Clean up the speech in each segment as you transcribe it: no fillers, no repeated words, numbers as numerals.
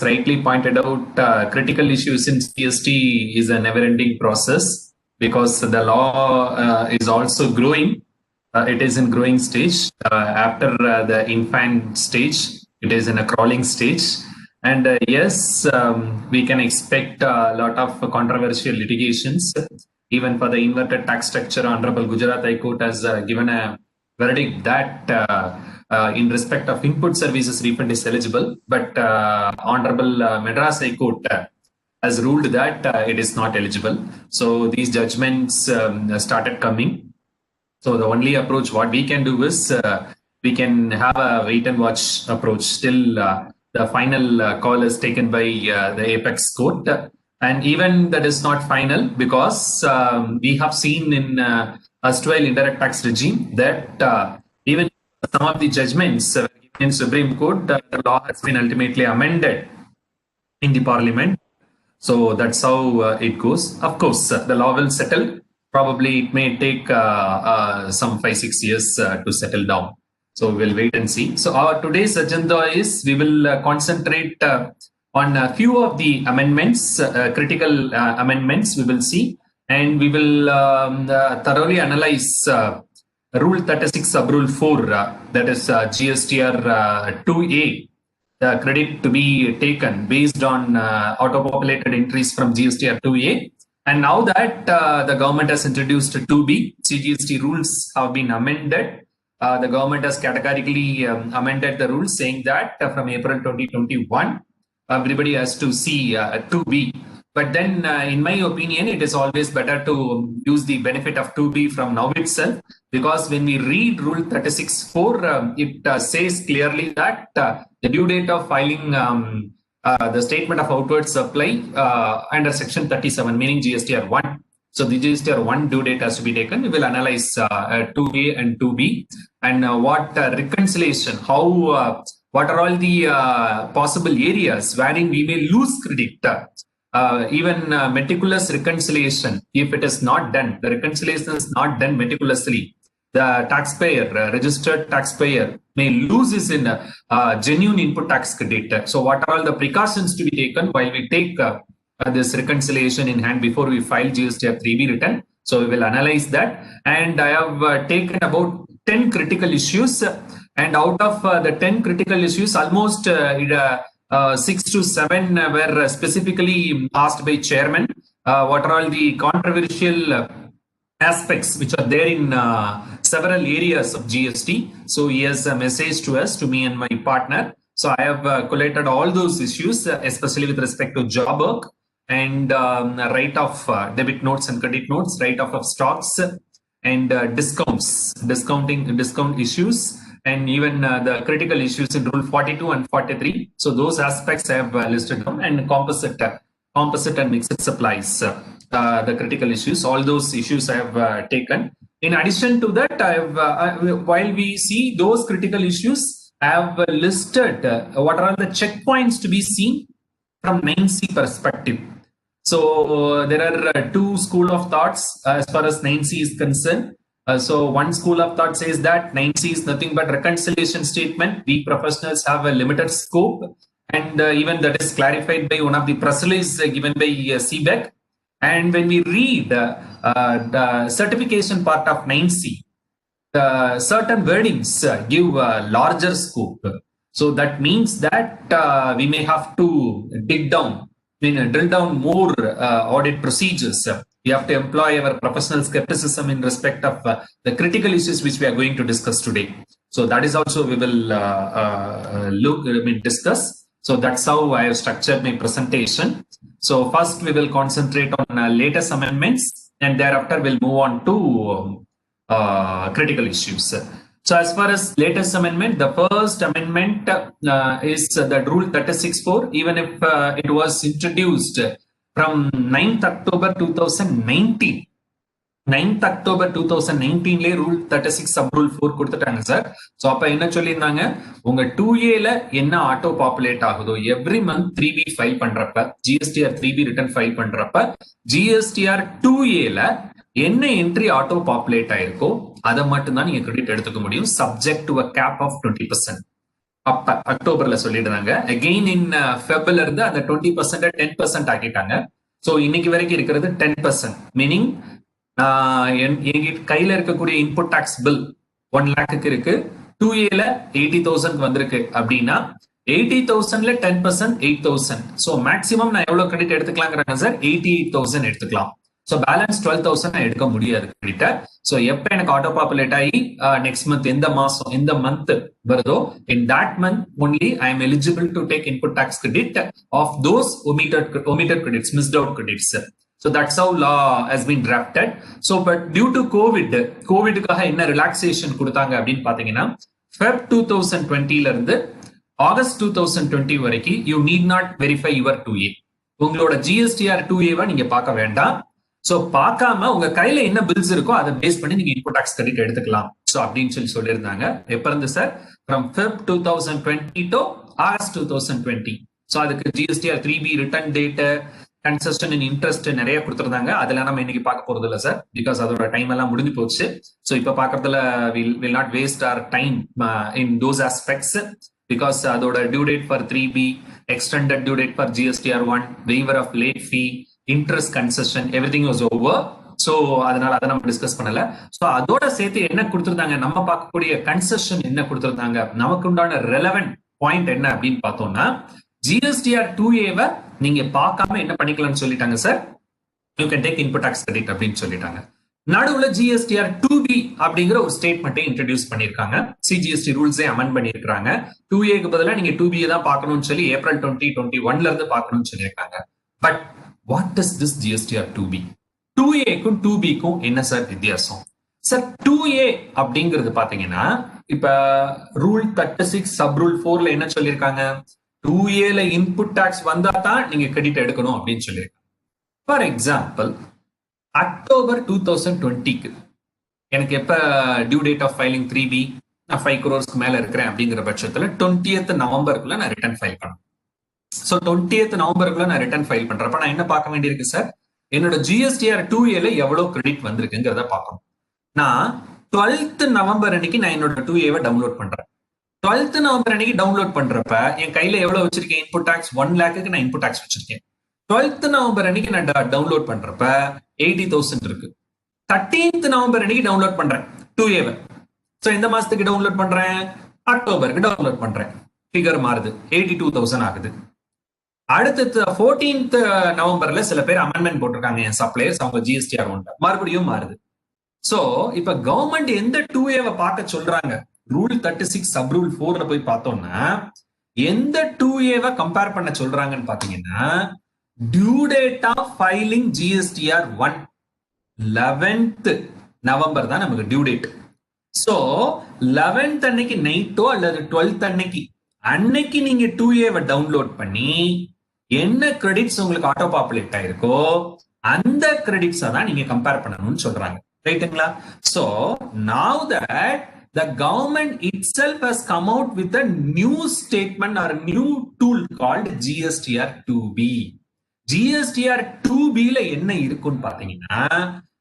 rightly pointed out, critical issues in GST is a never-ending process because the law is also growing. It is in growing stage. After the infant stage, it is in a crawling stage. And yes, we can expect a lot of controversial litigations. Even for the inverted tax structure, Honorable Gujarat High Court has given a verdict that in respect of input services refund is eligible, but Honorable Madras High Court has ruled that it is not eligible. So these judgments started coming. So the only approach what we can do is we can have a wait and watch approach till the final call is taken by the apex court. And even that is not final because we have seen in erstwhile indirect tax regime that even some of the judgments in Supreme Court, the law has been ultimately amended in the parliament. So that's how it goes. Of course, the law will settle. Probably it may take some 5-6 years to settle down. So we'll wait and see. So our today's agenda is we will concentrate on a few of the amendments, critical amendments we will see, and we will thoroughly analyze Rule 36 sub Rule 4, that is GSTR 2A, the credit to be taken based on auto-populated entries from GSTR 2A. And now that the government has introduced 2B, CGST rules have been amended. The government has categorically amended the rules saying that from April 2021, everybody has to see 2B. But then, in my opinion, it is always better to use the benefit of 2B from now itself, because when we read Rule 36(4), it says clearly that the due date of filing the statement of outward supply under Section 37, meaning GSTR 1. So the GSTR 1 due date has to be taken. We will analyze 2A and 2B and what reconciliation, how, what are all the possible areas wherein we may lose credit. Even meticulous reconciliation, if it is not done, the reconciliation is not done meticulously, the taxpayer, registered taxpayer, may lose his in genuine input tax credit. So what are all the precautions to be taken while we take this reconciliation in hand before we file GSTR 3B return? So we will analyze that. And I have taken about 10 critical issues. And out of the 10 critical issues, almost 6 to 7 were specifically asked by chairman. What are all the controversial aspects which are there in several areas of GST. So he has a message to us, to me and my partner. So I have collated all those issues, especially with respect to job work and write-off debit notes and credit notes, write-off of stocks and discount issues, and even the critical issues in Rule 42 and 43. So those aspects I have listed down, and composite and mixed supplies. The critical issues, all those issues I have taken. In addition to that, I have, while we see those critical issues, I have listed what are the checkpoints to be seen from 9C perspective. So there are two school of thoughts as far as 9C is concerned. So one school of thought says that 9C is nothing but reconciliation statement. We professionals have a limited scope, and even that is clarified by one of the press releases given by CBEC. And when we read the certification part of 9C, certain wordings give a larger scope. So that means that we may have to dig down, drill down more audit procedures. We have to employ our professional skepticism in respect of the critical issues which we are going to discuss today. So that is also we will discuss. So that's how I have structured my presentation. So first we will concentrate on latest amendments, and thereafter we'll move on to critical issues. So as far as latest amendment, the first amendment is that Rule 36(4), even if it was introduced from 9th October 2019. 9th October 2019 Rule 36 sub Rule 4 கொடுத்துட்டாங்க sir. So அப்போ என்ன சொல்லியிருந்தாங்க, உங்க 2Aல என்ன auto populate ஆகுதோ every month 3B file பண்றப்ப, GSTR 3B return file பண்றப்ப, GSTR 2Aல என்ன என்ட்ரி ஆட்டோ பாப்புலேட் ஆயிருக்கோ அதை மட்டும் தான் நீங்க கிரெடிட் எடுத்துக்க முடியும், subject to a cap of 20%. அப்ப அக்டோபர்ல சொல்லிடுறாங்க. அகெயின் இன் ஃபெப்ல இருந்து அந்த 20% 10% ஆக்கிட்டாங்க. ஸோ இன்னைக்கு வரைக்கும் இருக்கிறது 10%. மீனிங் என்கிட்ட கையில இருக்கக்கூடிய இன்புட் டாக்ஸ் பில் 1 லேக்கு இருக்கு, 2A 80,000 வந்திருக்கு அப்படின்னா 80,000ல 10% 8,000. ஸோ மேக்ஸிமம் நான் எவ்வளவு கிரெடிட் எடுத்துக்கலாங்கிறாங்க சார், 88,000 எடுத்துக்கலாம். ஸோ பேலன்ஸ் 12,000 நான் எடுக்க முடியாது கிரெடிட்ட. ஸோ எப்ப எனக்கு ஆட்டோ பாப்புலேட் ஆகி நெக்ஸ்ட் மந்த் எந்த மாசம் எந்த மந்த் வருதோ, in that month only I am eligible to take input tax credit of those omitted credits, missed out credits. So that's how law has been drafted. So but due to கோவிடுக்காக என்ன relaxation கொடுத்தாங்க அப்படின்னு பாத்தீங்கன்னா, Feb 2020ல இருந்து August 2020 வரைக்கும் you need not verify your 2A. உங்களோட GSTR 2A நீங்க பார்க்க வேண்டாம். சோ பார்க்காம உங்க கையில என்ன பில்ஸ் இருக்கோ அதை பேஸ் பண்ணி நீங்க இன்புட் டாக்ஸ் கிரெடிட் எடுத்துக்கலாம். சோ அப்படின்னு சொல்லியிருந்தாங்க. எப்ப இருந்து சார்? From Feb 2020 to August 2020. So அதுக்கு GSTR 3B return date, concession in interest நிறைய கொடுத்திருந்தாங்க. அதெல்லாம் நம்ம இன்னைக்கு பார்க்க போறது இல்ல சார், பிகாஸ் அதோட டைம் எல்லாம் முடிஞ்சு போச்சு. சோ இப்ப பாக்குறதுல will not waste our time in those aspects, because அதோட due date for 3B, extended due date for GSTR 1, waiver of late fee, interest concession, everything was over. So அதனால அதை நம்ம டிஸ்கஸ் பண்ணல. சோ அதோட சேர்த்து என்ன கொடுத்திருந்தாங்க, நம்ம பார்க்கக்கூடிய கன்செஷன் என்ன கொடுத்திருந்தாங்க, நமக்கு உண்டான ரெலவென்ட் பாயிண்ட் என்ன அப்படின்னு பார்த்தோம்னா, ஜிஎஸ்டிஆர் 2A நீங்க பார்க்காம என்ன பண்ணிக்கலாம்னு சொல்லிட்டாங்க sir, you can take input tax credit அப்படின்னு சொல்லிட்டாங்க. நடுவுல ஜிஎஸ்டிஆர் 2B அப்படிங்கிற ஒரு ஸ்டேட்மெண்ட்டை இன்ட்ரடியூஸ் பண்ணிருக்காங்க. சிஜிஎஸ்டி ரூல்ஸே அமெண்ட் பண்ணிருக்காங்க. 2Aக்கு பதிலா நீங்க 2B தான் பார்க்கணும்னு சொல்லி ஏப்ரல் 2021ல இருந்து பார்க்கணும்னு சொல்லியிருக்காங்க. But what is this GSTR 2B? 2Aக்கும் 2Bக்கும் என்ன சார் வித்தியாசம்? சார் 2A அப்படிங்கிறது பாத்தீங்கன்னா, இப்ப ரூல் 36 சப் ரூல் 4ல என்ன சொல்லியிருக்காங்க, 2A இன்புட் டாக்ஸ் வந்தா தான் நீங்க கிரெடிட் எடுக்கணும் அப்படின்னு சொல்லியிருக்காங்க. ஃபார் எக்ஸாம்பிள், அக்டோபர் 2020க்கு எனக்கு எப்ப due date of filing 3B, நான் 5 crores மேல இருக்கிறேன் அப்படிங்கிற பட்சத்துல 20th நவம்பருக்குள்ள நான் ரிட்டர்ன் ஃபைல் பண்ணணும். சோ 20th நவம்பருக்குள்ள நான் ரிட்டர்ன் ஃபைல் பண்றப்ப நான் என்ன பார்க்க வேண்டியிருக்கு சார், என்னோட ஜிஎஸ்டிஆர் 2A எவ்வளவு கிரெடிட் வந்திருக்குங்கிறத பார்க்கணும். நான் 12th நவம்பர் அன்னைக்கு நான் என்னோட 2A டவுன்லோட் பண்றேன். 12th நவம்பர் அன்னைக்கு டவுன்லோட் பண்றப்ப என் கையில எவ்வளவு வச்சிருக்கேன், இன்புட் டாக்ஸ் 1 லேக்கு நான் இன்புட் டாக்ஸ் வச்சிருக்கேன். 12th நவம்பர் அன்னைக்கு நான் டவுன்லோட் பண்றப்ப 80,000 இருக்கு. 13th நவம்பர் அன்னைக்கு டவுன்லோட் பண்றேன் 2A. சோ இந்த மாசத்துக்கு டவுன்லோட் பண்றேன், அக்டோபருக்கு டவுன்லோட் பண்றேன், ஃபிகர் மாறுது, 82,000 ஆகுது. அடுத்த 14th நவம்பர்ல சில பேர் அமெண்ட்மெண்ட் போட்டிருக்காங்க என் சப்ளையர்ஸ், அவங்க ஜிஎஸ்டிஆர் 1 மறுபடியும் மாறுது. சோ இப்ப கவர்மெண்ட் எந்த 2A பார்க்க சொல்றாங்க, ரூல் 36 சப் ரூல் 4ல போய் பார்த்தோம்னா எந்த 2A கம்பேர் பண்ண சொல்றாங்கன்னு பாத்தீங்கன்னா, due date of filing GSTR 1 11th November தான் நமக்கு டியூ டேட். சோ 11th அன்னைக்கு நைட்டோ அல்லது 12th அன்னைக்கு நீங்க 2A டவுன்லோட் பண்ணி என்ன கிரெடிட்ஸ் உங்களுக்கு ஆட்டோ பாப்புலேட் ஆயிருக்கோ அந்த கிரெடிட்ஸ் தான் நீங்க கம்பேர் பண்ணணும்னு சொல்றாங்க. ரைட்டுங்களா? So now that the government itself has come out with a new statement or a new tool called GSTR 2B. GSTR 2B என்ன இருக்குன்னு பாத்தீங்கன்னா,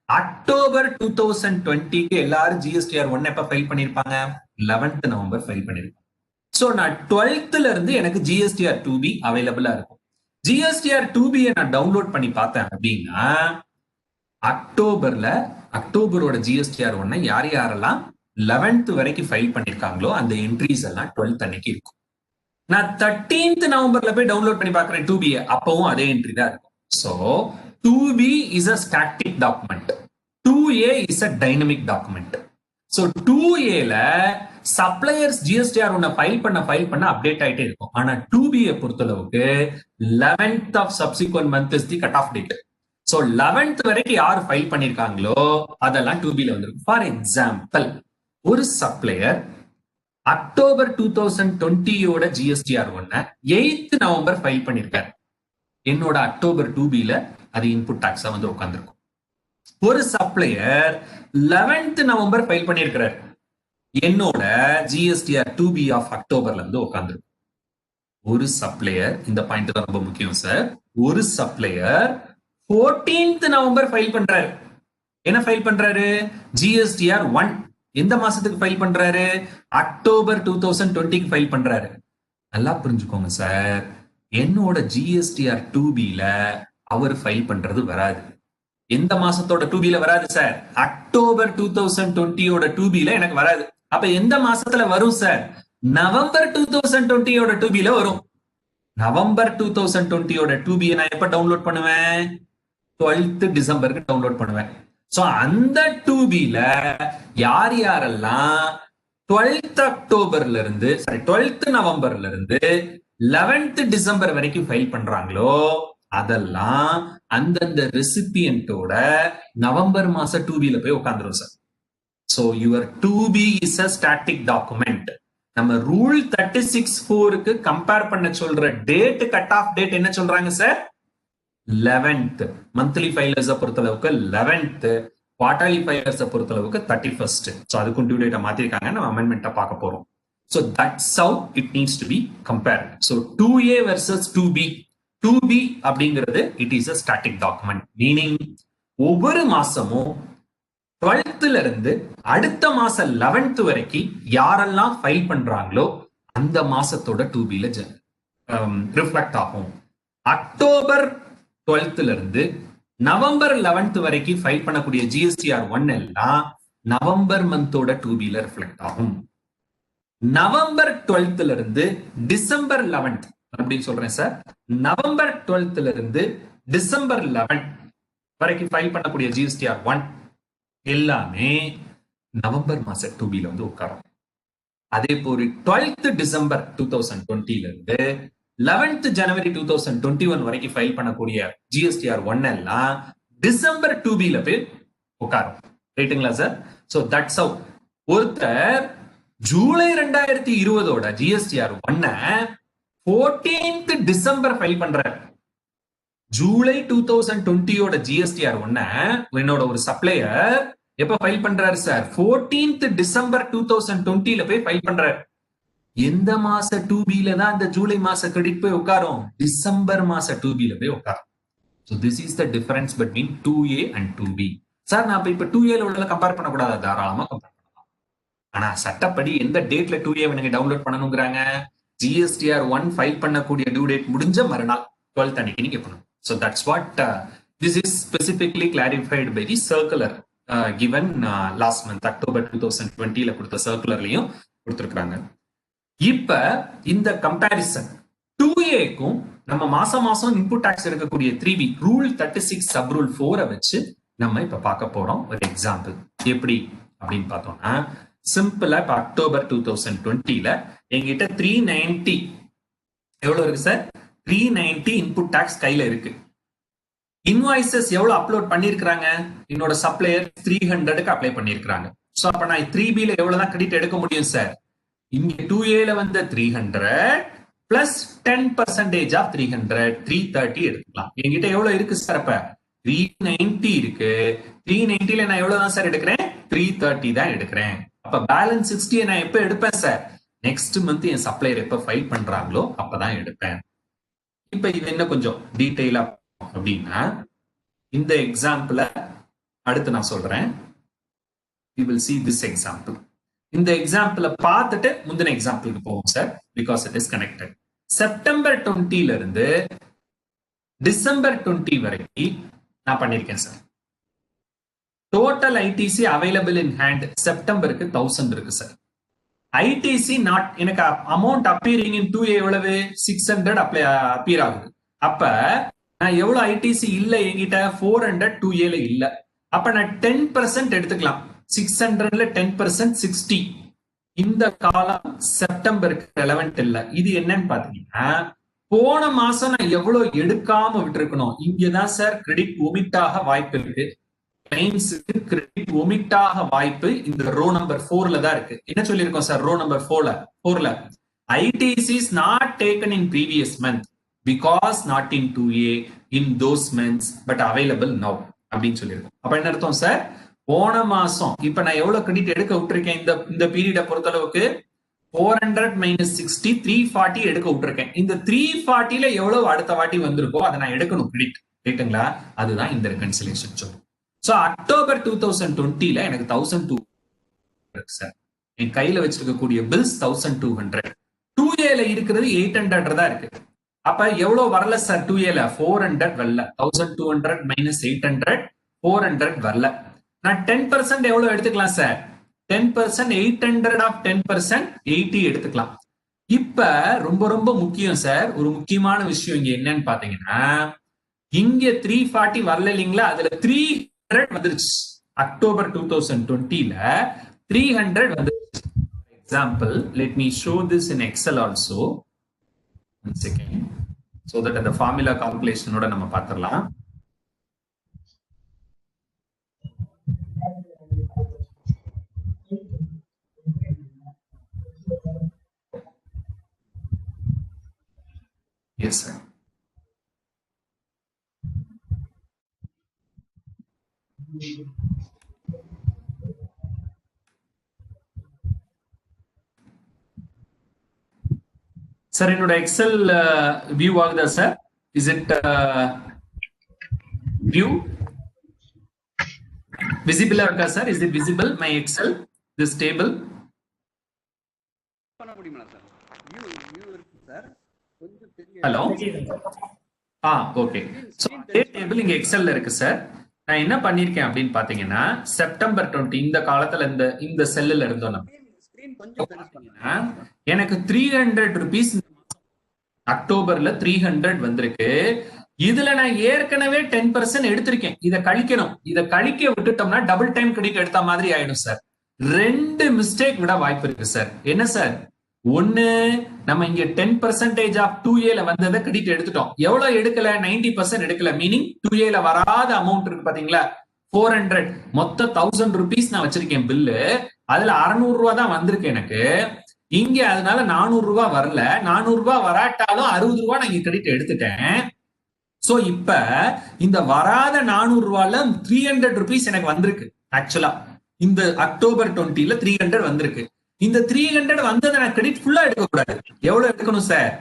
அக்டோபர் 2020க்கு எல்லாரும் GSTR 1 எப்ப ஃபைல் பண்ணிருப்பாங்க, 11th நவம்பர் ஃபைல் பண்ணிருப்பாங்க. சோ நான் 12th இருந்து எனக்கு GSTR 2B அவைலபிளா இருக்கும். GSTR 2B நான் டவுன்லோட் பண்ணி பார்த்தேன் அப்படின்னா, அக்டோபரோட GSTR 1 யாரெல்லாம் 11th வரைக்கும் ஃபைல் பண்ணிருக்காங்களோ அந்த என்ட்ரிஸ் எல்லாம் 12th அன்னைக்கு இருக்கும். நான் 13th நவம்பர்ல போய் டவுன்லோட் பண்ணி பார்க்கிறேன் 2B, அப்பவும் அதே என்ட்ரி தான் இருக்கும். So 2B is a static document, 2A is a dynamic document. So 2A suppliers GSTR 1 file பண்ண அப்டேட் ஆயிட்டே இருக்கும். ஆனா 2B பொறுத்தளவுக்கு 11th of subsequent month is the cut off date. So 11th வரைக்கும் யார் ஃபைல் பண்ணிருக்காங்களோ அதெல்லாம் 2B வந்திருக்கும். ஃபார் எக்ஸாம்பிள், ஒரு சப்ளையர் அக்டோபர் 2020யோட ஜிஎஸ்டிஆர் 1 8th நவம்பர் ஃபைல் பண்ணிருக்காரு. என்னோட அக்டோபர் 2B அது இன்புட் டாக்ஸா வந்து உட்கார்ந்துருக்கும். ஒரு சப்ளையர் 11th நவம்பர் ஃபைல் பண்ணிருக்கிறார், என்னோட ஜிஎஸ்டிஆர் 2B ஆஃப் அக்டோபர்ல இருந்து உட்கார்ந்துருக்கும். ஒரு சப்ளையர், இந்த பாயிண்ட் தான் ரொம்ப முக்கியம் சார், ஒரு சப்ளையர் 14th நவம்பர் ஃபைல் பண்றாரு. என்ன ஃபைல் பண்றாரு, ஜிஎஸ்டிஆர் 1 எந்த மாசத்துக்கு ஃபைல் பண்றாரு? அக்டோபர் 2020க்கு ஃபைல் பண்றாரு. நல்லா புரிஞ்சுக்கோங்க சார், என்னோட ஜிஎஸ்டிஆர் 2Bல அவர் ஃபைல் பண்றது வராது. எந்த மாசத்தோட 2Bல வராது சார்? அக்டோபர் 2020யோட 2Bல எனக்கு வராது. அப்ப எந்த மாசத்துல வரும் சார்? நவம்பர் 2020யோட 2Bல வரும். நவம்பர் 2020யோட 2B நான் எப்ப டவுன்லோட் பண்ணுவேன்? 12th டிசம்பருக்கு டவுன்லோட் பண்ணுவேன். சோ அந்த 2Bல யார் யாரெல்லாம் 12th அக்டோபர்ல இருந்து 12th நவம்பர்ல இருந்து 11th டிசம்பர் வரைக்கும் ஃபைல் பண்றாங்களோ அதெல்லாம் அந்தந்த ரெசிபியன்ட்டோட நவம்பர் மாச 2Bல போய் உட்காந்துரும் sir. So your 2B is a static document. நம்ம ரூல் 36(4)க்கு கம்பேர் பண்ண சொல்ற டேட், கட் ஆஃப் டேட் என்ன சொல்றாங்க சார்? 11th. மந்த்லி ஃபைலர்ஸை பொறுத்தளவுக்கு 11th, குவார்டர்லி ஃபைலர்ஸை பொறுத்தளவுக்கு 31st. ஸோ அதுக்கும் டியூ டேட்டை மாத்திருக்காங்க, நம்ம அமெண்ட்மெண்ட்டை பார்க்க போறோம். So that's how it needs to be compared. So 2A versus 2B. 2B அப்படிங்கிறது it is a static document. Meaning ஒவ்வொரு மாசமும் 12th இருந்து அடுத்த மாசம் 11th வரைக்கும் யாரெல்லாம் ஃபைல் பண்றாங்களோ அந்த மாசத்தோட 2Bல ரிஃப்ளெக்ட் ஆகும். அக்டோபர் 12th இருந்து நவம்பர் 11th வரைக்கும் ஃபைல் பண்ணக்கூடிய ஜிஎஸ்டிஆர் 1 எல்லாம் நவம்பர் மந்தோட 2Bல ரிஃப்ளெக்ட் ஆகும். நவம்பர் 12th இருந்து டிசம்பர் 11th அப்படின்னு சொல்றேன் சார். நவம்பர் 12th இருந்து டிசம்பர் 11 வரைக்கும் ஃபைல் பண்ணக்கூடிய ஜிஎஸ்டிஆர் 1 எல்லாமே நவம்பர் மாச 2Bல வந்து உட்காரும். அதே போல 12th டிசம்பர் 2020 இருந்து 11th ஜனவரி 2021 வரைக்கும் ஃபைல் பண்ணக்கூடிய ஜிஎஸ்டிஆர் 1 எல்லாம் டிசம்பர் 2Bல போய் உட்காரும். ரைட்டுங்களா சார்? சோ தட்ஸ் ஹவ் ஒருத்தர் ஜூலை 2020ஓட ஜிஎஸ்டிஆர் 1 14th டிசம்பர் ஃபைல் பண்றாரு. ஜூலை 2020ஓட ஜிஎஸ்டிஆர் 1 என்னோட ஒரு சப்ளையர் எப்ப ஃபைல் பண்றாரு சார்? 14th டிசம்பர் 2020ல போய் ஃபைல் பண்றாரு. எந்த மாச 2Bல தான் அந்த ஜூலை மாச கிரெடிட் போய் உட்காரும்? டிசம்பர் மாச 2Bல போய் உட்காரும். So this is the difference between 2A and 2B. Sir நான் இப்ப 2Aல உள்ளத கம்பேர் பண்ணக்கூடாது, தாராளமா கம்பேர் பண்ணலாம். ஆனா சட்டப்படி எந்த டேட்ல 2A நீங்க டவுன்லோட் பண்ணணுங்கிறாங்க? ஜிஎஸ்டிஆர் 1 ஃபைல் பண்ணக்கூடிய டியூ டேட் முடிஞ்ச மறுநாள் 12th அன்னைக்கு நீங்க பண்ணணும். So that's what this is specifically clarified by the circular given last month October 2020ல கொடுத்த சர்க்குலர்லயும் கொடுத்திருக்காங்க. இப்ப இந்த கம்பேரிசன் 2Aக்கும் நம்ம மாசம் மாசம் இன்புட் டாக்ஸ் எடுக்கக்கூடிய 3B ரூல் 36 சப் ரூல் 4 வச்சு நம்ம இப்ப பார்க்க போறோம் ஒரு எக்ஸாம்பிள். எப்படி அப்படின்னு பார்த்தோம்னா, சிம்பிளா இப்ப அக்டோபர் 2020ல எங்கிட்ட 390 எவ்வளவு இருக்கு சார்? 390 இன்புட் டாக்ஸ் கையில இருக்கு. இன்வாய்சஸ் எவ்வளவு அப்லோட் பண்ணிருக்காங்க? என்னோட சப்ளையர் 300க்கு அப்ளை பண்ணிருக்காங்க. சோ அப்ப நான் 3Bல எவ்வளவுதான் கிரெடிட் எடுக்க முடியும் சார்? இங்க 2Aல வந்து 300 பிளஸ் 10% ஆஃப் 300 330 எடுத்துக்கலாம். என்கிட்ட எவ்வளவு இருக்கு சார்? அப்ப 390 இருக்கு. 390ல நான் எவ்வளவுதான் சார் எடுக்கிறேன்? 330 தான் எடுக்கிறேன். அப்ப பேலன்ஸ் 60 நான் எப்ப எடுப்பேன் சார்? நெக்ஸ்ட் மந்த் என் சப்ளையர் எப்ப ஃபைல் பண்றாங்களோ அப்பதான் எடுப்பேன். இப்ப இது என்ன கொஞ்சம் டீடைலா அப்படின்னா, இந்த எக்ஸாம்பிள அடுத்து நான் சொல்றேன். we will see this example. இந்த எக்ஸாம்பிள பார்த்துட்டு முந்தின எக்ஸாம்பிளுக்கு போவோம் sir, because it is connected. September 20ல இருந்து டிசம்பர் 20 வரைக்கும் நான் பண்ணிருக்கேன் sir. Total ITC available in hand செப்டம்பருக்கு 1000 இருக்கு சார். ஐடிசி நாட் எனக்கு அமௌண்ட் அப்பீரிங் இன் 2A எவ்வளவு? 600 அப்பீர் ஆகுது. அப்ப நான் எவ்வளவு ஐடிசி இல்ல என்கிட்ட? 400 2Aல இல்ல. அப்ப நான் 10% எடுத்துக்கலாம். 600ல 10% 60. இந்த காலம் செப்டம்பருக்கு ரெலவென்ட் இல்ல. இது என்னன்னு பாத்தீங்கன்னா, போன மாசம் நான் எவ்வளவு எடுக்காம விட்டுருக்கணும். இங்கதான் சார் கிரெடிட் ஒமிட் ஆக வாய்ப்பு இருக்கு. கிளைம்ஸுக்கு கிரெடிட் ஒமிட் ஆக வாய்ப்பு இந்த ரோ நம்பர் 4ல தான் இருக்கு. என்ன சொல்லியிருக்கோம் சார்? ரோ நம்பர் 4ல ITC is not taken in previous month because not in 2A in those months but available now அப்படின்னு சொல்லியிருக்கோம். அப்ப என்ன அர்த்தம் சார்? போன மாசம் இப்ப நான் எவ்வளவு கிரெடிட் எடுக்க விட்டுருக்கேன்? இந்த பீரியட பொறுத்தளவுக்கு 400 minus 60 340 எடுக்க விட்டுருக்கேன். இந்த 340ல எவ்வளவு அடுத்த வாட்டி வந்திருக்கோ அதை நான் எடுக்கணும் கிரெடிட். ரைட்டுங்களா? அதுதான் இந்த ரெகன்சிலியேஷன் சொல்லும். சோ அக்டோபர் 2020ல எனக்கு 1002 சார். என் கையில வச்சிருக்கக்கூடிய பில்ஸ் 1200. 2Aல இருக்கிறது 800 தான் இருக்கு. அப்ப எவ்வளவு வரல சார்? 2Aல 400 வரல. 1200 மைனஸ் 800 400 வரல. நான் 10% எவ்வளவு எடுத்துக்கலாம் சார்? 10% 800 ஆஃப் 10% 80 எடுத்துக்கலாம். இப்ப ரொம்ப ரொம்ப முக்கியம் சார், ஒரு முக்கியமான விஷயம் இங்க என்னன்னு பாத்தீங்கன்னா, இங்க 340 வரல இல்லைங்களா, அதுல 300 வந்துருச்சு. அக்டோபர் 2020ல 300 வந்துருச்சு. Example, let me show this in Excel also. One second, so that அந்த formula calculation ஓட நம்ம பார்த்துடலாம். Yes sir. சார் என்னோட எக்ஸல் வியூ ஆகுதா சார்? இஸ் இட் வியூ விசிபிளா இருக்கா sir? Is it visible my Excel this table? பண்ண முடியுமா சார்? வியூ இருக்கு சார், கொஞ்சம் பெரிய. Hello, okay. சோ அதே டேபிள் இங்க எக்ஸல்ல இருக்கு சார். நான் என்ன பண்ணிருக்கேன் அப்படின்னு பாத்தீங்கன்னா, செப்டம்பர் 20 இந்த காலத்துல இந்த செல்லுல இருந்தோம் நம்ம. எனக்கு 300 rupees அக்டோபர்ல 300 வந்திருக்கு. இதுல நான் ஏற்கனவே 10% எடுத்திருக்கேன். இதை கழிக்கணும். இதை கழிக்க விட்டுட்டோம்னா டபுள் டைம் கிரெடிட் எடுத்த மாதிரி ஆயிடும் சார். 2 மிஸ்டேக் விட வாய்ப்பு இருக்கு சார். என்ன சார்? ஒண்ணு, நம்ம இங்க 10% ஆஃப் 2Aல வந்ததை கிரெடிட் எடுத்துட்டோம். எவ்வளவு எடுக்கல? 90% எடுக்கல. மீனிங் 2Aல வராத அமௌண்ட் இருக்கு பாத்தீங்களா, 400. மொத்த 1000 rupees நான் வச்சிருக்கேன் பில்லு. அதுல 600 ரூபாய் தான் வந்திருக்கு எனக்கு. இங்க அதனால 400 ரூபாய் வரல. 400 ரூபாய் வராட்டாலும் 60 ரூபாய் நான் இங்க கிரெடிட் எடுத்துட்டேன். சோ இப்ப இந்த வராத 400 ரூபாய்ல 300 rupees எனக்கு வந்திருக்கு. ஆக்சுவலா இந்த அக்டோபர் 20ல 300 வந்திருக்கு. இந்த 300 வந்ததை நான் கிரெடிட் ஃபுல்லா எடுக்க கூடாது. எவ்வளவு எடுக்கணும் சார்?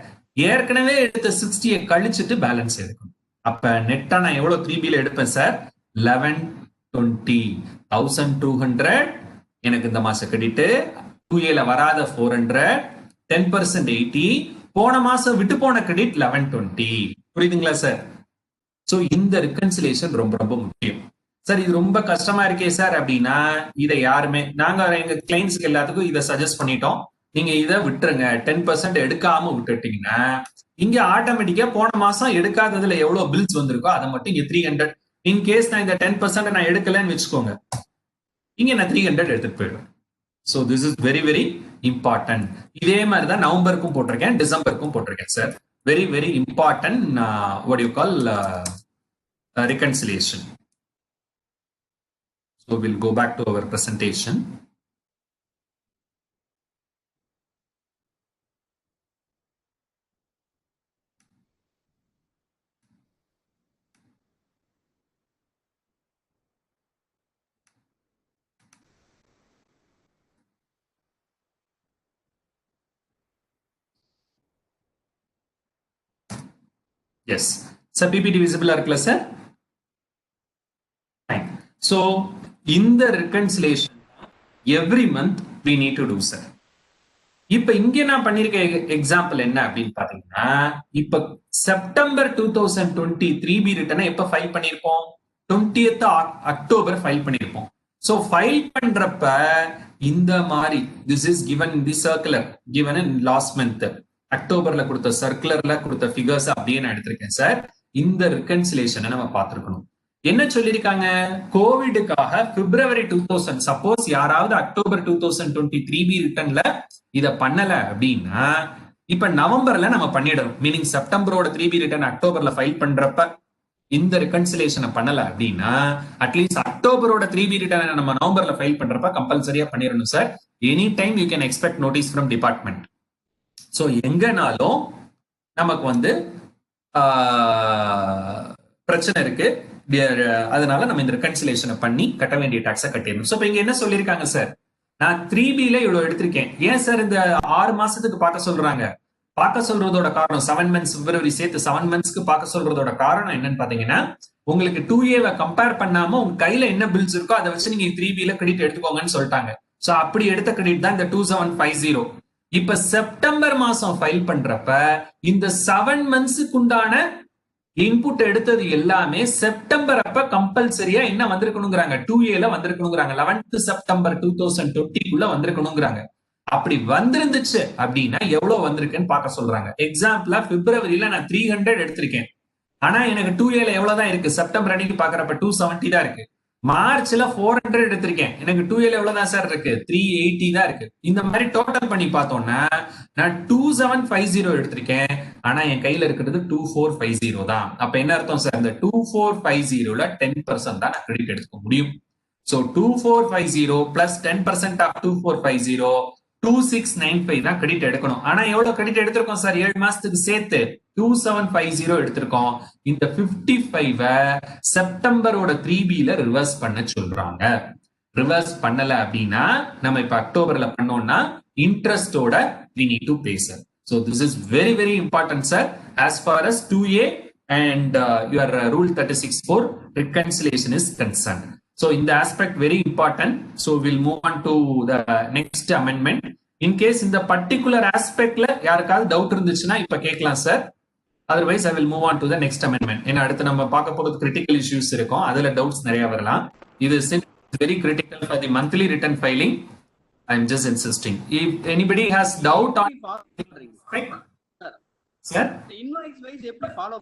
ஏற்கனவே எடுத்த 60 கழிச்சுட்டு பேலன்ஸ் எடுக்கணும். அப்ப நெட்டா நான் எவ்வளவு 3Bல எடுப்பேன் சார்? 1120. 1200 எனக்கு இந்த மாசம் கிரெடிட். 2Aல வராத 400, 10% 80, போன மாசம் விட்டு போன கிரெடிட் 1120. புரியுதுங்களா சார்? சோ இந்த ரிகன்சிலேஷன் ரொம்ப ரொம்ப முக்கியம் சார். இது ரொம்ப கஷ்டமா இருக்கே சார் அப்படின்னா, இதை யாருமே, நாங்க எங்க கிளைண்ட்ஸ்க்கு எல்லாத்துக்கும் இதை சஜஸ்ட் பண்ணிட்டோம். நீங்க இதை விட்டுருங்க. 10% எடுக்காம விட்டுட்டீங்கன்னா இங்க ஆட்டோமேட்டிக்கா போன மாசம் எடுக்காததுல எவ்வளவு பில்ஸ் வந்திருக்கோ அதை மட்டும் இங்க 300. இன் கேஸ் நான் இந்த 10% நான் எடுக்கலன்னு வச்சுக்கோங்க, இங்க நான் 300 எடுத்துட்டு போயிடுவேன். So this is very very important. இதே மாதிரி தான் நவம்பருக்கும் போட்டிருக்கேன், டிசம்பருக்கும் போட்டிருக்கேன் sir. Very very important what you call reconciliation. So we'll go back to our presentation. Yes. Sir, PPT visible இருக்குல்ல சார்? Fine. So, இந்த reconciliation every month we need to do sir. இப்ப இங்க நான் பண்ணிருக்க எக்ஸாம்பிள் என்ன அப்படின்னு பாத்தீங்கன்னா, இப்ப செப்டம்பர் 2020 3B ரிட்டர்னை எப்ப ஃபைல் பண்ணிருப்போம்? 20th அக்டோபர் ஃபைல் பண்ணிருப்போம். சோ ஃபைல் பண்றப்ப இந்த மாதிரி this is given in the circular given in last month. அக்டோபர்ல கொடுத்த சர்க்குலர்ல கொடுத்த ஃபிகர்ஸ் அப்படியே நான் எடுத்திருக்கேன் சார். இந்த ரிகன்சிலேஷனை நம்ம பார்த்திருக்கணும். என்ன சொல்லியிருக்காங்க? கோவிடுக்காக பிப்ரவரி 2000, சப்போஸ் யாராவது அக்டோபர் 2020 3B ரிட்டர்ன்ல இத பண்ணல அப்படின்னா, இப்ப நவம்பர்ல நம்ம பண்ணிடணும். மீனிங் செப்டம்பரோட 3B ரிட்டர்ன் அக்டோபர்ல ஃபைல் பண்றப்ப இந்த ரிகன்சிலேஷனை பண்ணல அப்படின்னா, அட்லீஸ்ட் அக்டோபரோட 3B ரிட்டர்ன் நம்ம நவம்பர்ல ஃபைல் பண்றப்ப கம்பல்சரியா பண்ணிடணும் sir. Any time you can expect notice from department. So எங்கனாலும் நமக்கு வந்து பிரச்சனை இருக்கு. அதனால நம்ம இந்த ரெகன்சிலேஷனை பண்ணி கட்ட வேண்டிய டாக்ஸை கட்டிடணும். சோ இப்ப இங்க என்ன சொல்லிருக்காங்க சார்? நான் 3Bல இவ்வளவு எடுத்திருக்கேன். ஏன் சார் இந்த 6 மாசத்துக்கு பார்க்க சொல்றாங்க? பார்க்க சொல்றதோட காரணம் 7 months, பிப்ரவரி சேர்த்து 7 monthsக்கு பார்க்க சொல்றதோட காரணம் என்னன்னு பாத்தீங்கன்னா, உங்களுக்கு 2Aவை கம்பேர் பண்ணாம உங்க கையில என்ன பில்ஸ் இருக்கோ அதை வச்சு நீங்க 3Bல கிரெடிட் எடுத்துக்கோங்கன்னு சொல்லிட்டாங்க. சோ அப்படி எடுத்த கிரெடிட் தான் இந்த 2750. இப்ப செப்டம்பர் மாசம் ஃபைல் பண்றப்ப இந்த 7 மந்த்ஸுக்கு உண்டான இன்புட் எடுத்தது எல்லாமே செப்டம்பர் அப்ப கம்பல்சரியா என்ன வந்திருக்கணுங்கிறாங்க, 2A வந்திருக்கணுங்கிறாங்க. 11th September 2020 வந்திருக்கணுங்கிறாங்க. அப்படி வந்திருந்துச்சு அப்படின்னா எவ்வளவு வந்திருக்குன்னு பார்க்க சொல்றாங்க. எக்ஸாம்பிளா பிப்ரவரியில நான் 300 எடுத்திருக்கேன். ஆனா எனக்கு 2A எவ்வளவுதான் இருக்கு, செப்டம்பர் அன்னைக்கு பாக்குறப்ப 270 தான் இருக்கு. மார்ச்ல 400 எடுத்திருக்கேன், எனக்கு 2A எவ்வளவுதான் சார் இருக்கு, 380 தான் இருக்கு. இந்த மாதிரி டோட்டல் பண்ணி பார்த்தோம்னா நான் 2750 எடுத்திருக்கேன், ஆனா என் கையில இருக்கிறது 2450 தான். அப்ப என்ன அர்த்தம் சார், இந்த 2450ல 10% தான் நான் கிரெடிட் எடுத்துக்க முடியும். சோ 2450 பிளஸ் 10% ஆஃப் 2450 2695 தான் கிரெடிட் எடுக்கணும். ஆனா எவ்வளவு கிரெடிட் எடுத்திருக்கோம் சார், 7 மாசத்துக்கு சேர்த்து 2750 எடுத்திருக்கோம். இந்த 55 செப்டம்பரோட 3Bல ரிவர்ஸ் பண்ண சொல்றாங்க. ரிவர்ஸ் பண்ணல அப்படின்னா நம்ம இப்ப அக்டோபர்ல பண்ணோம்னா இன்ட்ரெஸ்டோட we need to pay sir. So this is very very important sir as far as 2A and your rule 36(4) reconciliation is concerned. So in the aspect very important. So we'll move on to the next amendment. In case in the particular aspect la யாருக்காவது doubt இருந்துச்சுன்னா இப்ப கேட்கலாம் sir. Otherwise I will move on to the next amendment. ஏன்னா அடுத்து நம்ம பார்க்க போறது critical issues இருக்கும், அதுல டவுட்ஸ் நிறைய வரலாம். இது very critical for the monthly return filing. I am just insisting. If anybody has doubt on sir invoice wise எப்படி ஃபாலோ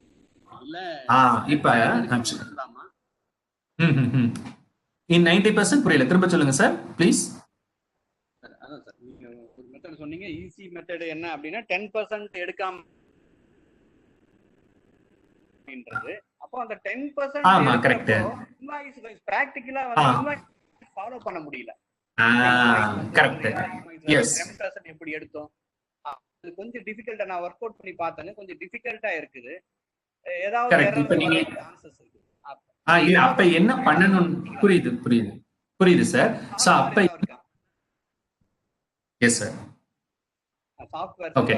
இல்ல இப்ப in 90% புரியல, திரும்ப சொல்லுங்க சார் ப்ளீஸ். அதான் சார் நீங்க ஒரு மெத்தட் சொன்னீங்க, ஈஸி மெத்தட் என்ன அப்படின்னா 10% எடுக்காம அப்படின்றது. அப்போ அந்த 10% ஆமா கரெக்ட். இன்வாய்ஸ் வைஸ் பிராக்டிகலா வந்து இன்வாய்ஸ் ஃபாலோ பண்ண முடியல. கரெக்ட். எஸ் 10% எப்படி எடுத்தோம், அது கொஞ்சம் டிஃபிகல்ட்டா நான் வொர்க் அவுட் பண்ணி பார்த்தேன், கொஞ்சம் டிஃபிகல்ட்டா இருக்குது. ஏதாவது இப்ப நீங்க சான்சஸ் இருக்கு. இல்ல அப்ப என்ன பண்ணணும், புரியுது புரியுது புரியுது சார். சோ அப்ப எஸ் சார் சாஃப்ட்வேர் ஓகே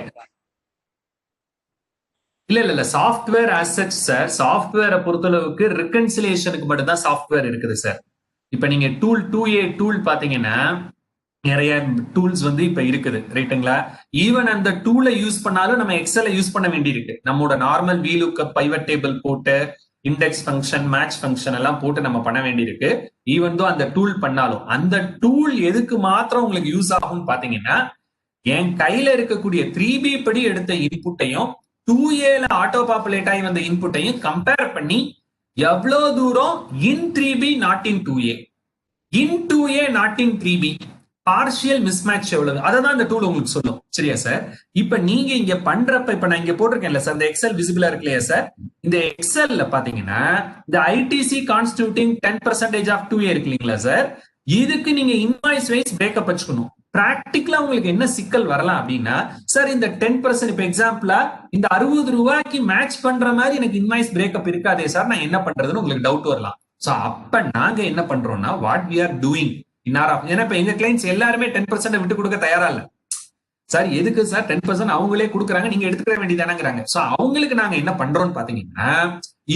இல்ல சாஃப்ட்வேர் as such சார், சாஃப்ட்வேரை பொறுத்தளவுக்கு ரெகன்சிலியேஷனுக்கு மட்டும் தான் சாஃப்ட்வேர் இருக்குது சார். இப்ப நீங்க டூல் 2A டூல் பாத்தீங்கன்னா நிறைய டூல்ஸ் வந்து இப்ப இருக்குது ரைட்டுங்களா. ஈவன் அந்த டூலை யூஸ் பண்ணாலும் நம்ம எக்ஸலை யூஸ் பண்ண வேண்டி இருக்கு. நம்மளோட நார்மல் VLOOKUP பைவட் டேபிள் போட்டு இண்டெக்ஸ் ஃபங்க்ஷன் மேட்ச் ஃபங்க்ஷன் எல்லாம் போட்டு நம்ம பண்ண வேண்டி இருக்கு. ஈவன் தோ அந்த டூல் பண்ணாலும் அந்த டூல் எதுக்கு மாத்திரம் உங்களுக்கு யூஸ் ஆகும்னு பாத்தீங்கன்னா, என் கையில இருக்கக்கூடிய 3B படி எடுத்த இன்புட்டையும் 2Aல ஆட்டோ பாப்புலேட் ஆகி வந்த இன்புட்டையும் கம்பேர் பண்ணி எவ்வளவு தூரம் in 3B not in 2A, in 2A not in 3B partial mismatch எவ்வளவு, அததான் இந்த டூல் உங்களுக்கு சொல்லும். சரியா சார். இப்ப நீங்க இங்க பண்றப்ப இப்ப நான் இங்க போட்டிருக்கேன்ல சார், இந்த எக்ஸல் விசிபிளா இருக்கு இல்லையா சார். இந்த எக்ஸல்ல பாத்தீங்கன்னா இந்த ITC கான்ஸ்டிடியூட்டிங் 10% ஆஃப் 2A இருக்கு இல்லைங்களா சார். இதுக்கு நீங்க இன்வாய்ஸ் வைஸ் பிரேக்கப் வச்சுக்கணும். பிராக்டிகலா உங்களுக்கு என்ன சிக்கல் வரலாம் அப்படின்னா, சார் இந்த 10% இப்ப எக்ஸாம்பிளா இந்த 60 ரூபாய்க்கு மேட்ச் பண்ற மாதிரி எனக்கு இன்வாய்ஸ் பிரேக்கப் இருக்காதே சார், நான் என்ன பண்றதுன்னு உங்களுக்கு டவுட் வரலாம். சோ அப்ப நாங்க என்ன பண்றோம்னா, வாட் we are doing ஏன்னா இப்ப எங்க கிளைண்ட்ஸ் எல்லாருமே 10% விட்டு கொடுக்க தயாரா இல்ல சார். எதுக்கு சார் 10% அவங்களே கொடுக்குறாங்க, நீங்க எடுத்துக்க வேண்டியதானங்கிறாங்க. சோ அவங்களுக்கு நாங்க என்ன பண்றோம்னு பாத்தீங்கன்னா,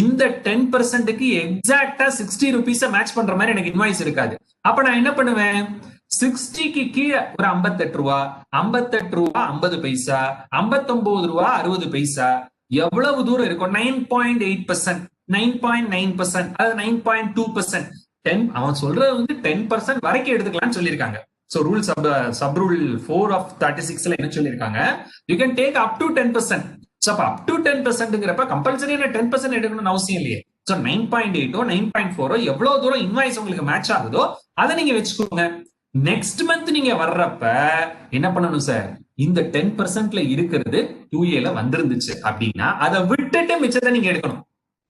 இந்த 10%க்கு எக்ஸாக்டா 60 rupees மேட்ச் பண்ற மாதிரி எனக்கு இன்வாய்ஸ் இருக்காது. அப்ப நான் என்ன பண்ணுவேன், 60க்கு கீழே ஒரு 58 ரூபா, 58 ரூபா 50 பைசா, 59 ரூபா 60 பைசா, எவ்வளவு தூரம் இருக்கும், 9.8%, 9.9%, அது 9.2%. அவன் சொல்றது வந்து 10% வரைக்கும் எடுத்துக்கலாம்னு சொல்லியிருக்காங்க. So rule sub rule 4 of 36ல என்ன சொல்லியிருக்காங்க, you can take up to 10%. So அப்ப அப் டு 10%ங்கிறப்ப கம்பல்சரி 10% எடுக்கணும்னு அவசியம் இல்லையே. சோ 9.8 9.4 எவ்வளவு தூரம் இன்வாய்ஸ் உங்களுக்கு மேட்ச் ஆகுதோ அதை நீங்க வச்சுக்கோங்க. நெக்ஸ்ட் மந்த் நீங்க வர்றப்ப என்ன பண்ணணும் சார், இந்த 10%ல இருக்கிறது 2Aல வந்திருந்துச்சு அப்படின்னா அதை விட்டுட்டு மிச்சத்தை நீங்க எடுக்கணும்.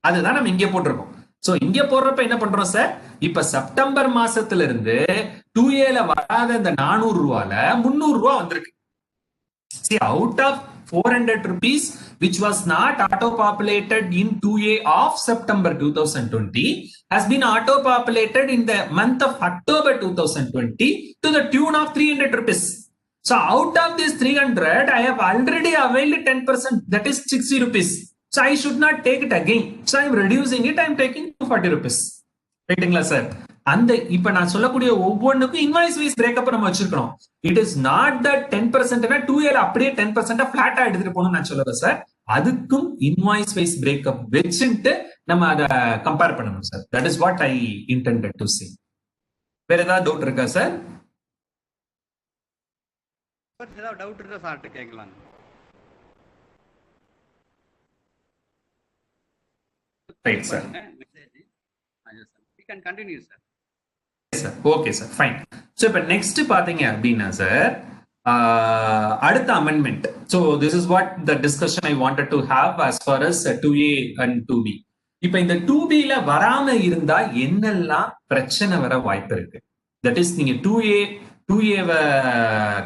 அதுதான் நம்ம இங்கே போட்டிருக்கோம். சோ இங்க போடுறப்ப என்ன பண்றோம் சார், இப்ப செப்டம்பர் மாசத்துல இருந்து 2Aல வராத இந்த 400 ரூபால 300 ரூபா வந்திருக்கு. See, out of 400 rupees which was not auto populated in 2A of September 2020 has been auto populated in the month of October 2020 to the tune of 300 rupees. So out of this 300 I have already availed 10%, that is 60 rupees. So I should not take it again. So I am reducing it, I am taking 240 rupees. Right, sir? அந்த இப்ப நான் சொல்லக்கூடிய ஒவ்வொன்றுக்கும் invoice wise breakup நம்ம வச்சிருக்கணும். It is not that 10% 2A அப்படியே 10% பிளாட்டா எடுத்துட்டு போகணும்னு நான் சொல்லுவேன் சார். அதுக்கும் இன்வாய்ஸ் வைஸ் பிரேக்கப் வச்சுட்டு நம்ம அதை கம்பேர் பண்ணணும் sir. That is what I intended to say. வேற ஏதாவது டவுட் இருக்கா சார்? ஏதாவது டவுட் இருக்கா சார்ட்ட கேட்கலாம். Right sir. We can continue sir. Sir, okay sir, fine. So இப்ப next பாத்தீங்க அப்படின்னா சார், அடுத்த amendment. So this is what the discussion I wanted to have as far as 2A and 2B. இப்ப இந்த 2B ல வராம இருந்தா என்னெல்லாம் பிரச்சனை வர வாய்ப்பு இருக்கு? That is நீங்க 2A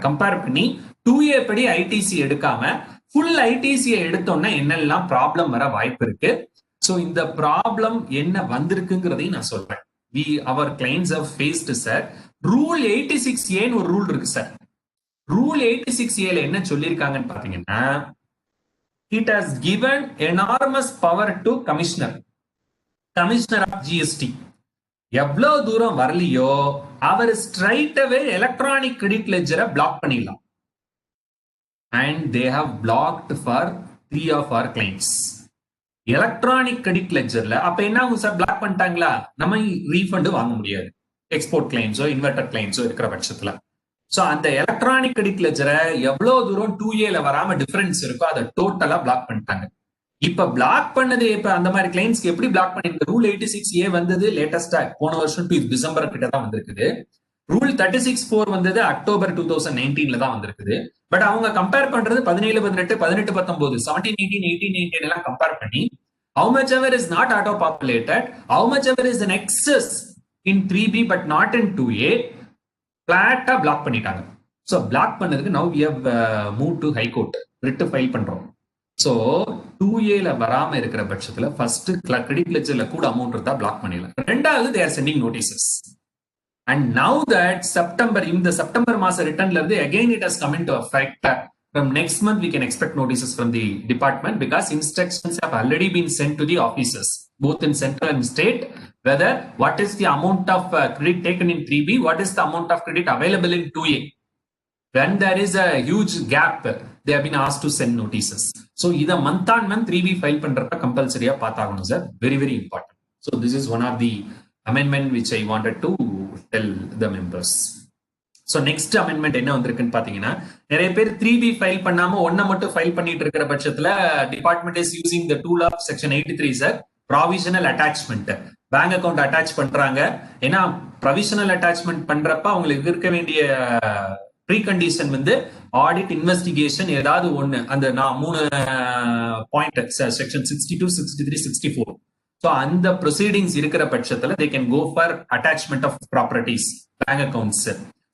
கம்பேர் பண்ணி 2A படி ITC எடுக்காம full ITC எடுத்தோம்னா என்னெல்லாம் ப்ராப்ளம் வர வாய்ப்பு இருக்கு? So இந்த ப்ராப்ளம் என்ன வந்திருக்குங்கிறதையும் நான் சொல்றேன். Our clients have faced sir. Rule 86A ஒரு ரூல் இருக்கு சார். ரூல் 86A ல என்ன சொல்லியிருக்காங்கன்னு பாத்தீங்கன்னா, it has given enormous power to commissioner of GST. எவ்வளவு தூரம் வரலையோ அவர் ஸ்ட்ரைட் அவே எலக்ட்ரானிக் கிரெடிட் லெட்ஜரை பிளாக் பண்ணிடலாம். And they have blocked for 3 of our clients. Electronic credit லெட்ஜர்ல அப்ப என்ன ஆகும் சார்? பிளாக் பண்ணிட்டாங்களா, நம்ம ரீஃபண்ட் வாங்க முடியாது. எக்ஸ்போர்ட் கிளைம்ஸோ இன்வெர்டர் கிளைம்ஸோ இருக்கிற பட்சத்துல. சோ அந்த எலக்ட்ரானிக் கிரெடிட் லெட்ஜரை எவ்வளவு தூரம் 2A ல வராம டிஃபரன்ஸ் இருக்கோ அதை டோட்டலா பிளாக் பண்ணிட்டாங்க. இப்ப பிளாக் பண்ணது இப்ப அந்த மாதிரி கிளைம்ஸ்க்கு எப்படி பிளாக் பண்ணிருக்கு? ரூல் 86A வந்தது லேட்டஸ்டா போன வருஷம் டிசம்பர் கிட்ட தான் வந்திருக்குது. ரூல் 36(4) வந்தது அக்டோபர் 2019 தான் வந்திருக்குது. பட் அவங்க கம்பேர் பண்றது 17, 18, 18, 19, 17, 18, 18, 19 எல்லாம் கம்பேர் பண்ணி how much ever is not auto populated, how much ever is in excess in 3B but not in 2A, flat block பண்ணிட்டாங்க. So block பண்ணதுக்கு now we have moved to high court, writ file பண்றோம். So 2A ல வராம இருக்கிற பட்சத்துல first credit லெட்ஜர்ல கூட amount இருந்தா black பண்ணிடலாம். ரெண்டாவது they are sending notices. And now that in the September masa return again it has come into effect. From next month we can expect notices from the department because instructions have already been sent to the officers both in central and state, whether what is the amount of credit taken in 3B, what is the amount of credit available in 2A. When there is a huge gap, they have been asked to send notices. So either month on month 3B file பண்றப்ப compulsory பாத்தாகணும் sir. Very very important. So this is one of the amendment which I wanted to tell the members. So next amendment என்ன வந்திருக்குன்னு பாத்தீங்கன்னா, நிறைய பேர் 3B file பண்ணாம ஒன்ன மட்டும் file பண்ணிட்டு இருக்கிற பட்சத்துல department is using the tool of section 83 sir, provisional attachment. Bank account attach பண்றாங்க. ஏன்னா ப்ரொவிஷனல் அட்டாச்மெண்ட் பண்றப்ப அவங்களுக்கு இருக்க வேண்டிய ப்ரீ கண்டிஷன் வந்து ஆடிட், இன்வெஸ்டிகேஷன் ஏதாவது ஒண்ணு. அந்த நான் 3 பாயிண்ட் செக்ஷன் 62, 63, 64. So அந்த ப்ரொசீடிங்ஸ் இருக்கிற பட்சத்துல they can go for attachment of properties, bank accounts.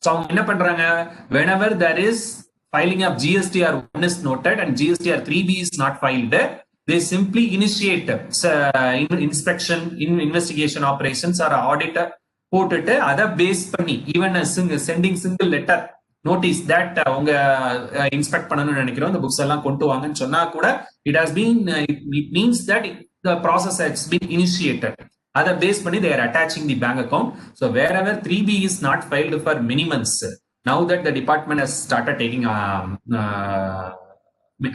So அவங்க என்ன பண்றாங்க? Whenever there is filing of GSTR 1 is noted and GSTR 3B is not filed, they simply initiate inspection, investigation operations or audit போட்டுட்டு அதை base பண்ணி even sending single letter notice that அவங்க inspect பண்ணணும்னு நினைக்கிறோம், இந்த புக்ஸ் எல்லாம் கொண்டு வாங்கன்னு சொன்னா கூட it has been it means that the process has been initiated. Other base money they are attaching the bank account. So wherever 3B is not filed for minimums, now that the department has started taking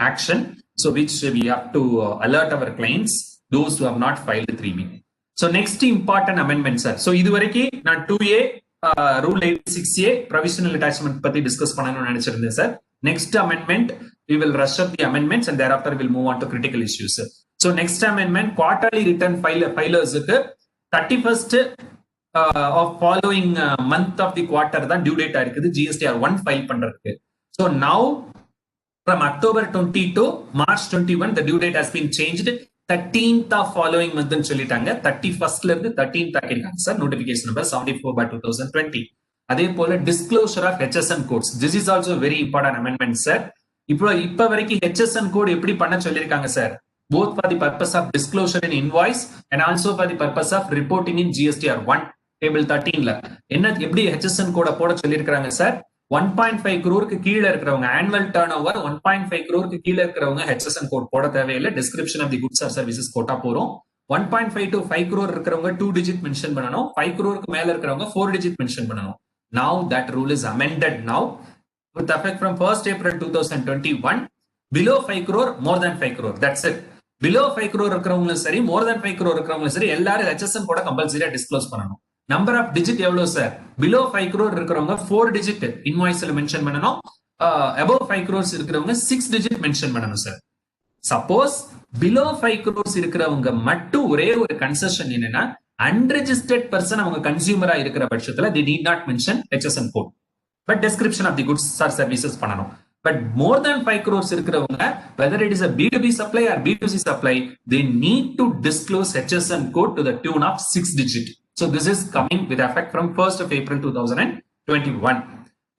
action, so which we have to alert our clients, those who have not filed 3B. So next important amendment sir. So இதுவரைக்கு நான் 2A rule 86A provisional attachment பத்தி discuss பண்ணணும்னு நினைச்சிருந்தேன் sir. Next amendment we will rush up the amendments and thereafter we'll move on to critical issues. So next amendment, quarterly return filers 31st of following month of the quarter தான் due date இருக்குது GSTR 1 file பண்றதுக்கு. So now from October 20 to March 21 the due date has been changed. 13th of following month ன்னு சொல்லிட்டாங்க. 31st ல இருந்து 13th ஆக்கிருக்காங்க sir. Notification number 74/2020. அதே போல disclosure of HSN codes. This is also very important amendment sir. இப்ப வரைக்கும் HSN code எப்படி பண்ண சொல்லிருக்காங்க sir? Both for the purpose of disclosure in invoice and also for the purpose of reporting in GSTR 1 table 13 ல என்ன எப்படி HSN கோட போட சொல்லிருக்காங்க சார்? 1.5 crore கீழ இருக்கிறவங்க annual turnover 1.5 crore கீழ இருக்கிறவங்க HSN கோட் போட தேவையில்லை. description of the goods or services போட்டா போறோம். 1.5 to 5 crore இருக்கிறவங்க 2 digit மென்ஷன் பண்ணணும், 5 crore மேல இருக்கிறவங்க 4 digit மென்ஷன் பண்ணணும். Now that rule is amended now with effect from 1st April 2021. Below 5 crore, more than 5 crore. That's it. Below 5 crore இருக்கிறவங்களும் சரி, more than 5 crore இருக்கிறவங்களும் சரி, எல்லாரும் HSN கூட கம்பல்சரியா டிஸ்க்ளோஸ் பண்ணணும். நம்பர் ஆஃப் டிஜிட் எவ்வளவு சார்? பிலோ 5 crore இருக்கிறவங்க 4 digit இன்வாய்ஸ்ல மென்ஷன் பண்ணணும். above 5 crores இருக்கிறவங்க 6 digit மென்ஷன் பண்ணணும் சார். சப்போஸ் பிலோ 5 crores இருக்கிறவங்க மட்டும் ஒரே ஒரு கன்செஷன் என்னன்னா, அன்ரெஜிஸ்டர்ட் பர்சன் அவங்க கன்சியூமரா இருக்கிற பட்சத்துல they need not mention HSN code, but description of the goods or services பண்ணணும். But more than 5 crores இருக்கிறவங்க, whether it is a B2B supply or B2C supply, they need to disclose HSN code to the tune of 6 digit. So this is coming with effect from 1st of April 2021.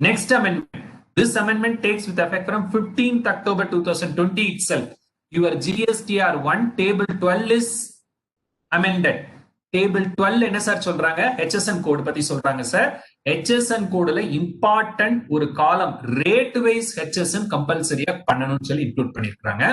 Next amendment. This amendment takes with effect from 15th October 2020 itself. Your GSTR 1 table 12 is amended. Table 12 என்ன sir சொல்றாங்க? HSN code பத்தி சொல்றாங்க sir. HSN கோடுல important ஒரு காலம் rate wise HSN கம்பல்சரியா பண்ணணும்னு சொல்லி include பண்ணிருக்காங்க.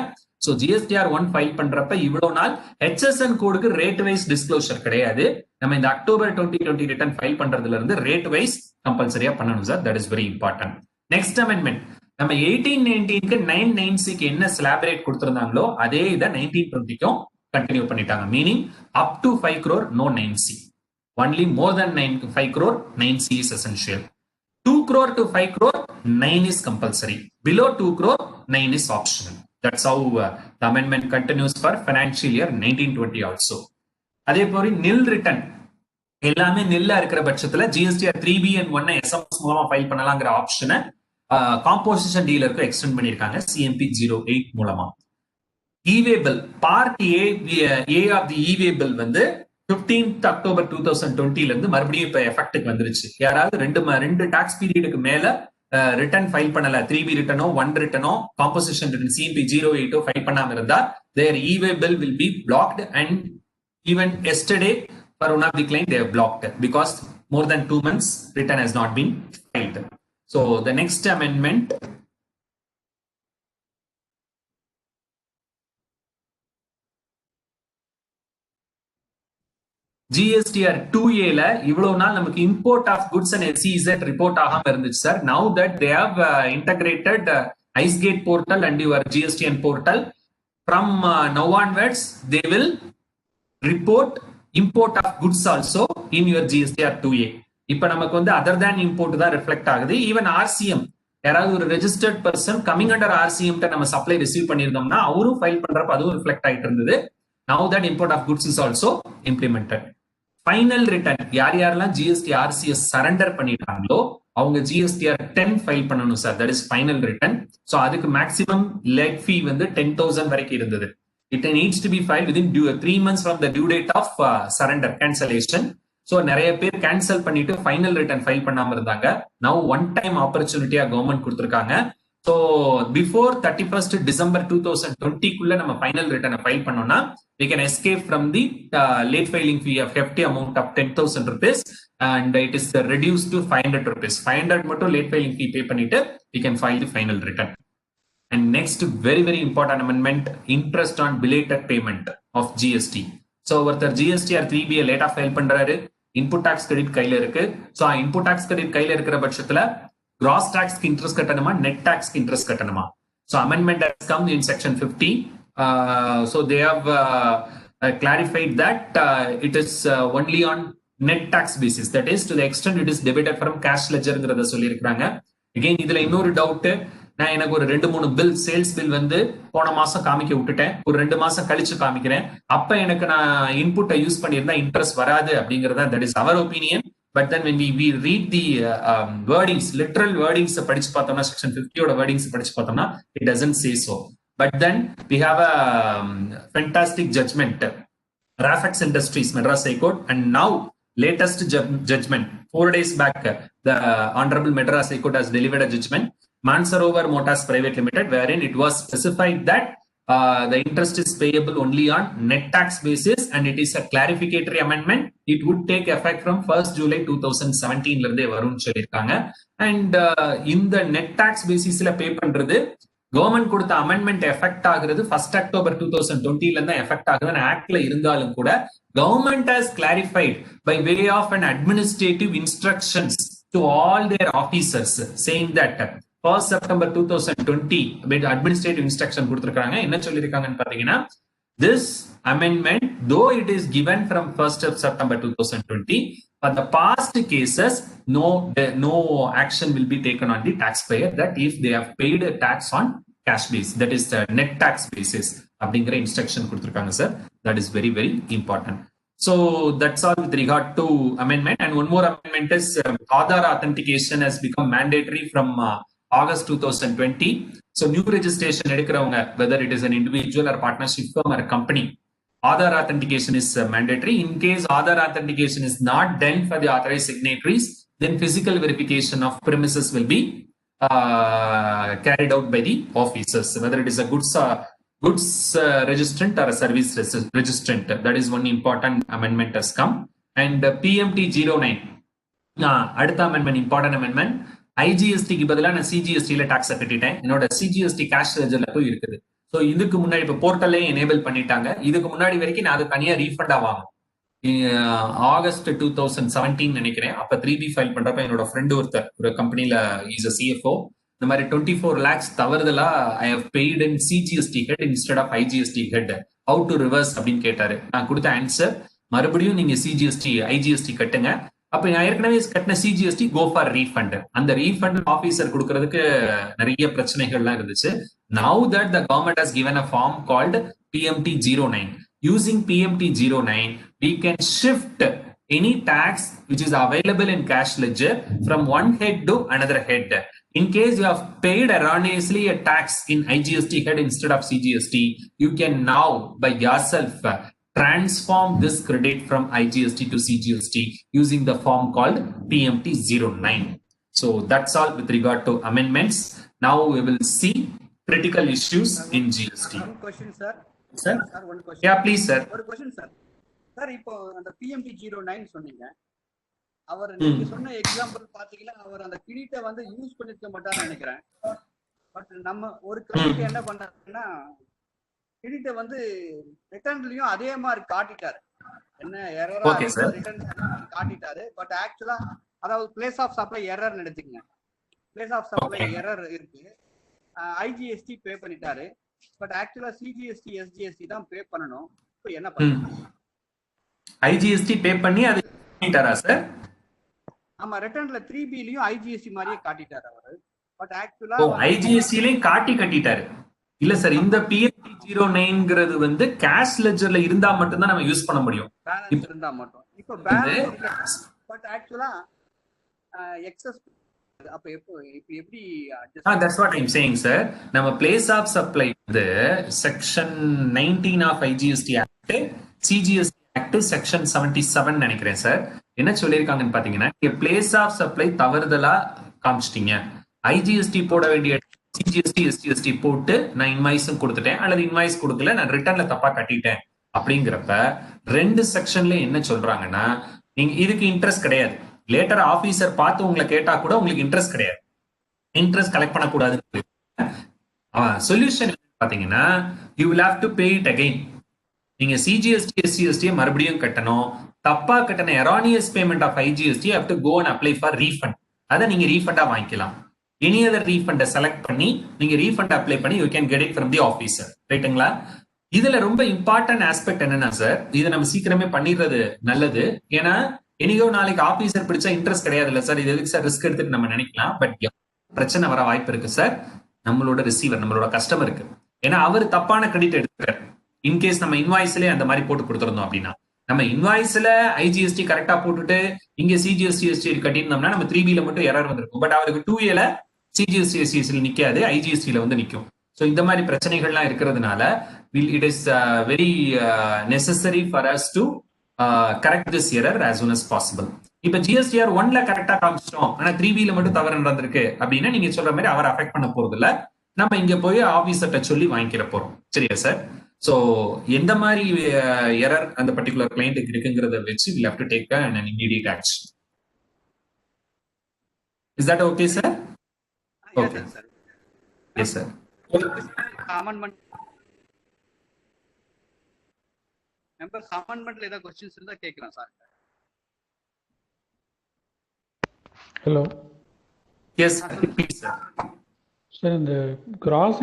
சோ GSTR 1 ஃபைல் பண்றப்ப இவ்வளவு நாள் HSN கோடுக்கு ரேட் வைஸ் டிஸ்க்ளோஷர் கிடையாது. நம்ம இந்த அக்டோபர் 2020 ரிட்டர்ன் ஃபைல் பண்றதுல இருந்து ரேட் வைஸ் கம்பல்சரியா பண்ணணும் sir. That is very important. Next amendment, நம்ம 1819க்கு 990க்கு என்ன ஸ்லாப் ரேட் கொடுத்திருந்தாங்களோ அதே இதை 1920க்கும் கண்டினியூ பண்ணிட்டாங்க. Meaning up to 5 crore no 9C. Only more than 5 crore 9C is essential. 2 crore to 5 crore 9 is compulsory. Below 2 crore 9 is optional. That's how the amendment continues for financial year 1920 also. அதே போல நில் return எல்லாமே நில்லா இருக்கிற பட்சத்துல GSTR 3B and 1 SMS மூலமா file பண்ணலாங்கிற ஆப்ஷனை காம்போசிஷன் டீலருக்கு எக்ஸ்டெண்ட் பண்ணிருக்காங்க CMP 08 மூலமா. E-way bill part A of the E-way bill வந்து 15th October 2020 இருந்து மறுபடியும் இப்ப எஃபெக்ட்டுக்கு வந்துருச்சு. யாராவது ரெண்டு டாக்ஸ் பீரியடுக்கு மேல ரிட்டர்ன் ஃபைல் பண்ணல, 3B ரிட்டனோ 1 ரிட்டனோ காம்போசிஷன் ரிட்டர்ன் CMP 08 ஃபைல் பண்ணாம இருந்தா their E-way bill will be blocked, and even yesterday for one of the client they have blocked because more than 2 months return has not been filed. So the next amendment, GSTR 2A ல இவ்வளவு நாள் நமக்கு import of goods and SEZ report ஆகாம இருந்துச்சு sir. Now that they have integrated IceGate portal and your GSTN portal, from now onwards they will report import of goods also in your GSTR 2A. இப்ப நமக்கு வந்து other than import தான் reflect ஆகுது. Even RCM, யாராவது ஒரு registered person coming under RCM நம்ம supply receive பண்ணிருந்தோம்னா அவரும் file பண்றப்ப அதுவும் ரிஃப்ளெக்ட் ஆயிட்டு இருந்தது. Now that import of goods is also implemented. Final return, யாரெல்லாம் GST RCS சரண்டர் பண்ணிட்டாங்களோ அவங்க GSTR 10 ஃபைல் பண்ணணும் sir. That is final return. So அதுக்கு மேக்ஸிமம் லேட் ஃபீ வந்து 10,000 வரைக்கும் இருந்தது. It needs to be filed within 3 months from the due date of surrender cancellation. So நிறைய பேர் cancel பண்ணிட்டு ஃபைனல் ரிட்டர்ன் ஃபைல் பண்ணாம இருந்தாங்க. Now one time ஆப்பர்ச்சுனிட்டியா கவர்மெண்ட் கொடுத்திருக்காங்க. So before 31st December 2020 குள்ள நம்ம ஃபைனல் ரிட்டர்னை ஃபைல் பண்ணோம்னா we can escape from the late filing fee of hefty amount of 10,000 rupees, and it is reduced to 500 rupees. 500 மட்டும் late filing fee pay பண்ணிட்டு we can file the final return. And next very important amendment, interest on belated payment of GST. So ஒருத்தர் GSTR 3B லேட்டா file பண்றாரு, input tax credit கையில இருக்கு. So input tax credit கையில இருக்கிற பட்சத்துல gross tax interest கட்டணுமா, net tax interest கட்டணுமா? So amendment has come in section 50. So they have clarified that it is only on net tax basis. That is to the extent it is debited from cash ledgerங்கிறத சொல்லியிருக்காங்க. Again இதுல இன்னொரு doubt, நான் எனக்கு ஒரு 2-3 bill sales bill வந்து போன மாசம் காமிக்க விட்டுட்டேன், ஒரு 2 மாசம் கழிச்சு காமிக்கிறேன், அப்ப எனக்கு நான் இன்புட்டை யூஸ் பண்ணியிருந்தா இன்ட்ரெஸ்ட் வராது அப்படிங்கறத, that is our opinion. But then when we read the wordings, literal wordings படிச்சு பார்த்தோம்னா, section 50 ஓட wordings படிச்சு பார்த்தோம்னா it doesn't say so. But then we have a fantastic judgment, Rafex Industries Madras High Court, and now latest judgment 4 days back the Honorable Madras High Court has delivered a judgment, Mansarovar Motors Private Limited, wherein it was specified that the interest is payable only on net tax basis, and it is a clarificatory amendment. It would take effect from 1st July 2017 ல இருந்தே வரும்னு சொல்லிருக்காங்க. And இந்த net tax basisல பே பண்றது government கொடுத்த amendment effect ஆகுறது 1st October 2020 தான் effect ஆகுது ஆக்ட்ல இருந்தாலும் கூட government has clarified by way of an administrative instructions to all their officers saying that 1st September 2020 administrative instruction கொடுத்திருக்காங்க. என்ன சொல்லியிருக்காங்கன்னு பாத்தீங்கன்னா, this amendment, though it is given from 1st of September 2020, for the past cases, no action will be taken on the taxpayer that if they have paid a tax on cash base, that is the net tax basis. அப்படிங்கிற instruction கொடுத்திருக்காங்க sir. That is very, very important. So that's all with regard to amendment. And one more amendment is Aadhaar authentication has become mandatory from August 2020. So new registration எடுக்கிறவங்க, whether it is an individual or partnership firm or a company, Aadhaar authentication is mandatory. In case Aadhaar authentication is not done for the authorized signatories, then physical verification of premises will be carried out by the officers, whether it is a goods registrant or a service registrant. That is one important amendment has come. And PMT 09, அடுத்த amendment, important amendment. ஐஜிஎஸ்டிக்கு பதிலாக நான் சிஜிஎஸ்டியில tax கட்டிட்டேன். என்னோட CGST cash லெஜர்ல போய் இருக்குது. So இதுக்கு முன்னாடி இப்போ போர்ட்டலே எனேபிள் பண்ணிட்டாங்க. இதுக்கு முன்னாடி வரைக்கும் நான் அது தனியாக ரீஃபண்ட் ஆவாங்க. ஆகஸ்ட் 2017 நினைக்கிறேன். அப்ப 3B ஃபைல் பண்றப்ப என்னோட ஃப்ரெண்ட் ஒருத்தர் ஒரு கம்பெனில இஸ் அ சிஎஃப்ஓ, இந்த மாதிரி 24 lakhs தவறுதலா I have paid in CGST head instead of IGST head, how to reverse அப்படின்னு கேட்டாரு. நான் கொடுத்த ஆன்சர், மறுபடியும் நீங்க ஐஜிஎஸ்டி கட்டுங்க. அப்ப நான் ஏற்கனவே கட்டின சிஜிஎஸ்டி கோ ஃபார் ரீஃபண்ட். அந்த ரீஃபண்ட் ஆபீசர் கொடுக்கறதுக்கு நிறைய பிரச்சனைகள்லாம் இருந்துச்சு. Now that the government has given a form called PMT 09. Using PMT 09, we can shift any tax which is available in cash ledger from one head to another head. In case you have paid erroneously a tax in IGST head instead of CGST, you can now by yourself transform this credit from IGST to CGST using the form called PMT 09. So that's all with regard to amendments. Now we will see critical issues in GST. One question, sir. Sir? Sir, one question. Yeah, please, sir. One question, sir. Sir, இப்போ அந்த PMT 09 சொன்னீங்க. அவர் நீங்க சொன்ன example பாத்தீங்கன்னா அவர் அந்த கிரெடிட்டை வந்து use பண்ணிருக்க மாட்டாருன்னு நினைக்கிறேன். பட் நம்ம ஒரு கிரெடிட் என்ன பண்றாருன்னா, கிரெடிட்டை வந்து ரிட்டர்ன்லயும் அதே மாதிரி காட்டிட்டாரு. என்ன எரரா ரிட்டர்ன் காட்டிட்டாரு. பட் ஆக்சுவலா அதாவது பிளேஸ் ஆஃப் சப்ளை எரர் எடுத்துக்கங்க. பிளேஸ் ஆஃப் சப்ளை எரர் இருக்கு. ஐஜிஎஸ்டி பே பண்ணிட்டாரு. பட் ஆக்சுவலா சிஜிஎஸ்டி எஸ்ஜிஎஸ்டி தான் பே பண்ணணும். இப்போ என்ன பண்ணுங்க? ஐஜிஎஸ்டி பே பண்ணி அது காட்டிட்டாரா சார்? ஆமா, ரிட்டர்ன்ல 3Bலயும் ஐஜிஎஸ்டி மாதிரியே காட்டிட்டாரு அவரு. பட் ஆக்சுவலா ஐஜிஎஸ்டிலயும் காட்டிட்டாரு. இல்ல சார், இந்த PMT 09ங்கிறது வந்து கேஷ் லெட்ஜர்ல இருந்தா மட்டும் தான் நம்ம யூஸ் பண்ண முடியும். பேலன்ஸ் இருந்தா மட்டும். இப்போ பேலன்ஸ் பட் ஆக்சுவலா எக்ஸஸ் அப்ப எப்படி that's what I'm saying sir. நம்ம place of supply வந்து section 19 of IGST Act, CGST Act section 77 நினைக்கிறேன் சார். என்ன சொல்லிருக்காங்கன்னு பாத்தீங்கன்னா, place of supply தவறுதலா காமிச்சிட்டீங்க, IGST போட வேண்டிய சிஜிஎஸ்டி எஸ்டிஎஸ்டி போட்டு நான் இன்வாய்ஸும் கொடுத்துட்டேன், அல்லது இன்வாய்ஸ் கொடுக்கல நான் ரிட்டர்ன்ல தப்பா கட்டிட்டேன் அப்படிங்கிறப்ப 2 செக்ஷன்ல என்ன சொல்றாங்கன்னா, நீங்க இதுக்கு இன்ட்ரெஸ்ட் கிடையாது. லேட்டர் ஆபீசர் பார்த்து உங்களை கேட்டா கூட உங்களுக்கு இன்ட்ரெஸ்ட் கிடையாது, இன்ட்ரெஸ்ட் கலெக்ட் பண்ணக்கூடாது. சொல்யூஷன் பாத்தீங்கன்னா, you will have to pay it again. நீங்க சிஜிஎஸ்டி எஸ்டிஎஸ்டி மறுபடியும் கட்டணும். தப்பா கட்டண erroneous payment of IGST have to go and apply for refund. அதை நீங்க ரீஃபண்டா வாங்கிக்கலாம். எனி அதர் ரீஃபண்டை செலக்ட் பண்ணி நீங்க ரீஃபண்ட் அப்ளை பண்ணி you can get it from the officer. ரைட்டுங்களா? இதுல ரொம்ப இம்பார்ட்டன்ட் ஆஸ்பெக்ட் என்னன்னா சார், இதை நம்ம சீக்கிரமே பண்ணிடுறது நல்லது. ஏன்னா எனக்கோ நாளைக்கு ஆபீசர் பிடிச்சா இன்ட்ரெஸ்ட் கிடையாது இல்ல சார், இது எதுக்கு சார் ரிஸ்க் எடுத்துட்டு நம்ம நினைக்கலாம். பட் பிரச்சனை வர வாய்ப்பு இருக்கு சார் நம்மளோட ரிசீவர், நம்மளோட கஸ்டமருக்கு. ஏன்னா அவர் தப்பான கிரெடிட் எடுத்துக்கிறார். இன்கேஸ் நம்ம இன்வாய்ஸ்ல அந்த மாதிரி போட்டு கொடுத்துருந்தோம் அப்படின்னா, நம்ம இன்வாய்ஸ்ல ஐஜிஎஸ்டி கரெக்டா போட்டுட்டு இங்க சிஜிஎஸ்டி எஸ்டி கட்டியிருந்தோம்னா நம்ம 3Bல மட்டும் எரர் வந்திருக்கும். பட் அவருக்கு 2Aல சிஜிஎஸ்டி எஸ்டிஎஸ்ல நிக்காது, ஐஜிஎஸ்டில வந்து நிக்கும். ஸோ இந்த மாதிரி பிரச்சனைகள்லாம் இருக்கிறதுனால it is very necessary for us to correct this error as soon as possible. இப்ப GSTR 1ல கரெக்டா காமிச்சிட்டோம், ஆனா 3Bல மட்டும் தவறு நடந்திருக்கு அப்படின்னா நீங்க சொல்ற மாதிரி அவர் அஃபெக்ட் பண்ண போறது இல்ல, நம்ம இங்க போய் ஆபீசர்ட்ட சொல்லி வாங்கிக்கிற போறோம். சரியா சார்? சோ எந்த மாதிரி எரர் அந்த பர்டிகுலர் கிளையண்ட்டுக்கு இருக்குங்கிறத வச்சு we'll have to take an immediate action. Is that okay sir? Okay. Yes sir. Amendment members அமெண்ட்மெண்ட்ல ஏதாவது கொஸ்டின்ஸ் இருந்தா கேட்கலாம் sir. Hello. Yes please sir. Sir இந்த கிராஸ்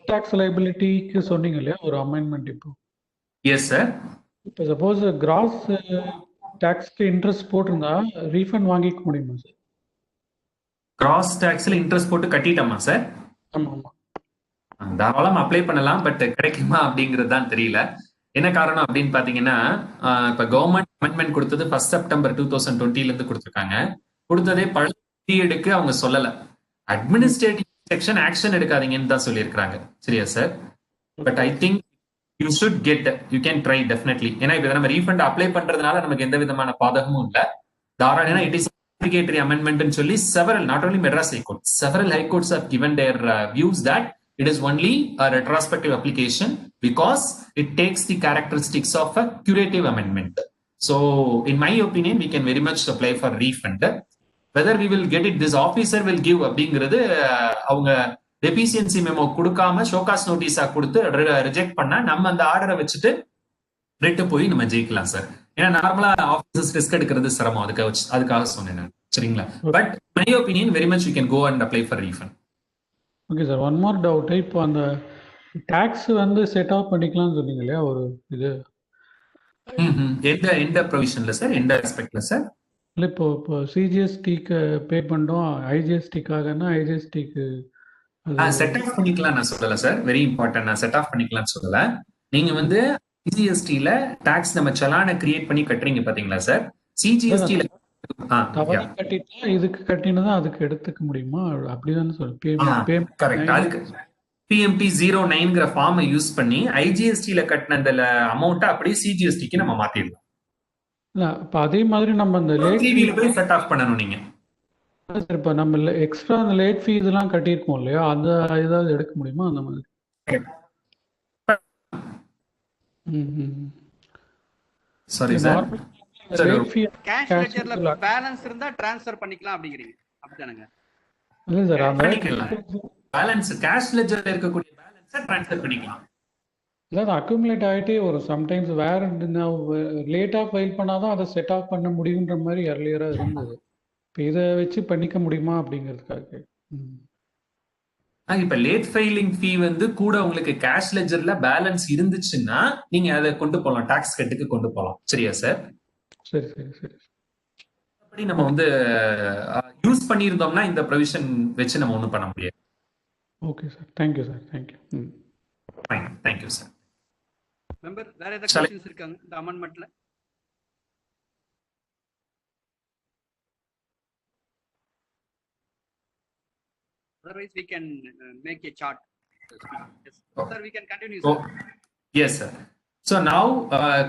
டேக்ஸ் லைபிலிட்டிக்கு சொன்னீங்க இல்லையா ஒரு அமெண்ட்மெண்ட் இப்போ. Yes sir. இப்போ சப்போஸ் கிராஸ் டேக்ஸ்க்கு இன்ட்ரெஸ்ட் போட்டிருந்தா ரீஃபண்ட் வாங்கிக்க முடியுமா சார்? கிராஸ் டாக்ஸ்ல இன்ட்ரெஸ்ட் போட்டு கட்டிட்டோமா சார்? ஆமாம் ஆமாம். தாராளம் அப்ளை பண்ணலாம், பட் கிடைக்குமா அப்படிங்கிறது தான் தெரியல. என்ன காரணம் அப்படின்னு பாத்தீங்கன்னா, இப்ப கவர்மெண்ட் அமெண்ட்மெண்ட் கொடுத்தது 1 செப்டம்பர் 2020 இருந்து கொடுத்துருக்காங்க. கொடுத்ததே பழைய பீரியடுக்கு அவங்க சொல்லல. அட்மினிஸ்ட்ரேட்டிவ் செக்ஷன் ஆக்ஷன் எடுக்காதீங்கன்னு தான் சொல்லியிருக்காங்க. சரியா sir? But I think you should get, you can try definitely. ஏன்னா இப்ப நம்ம ரீஃபண்ட் அப்ளை பண்றதுனால நமக்கு எந்த விதமான பாதகமும் இல்ல. தாராளம் இட் இஸ் obligatory amendment ன்னு சொல்லி several, not only Madras High Court, several high courts have given their views that it is only a retrospective application because it takes the characteristics of a curative amendment. So in my opinion, we can very much apply for refund. Whether we will get it, this officer will give அப்படிங்கிறது அவங்க deficiency memo கொடுக்காம show cause நோட்டீஸா கொடுத்து reject பண்ணா நம்ம அந்த ஆர்டரை வச்சுட்டு writ போய் நம்ம ஜெயிக்கலாம் சார். ஏன்னா நார்மலா ஆஃபீஸர்ஸ் ரிஸ்க் எடுக்கிறது சிரமம், அதுக்காக சொன்னேன் நான். சரிங்களா? But my opinion very much you can go and apply for refund. Okay sir, one more doubt. இப்போ அந்த டாக்ஸ் வந்து செட் ஆஃப் பண்ணிக்கலாம்னு சொன்னீங்க இல்லையா ஒரு இது, எந்த ப்ரொவிஷன்ல சார், எந்த ஆஸ்பெக்ட்ல சார்? இல்லை இப்போ சிஜிஎஸ்டிக்கு பே பண்ணுறோம், ஐஜிஎஸ்டிக்காகனா ஐஜிஎஸ்டிக்கு செட் ஆஃப் பண்ணிக்கலாம் நான் சொல்லல சார். வெரி இம்பார்ட்டன்ட், நான் செட் ஆஃப் பண்ணிக்கலாம்னு சொல்லல. நீங்க வந்து சிஜிஎஸ்டில டாக்ஸ் நம்ம சலான கிரியேட் பண்ணி கட்டுறீங்க பாத்தீங்களா சார்? சிஜிஎஸ்டில கட்டிட்டா இதுக்கு கட்டினதான் அதுக்கு எடுத்துக்க முடியுமா அப்படிதானே சொல்றேன். கரெக்ட். அதுக்கு பிஎம்பி 09ங்கிற ஃபார்மை யூஸ் பண்ணி ஐஜிஎஸ்டில கட்டின அந்த அமௌண்ட்டை அப்படியே சிஜிஎஸ்டிக்கு நம்ம மாத்திடலாம். இல்ல இப்ப அதே மாதிரி நம்ம அந்த லேட் போய் செட் ஆஃப் பண்ணணும் நீங்க. சார் இப்போ நம்ம எக்ஸ்ட்ரா அந்த லேட் ஃபீஸ் எல்லாம் கட்டியிருக்கோம் இல்லையா, அந்த ஏதாவது எடுக்க முடியுமா அந்த மாதிரி? Sorry sir. கேஷ் லெட்ஜர்ல பேலன்ஸ் இருந்தா ட்ரான்ஸ்ஃபர் பண்ணிக்கலாம் அப்படிங்கறீங்க, அப்படிதானங்க? இல்ல சார், அந்த பேலன்ஸ் கேஷ் லெட்ஜர்ல இருக்கக்கூடிய பேலன்ஸை ட்ரான்ஸ்ஃபர் பண்ணிக்கலாம். இல்ல அது அக்குமுலேட் ஆகிட்டே வரும். சம்டைம்ஸ் வேற லேட்டாக ஃபைல் பண்ணாதான் அதை செட் ஆஃப் பண்ண முடியுன்ற மாதிரி எர்லியராக இருந்தது. இப்போ இதை வச்சு பண்ணிக்க முடியுமா அப்படிங்கிறதுக்காக. இப்ப லேட் ஃபைலிங் ஃபீ வந்து கூட உங்களுக்கு கேஷ் லெட்ஜர்ல பேலன்ஸ் இருந்துச்சுன்னா நீங்க அதை கொண்டு போகலாம், டாக்ஸ் கட்டுக்கு கொண்டு போகலாம். சரியா சார்? சரி சரி சரி. அப்படி நம்ம வந்து யூஸ் பண்ணியிருந்தோம்னா இந்த ப்ரொவிஷன் வச்சு நம்ம ஒன்றும் பண்ண முடியாது. Okay sir, thank you sir, thank you. Fine, thank you sir. Member வேற ஏதாவது क्वेश्चंस இருக்காங்க இந்த அமெண்ட்மென்ட்ல? Otherwise we can make a chart. Yes. Sir, we can continue, sir. Yes sir. So now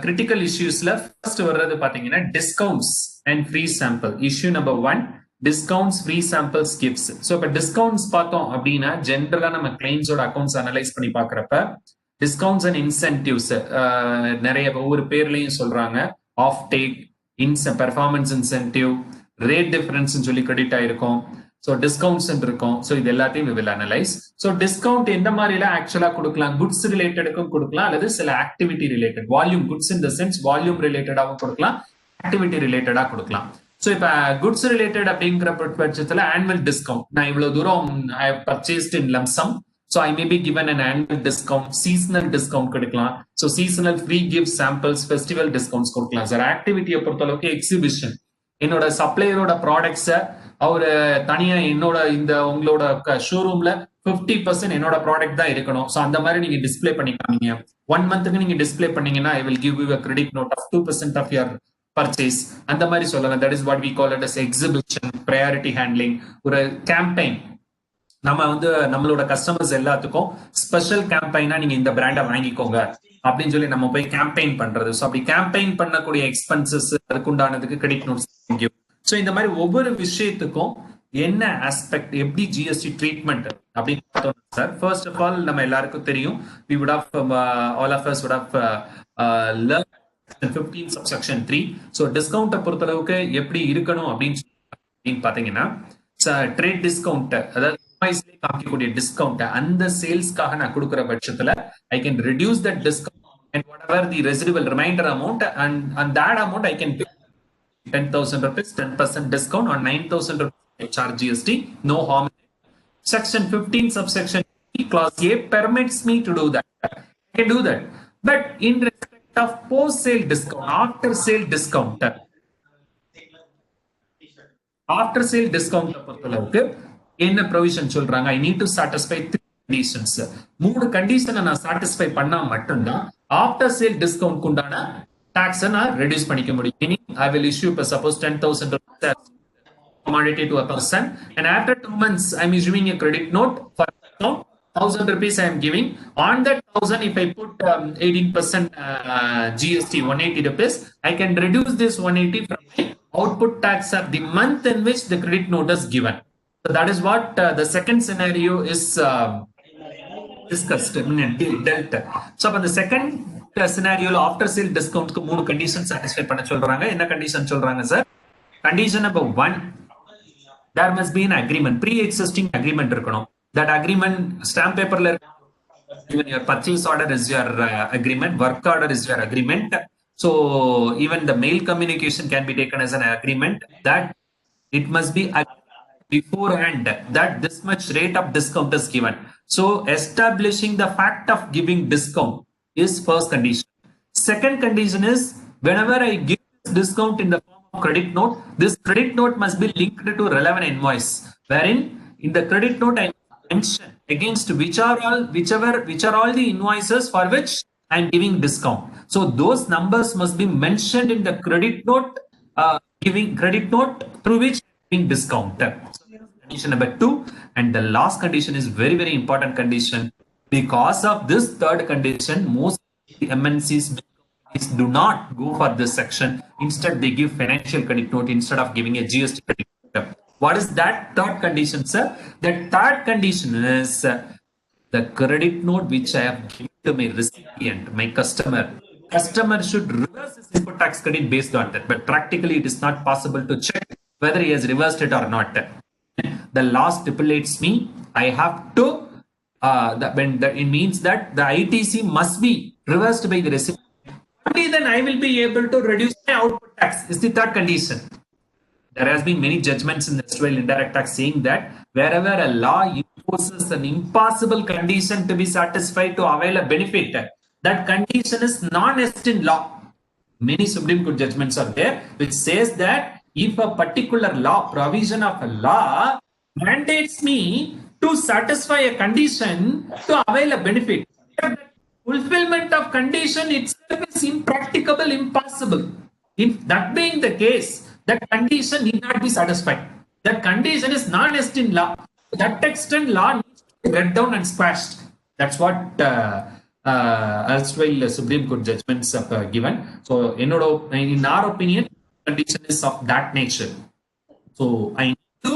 critical issuesல first வர்றது பாத்தீங்கன்னா discounts and free sample. Issue number 1, discounts, free samples, gifts. So இப்ப discounts பார்த்தோம் அப்படின்னா ஜெனரலா நம்ம கிளைம்ஸோட accounts analyse பண்ணி பாக்குறப்ப discounts and incentives நிறைய ஒவ்வொரு பேர்லயும் சொல்றாங்க. Off take, performance incentive, rate difference சொல்லி கிரெடிட் ஆயிருக்கும். ஸோ டிஸ்கவுண்ட்ஸ் இருக்கும். ஸோ இது எல்லாத்தையும் we will analyze. So discount எந்த மாதிரிலாம் ஆக்சுவலா கொடுக்கலாம்? குட்ஸ் ரிலேட்டடுக்கும் கொடுக்கலாம், அல்லது சில activity related, volume goods in the sense volume ரிலேட்டடாகவும் கொடுக்கலாம், ஆக்டிவிட்டி ரிலேட்டடா கொடுக்கலாம். ஸோ இப்ப குட்ஸ் ரிலேட்டட் அப்படிங்கிற பட்சத்துல ஆனுவல் டிஸ்கவுண்ட், நான் இவ்வளவு தூரம் I have purchased in lump sum, so I may be given an annual discount, seasonal discount கொடுக்கலாம். So seasonal free gifts, samples, festival discounts கொடுக்கலாம் சார். ஆக்டிவிட்டியை பொறுத்தளவுக்கு எக்ஸிபிஷன், என்னோட சப்ளையரோட ப்ராடக்ட்ஸை அவரு தனியா என்னோட இந்த உங்களோட ஷோரூம்ல 50% என்னோட ப்ராடக்ட் தான் இருக்கணும். ஸோ அந்த மாதிரி நீங்க டிஸ்பிளே பண்ணிக்காமீங்க. 1 மந்த்துக்கு நீங்க டிஸ்பிளே பண்ணீங்கன்னா I will give you a credit note of 2% of your purchase. அந்த மாதிரி சொல்லலாம். That is what we call it as exhibition, priority handling. ஒரு கேம்பெயின், நம்ம வந்து நம்மளோட கஸ்டமர்ஸ் எல்லாத்துக்கும் ஸ்பெஷல் கேம்பெயினா நீங்க இந்த பிராண்டை வாங்கிக்கோங்க அப்படின்னு சொல்லி நம்ம போய் கேம்பெயின் பண்றது. ஸோ அப்படி கேம்பெயின் பண்ணக்கூடிய எக்ஸ்பென்சஸ் அதுக்குண்டானதுக்கு கிரெடிட் நோட்ஸ். ஸோ இந்த மாதிரி ஒவ்வொரு விஷயத்துக்கும் என்ன ஆஸ்பெக்ட், எப்படி ஜிஎஸ்டி ட்ரீட்மெண்ட் அப்படின்னு பார்த்தோம் சார். ஃபர்ஸ்ட் ஆஃப் ஆல் நம்ம எல்லாருக்கும் தெரியும், we would have all of us would have learned 15 subsection 3. So டிஸ்கவுண்ட்டை பொறுத்தளவுக்கு எப்படி இருக்கணும் அப்படின்னு பாத்தீங்கன்னா ட்ரேட் டிஸ்கவுண்ட், அதாவது காமிக்கக்கூடிய டிஸ்கவுண்ட் அந்த சேல்ஸ்க்காக நான் கொடுக்குற பட்சத்துல I can reduce that discount and whatever the residual remainder amount and that amount I can pay 10,000 rupees 10% discount on 9,000 rupees charge GST, no harm. Section 15 subsection E clause A permits me to do that. I can do that. But in respect of post sale discount, after sale discount பொறுத்தளவுக்கு என்ன provision சொல்றாங்க? I need to satisfy 3 conditions. 3 கண்டிஷனை நான் satisfy பண்ணா மட்டும்தான் after sale discount உண்டான டாக்ஸை நான் reduce பண்ணிக்க முடியும். மீனிங் ஐ வில் இஷ்யூ இப்போ suppose 10,000 commodity to a person, and after 2 months I'm issuing a credit note for account 1,000 rupees I am giving. On that 1,000, if I put 18% GST 180 rupees, I can reduce this 180 from my output tax of the month in which the credit note is given. So that is what the second scenario is discussed, dealt. So for the second scenario, after sale discount ku 3 conditions satisfy பண்ண சொல்றாங்க. என்ன condition சொல்றாங்க sir? Condition number 1, there must be an agreement, pre-existing agreement இருக்கணும். That agreement stamp paperல even your purchase order is your agreement, work order is your agreement. So even the mail communication can be taken as an agreement that it must be beforehand that this much rate of discount is given. So establishing the fact of giving discount is first condition. Second condition is whenever I give this discount in the form of credit note, this credit note must be linked to relevant invoice, wherein in the credit note I mention against which are all the invoices for which I am giving discount. So those numbers must be mentioned in the credit note, giving credit note through which I am giving discount. Condition number 2, and the last condition is very, very important condition. Because of this third condition, most MNCs do not go for this section. Instead, they give financial credit note instead of giving a GST credit note. What is that third condition, sir? The third condition is the credit note which I have given to my recipient, my customer should reverse his input tax credit based on that. But practically, it is not possible to check whether he has reversed it or not. The law stipulates me, I have to, it means that the ITC must be reversed by the recipient. Only then I will be able to reduce my output tax, is the third condition. There has been many judgments in the STOIL indirect tax saying that wherever a law imposes an impossible condition to be satisfied to avail a benefit, that condition is non-existent law. Many Supreme Court judgments are there which says that if a particular law, provision of a law mandates me to satisfy a condition to avail a benefit, fulfillment of condition itself is impracticable, impossible. If that being the case, that condition need not be satisfied. That condition is non-existent law. To that extent, law needs to be read down and squashed. That's what erstwhile Supreme Court judgments have given. So, in our opinion, condition is of that nature. So, I need to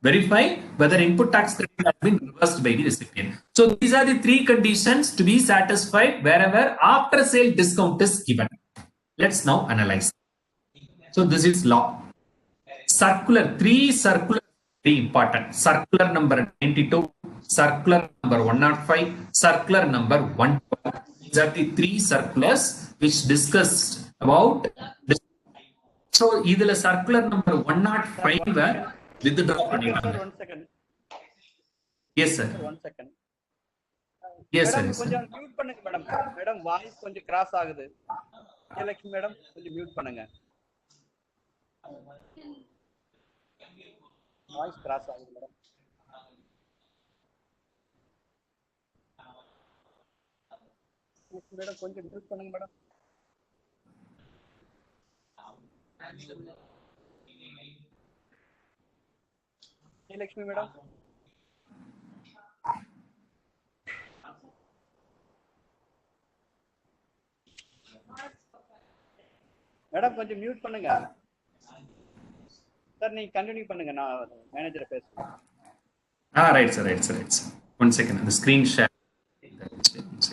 verify whether input tax credit has been reversed by the recipient. So, these are the 3 conditions to be satisfied wherever after sale discount is given. Let's now analyze. So, this is law. Circular, 3 circular, very important. Circular number 92, circular number 105, circular number 112. These are the 3 circulars which discussed about this. So, இதுல circular number 105 withdraw பண்ணிட்டாங்க. 1 second. Yes, sir. 1 second. Yes, sir. Madam கொஞ்சம் mute பண்ணுங்க madam. Madam voice கொஞ்சம் cross ஆகுது. Lakshmi madam கொஞ்சம் mute பண்ணுங்க. Voice cross ஆகுது madam. Madam கொஞ்சம் மியூட் பண்ணுங்க மேடம். லட்சுமி மேடம். மேடம் கொஞ்சம் மியூட் பண்ணுங்க. சார் நீங்க கண்டினியூ பண்ணுங்க, நான் மேனேஜரை பேசுறேன். Right, sir. One second, the screen share. One second.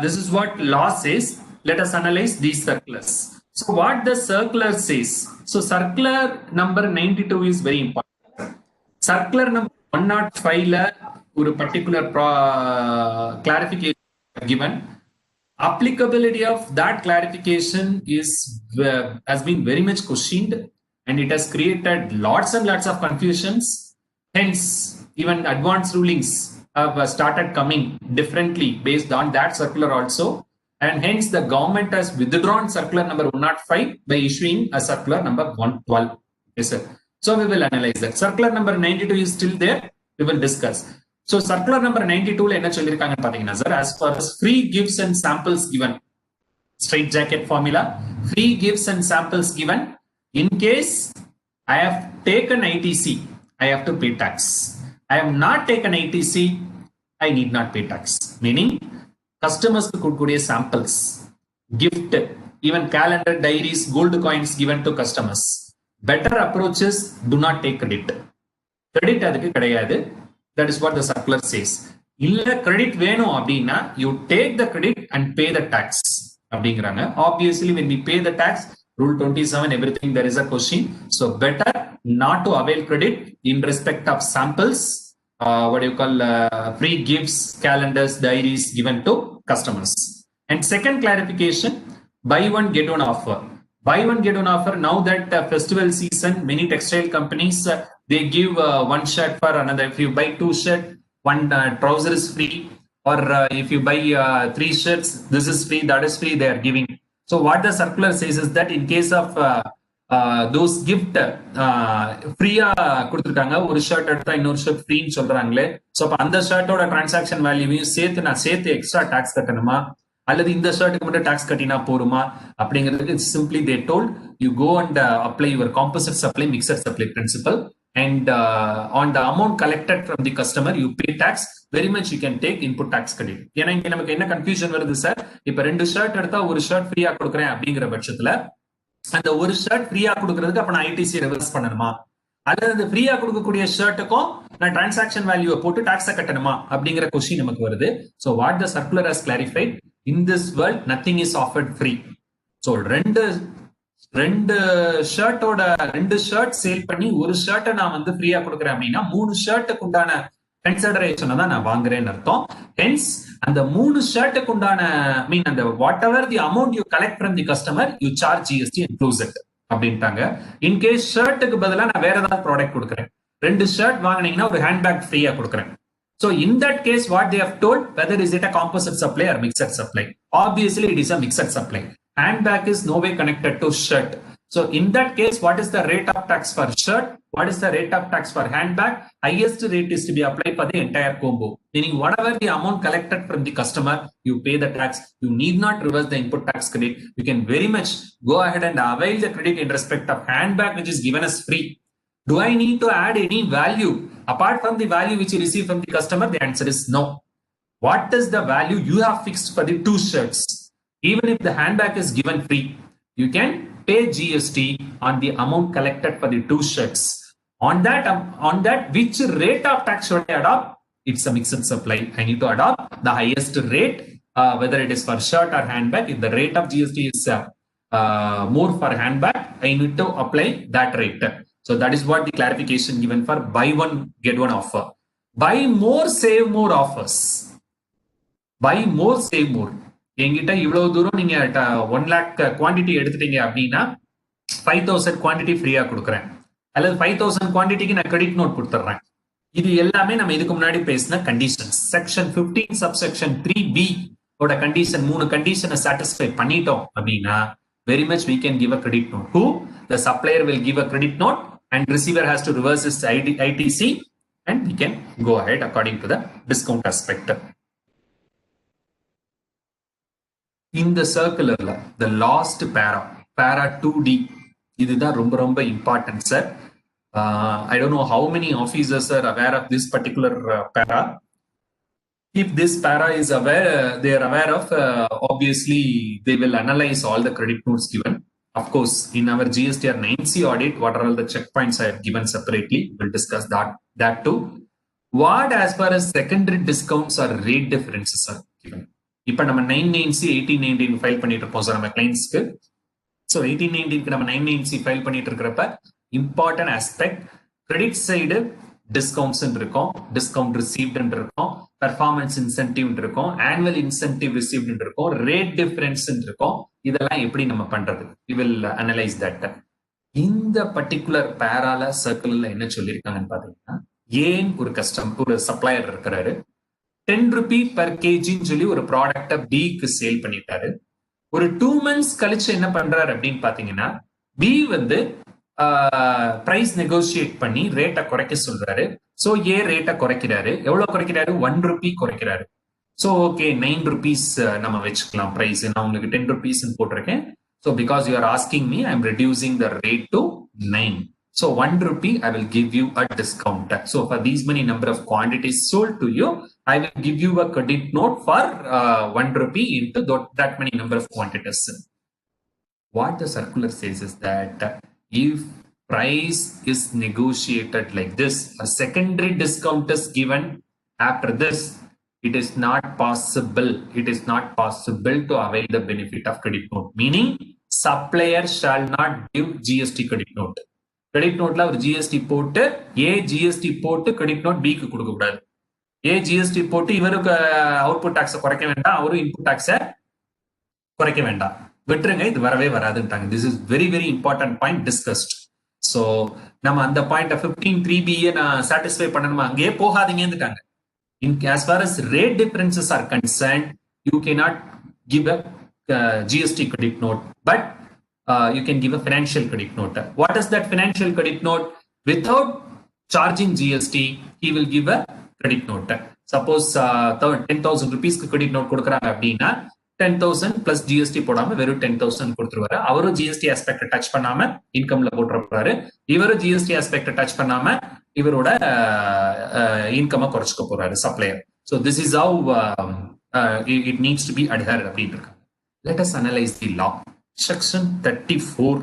This is what law says. Let us analyze these circulars. So what the circular says. So circular number 92 is very important. Circular number 105 la ஒரு particular clarification given. Applicability of that clarification has been very much questioned, and it has created lots and lots of confusions. Hence, even advanced rulings have started coming differently based on that circular also, and hence the government has withdrawn circular number 105 by issuing a circular number 112. Yes, sir. So we will analyze that. Circular number 92 is still there. We will discuss. So circular number 92 la enna sollirukanga pathina sir, as far as free gifts and samples given, straight jacket formula, free gifts and samples given, in case I have taken ITC, I have to pay tax. I have not taken ITC, I need not pay tax. Meaning customers could go samples, gift, even calendar, diaries, gold coins given to customers. Better approach is do not take credit. Credit adukku kedaiyadu. That is what the circular says. Illa credit veno abdina, you take the credit and pay the tax. Abdingranga. Obviously, when we pay the tax, Rule 27, everything there is a question. So better not to avail credit in respect of samples, free gifts, calendars, diaries given to customers. And second clarification, buy one get one offer. Buy one get one offer. Now that festival season, many textile companies they give one shirt for another. If you buy two shirts, one trouser is free. Or if you buy 3 shirts, this is free, that is free, they are giving. So what the circular says is that in case of those gift free கொடுத்திருக்காங்க, ஒரு shirt எடுத்தா இன்னொரு shirt ஃப்ரீன்னு சொல்றாங்களே, so அப்போ அந்த ஷர்ட்டோட transaction வேல்யூவையும் சேர்த்து extra tax கட்டணுமா, அல்லது இந்த ஷர்ட்டுக்கு மட்டும் டாக்ஸ் கட்டினா போருமா அப்படிங்கிறதுக்கு simply they told you go and apply your composite supply mixed supply principal, and on the amount collected from the customer you pay tax. Very much you can take input tax credit. ஏன்னா இங்க நமக்கு என்ன confusion வருது sir, இப்ப 2 shirt எடுத்தா ஒரு shirt ஃப்ரீயா கொடுக்குறேன் அப்படிங்கிற பட்சத்துல அந்த ஒரு ஷர்ட் ஃப்ரீயா கொடுக்கறதுக்கு அப்ப நான் ஐடிசி ரிவர்ஸ் பண்ணணுமா, அல்லது அந்த ஃப்ரீயா கொடுக்கக்கூடிய ஷர்ட்டுக்கும் நான் டிரான்சாக்ஷன் வேல்யூவை போட்டு டாக்ஸை கட்டணுமா அப்படிங்கிற கொஸ்டின் நமக்கு வருது. So what the circular has clarified, in this world nothing is offered free. So ரெண்டு ஷர்ட் சேல் பண்ணி ஒரு ஷர்ட்டை நான் வந்து ஃப்ரீயா கொடுக்குறேன் அப்படின்னா 3 ஷர்ட்டுக்கு உண்டான கன்சிடரேஷனை தான் நான் வாங்குறேன்னு அர்த்தம். ஹென்ஸ் அந்த 3 ஷர்ட்டுக்கு உண்டான அந்த what ever the amount you collect from the customer you charge GST and close it அப்படின்ட்டாங்க. இன்கேஸ் ஷர்ட்டுக்கு பதிலாக நான் வேற ஏதாவது ப்ராடக்ட் கொடுக்குறேன், 2 ஷர்ட் வாங்கினீங்கன்னா ஒரு ஹேண்ட்பேக் ஃப்ரீயா கொடுக்குறேன். So in that case, what they have told, whether is it a composite supply or mixed supply? Obviously, it is a mixed supply. Handbag is no way connected to shirt. So in that case, what is the rate of tax for shirt? What is the rate of tax for handbag? Highest rate is to be applied for the entire combo. Meaning whatever the amount collected from the customer, you pay the tax. You need not reverse the input tax credit. You can very much go ahead and avail the credit in respect of handbag, which is given as free. Do I need to add any value apart from the value which you receive from the customer? The answer is no. What is the value you have fixed for the 2 shirts? Even if the handbag is given free, you can pay GST on the amount collected for the 2 shirts. On that, which rate of tax should I adopt? It's a mixed supply. I need to adopt the highest rate, whether it is for shirt or handbag. If the rate of GST is more for handbag, I need to apply that rate. So that is what the clarification given for buy one get one offer. Buy more save more offers. Buy more save more. என்கிட்ட இவ்வளவு தூரம் நீங்க 1 lakh quantity எடுத்துட்டீங்க அப்படின்னா 5000 quantity ஃப்ரீயா கொடுக்குறேன், அல்லது 5000 குவான்டிட்டிக்கு நான் கிரெடிட் நோட் கொடுத்துட்றேன். இது எல்லாமே நம்ம இதுக்கு முன்னாடி பேசின கண்டிஷன்ஸ். செக்ஷன் 15 சப்செக்ஷன் 3B ஓட கண்டிஷன் 3 கண்டிஷனை சாட்டிஸ்ஃபை பண்ணிட்டோம் அப்படின்னா very much we can give a credit note. Who? The supplier will give a credit note and receiver has to reverse his ITC, and we can go ahead according to the discount aspect. In the circular, the last para 2D, இதுதான் ரொம்ப ரொம்ப important sir. I don't know how many officers are aware of this particular para. If this para is aware, they are aware of, obviously they will analyze all the credit notes given. Of course, in our GSTR 9C audit, what are all the checkpoints I have given separately? We'll discuss that too. What as far as secondary discounts or rate differences are given? இப்போ நம்ம 990 1819 file பண்ணிட்டு இருப்போம் sir நம்ம கிளைண்ட்ஸ்க்கு. So 1819க்கு நம்ம 990 file பண்ணிட்டு இருக்கிறப்ப important aspect credit side discounts இருக்கும், discount received இருக்கும், பெர்ஃபார்மன்ஸ் இன்சென்டிவ் இருக்கும், ஆனுவல் இன்சென்டிவ் ரிசீவ்ட் இருக்கும், ரேட் டிஃபரன்ஸ் இருக்கும். இதெல்லாம் எப்படி நம்ம பண்றது? We will analyze that. இந்த பர்டிகுலர் பேரால சர்க்கிள்ல என்ன சொல்லியிருக்காங்கன்னு பாத்தீங்கன்னா, ஏன் ஒரு சப்ளையர் இருக்கிறாரு, 10 ரூபி per kgன்னு சொல்லி ஒரு ப்ராடக்ட பிக்கு சேல் பண்ணிட்டாரு. ஒரு 2 months கழிச்சு என்ன பண்றாரு அப்படின்னு பாத்தீங்கன்னா, பி வந்து பிரைஸ் நெகோசியேட் பண்ணி ரேட்டை குறைக்க சொல்றாரு. சோ ஏ ரேட்டை குறைக்கிறாரு. எவ்வளவு குறைக்கிறாரு? 1 ரூபி குறைக்கிறாரு. சோ ஓகே 9 rupees நம்ம வச்சுக்கலாம் பிரைஸ். நான் உங்களுக்கு 10 rupees போட்டிருக்கேன். So because you are asking me, I am reducing the rate to 9. So 1 rupee, I will give you a discount. So for these many number of quantities sold to you, I will give you a credit note for 1 rupee into that many number of quantities. What the circular says is that if price is negotiated like this, a secondary discount is given after this, it is not possible to avail the benefit of credit note. Meaning, supplier shall not give GST credit note. Credit note la or GST போட்டு A GST போட்டு credit note B க்கு கொடுக்க கூடாது. A GST போட்டு இவருக்கு output tax குறைக்க வேண்டாம், அவரு இன்புட் டாக்ஸ் குறைக்க வேண்டாம், விட்டுருங்க, இது வரவே வராதுன்றாங்க. This is very very important point discussed. So நம்ம அந்த பாயிண்ட் 15(3)B நான் சாட்டிஸ்ஃபை பண்ணணுமா, அங்கேயே போகாதீங்கன்னுட்டாங்க. As far as rate differences are concerned, you cannot give a GST credit note, but you can give a financial credit note. What is that financial credit note? Without charging GST, he will give a credit note. Suppose 10,000 rupees credit note கொடுக்கறாங்க அப்படின்னா 10,000 plus GST போடாம வெறும் 10,000 கொடுத்துருவாரு. அவரும் GST aspect touch பண்ணாம இன்கம்ல போட்டுறாரு, இவரும் GST aspect touch பண்ணாம இவரோட இன்கம் குறைச்சுக்க போறாரு supplier. So this is how it needs to be adhered அப்படின்னு இருக்காங்க. Let us analyze the law. Section 34.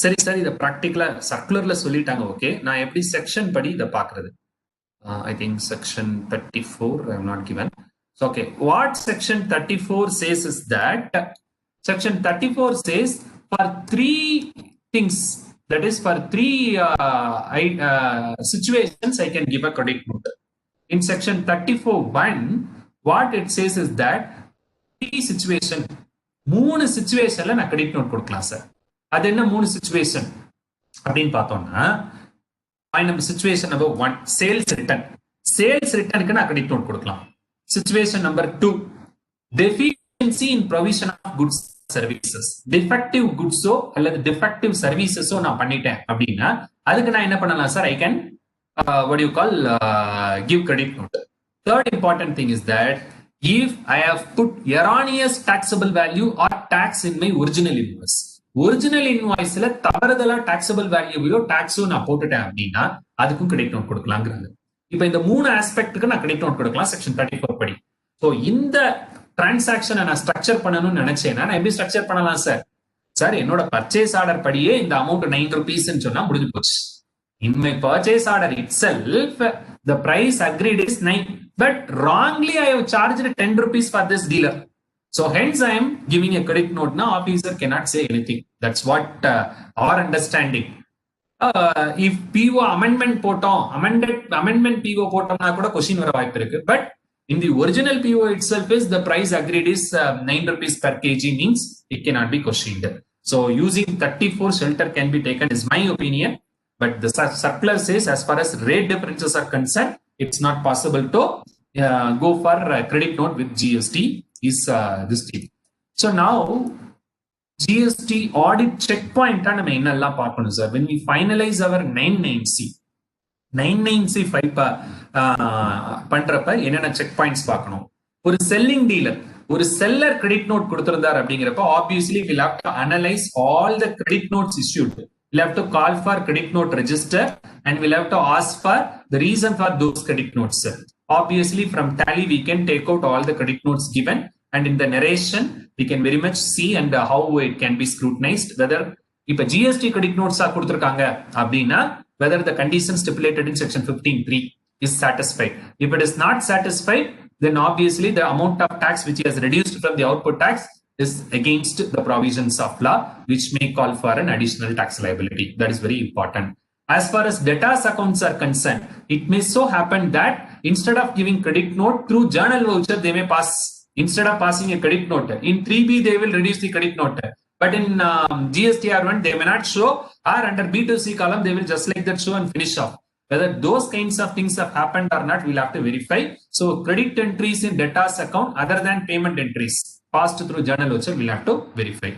சரி சார், இதை ப்ராக்டிகலா சர்க்குலர்ல சொல்லிட்டாங்க. ஓகே, நான் எப்படி செக்ஷன் படி இதை பாக்குறது? I think section 34 I have not given. So okay, what section 34 says is that section 34 says for 3 things, that is for 3 situations I can give a credit note. In section 34(1), what it says is that 3 situation, 3 situationல நான் credit note கொடுக்கலாம் sir. அது என்ன 3 situation அப்படின்னு பார்த்தோம்னா, situation number 1, sales return. Sales returnக்கு நான் credit note கொடுக்கலாம். Situation number 2, deficiency in provision of goods services. Defective goods அல்லது defective services நான் பண்ணிட்டேன் அப்படின்னா அதுக்கு நான் என்ன பண்ணலாம் sir? I can what do you call give credit note. Third important thing is that if I have put erroneous taxable value or tax in my original invoice, original இன்வாய்ஸ்ல தவறுதலா taxable வேல்யூவையோ டாக்ஸோ நான் போட்டுட்டேன் அப்படின்னா அதுக்கும் கிரெடிட் நோட் கொடுக்கலாங்கிறாங்க. இப்ப இந்த 3 ஆஸ்பெக்டுக்கு நான் credit note கொடுக்கலாம் செக்ஷன் 34 படி. ஸோ இந்த டிரான்சாக்ஷனை நான் ஸ்ட்ரக்சர் பண்ணணும்னு நினைச்சேன்னா நான் எப்படி ஸ்ட்ரக்சர் பண்ணலாம் சார்? சார், என்னோட பர்ச்சேஸ் ஆர்டர் படியே இந்த அமௌண்ட் 9 rupees சொன்னா முடிஞ்சு போச்சு. In my purchase order itself, the price agreed is 9, but wrongly I have charged 10 rupees for this dealer. So hence I am giving a credit note. Now officer cannot say anything. That's what our understanding. If PO amendment போட்டோம், amendment PO போட்டோம்னா கூட question வர வாய்ப்பு இருக்கு. But in the original PO itself is the price agreed is 9 rupees per kg, means it cannot be questioned. So using 34 shelter can be taken is my opinion. But the circular says as far as rate differences are concerned, it's not possible to go for credit note with GST. Is this thing. So now GST audit checkpoint நம்ம என்னெல்லாம் பார்க்கணும் sir? When we finalize our 99C file பண்றப்ப என்னென்ன check points பார்க்கணும்? ஒரு selling dealer ஒரு seller credit note கொடுத்திருந்தார் அப்படிங்கிறப்ப obviously we'll have to analyze all the credit notes issued. We'll have to call for credit note register and we'll have to ask for the reason for those credit notes. Obviously from tally we can take out all the credit notes given and in the narration we can very much see and how it can be scrutinized whether இப்ப GST credit notes கொடுத்திருக்காங்க அப்படின்னா whether the condition stipulated in section 15(3) is satisfied. If it is not satisfied, then obviously the amount of tax which is reduced from the output tax is against the provisions of law, which may call for an additional tax liability. That is very important. As far as debtors accounts are concerned, it may so happen that instead of giving credit note through journal voucher, they may pass, instead of passing a credit note, in 3B they will reduce the credit note. But in GSTR1, they may not show, or under B2C column, they will just like that show and finish off. Whether those kinds of things have happened or not, we'll have to verify. So credit entries in debtors account other than payment entries passed through journal voucher, we'll have to verify.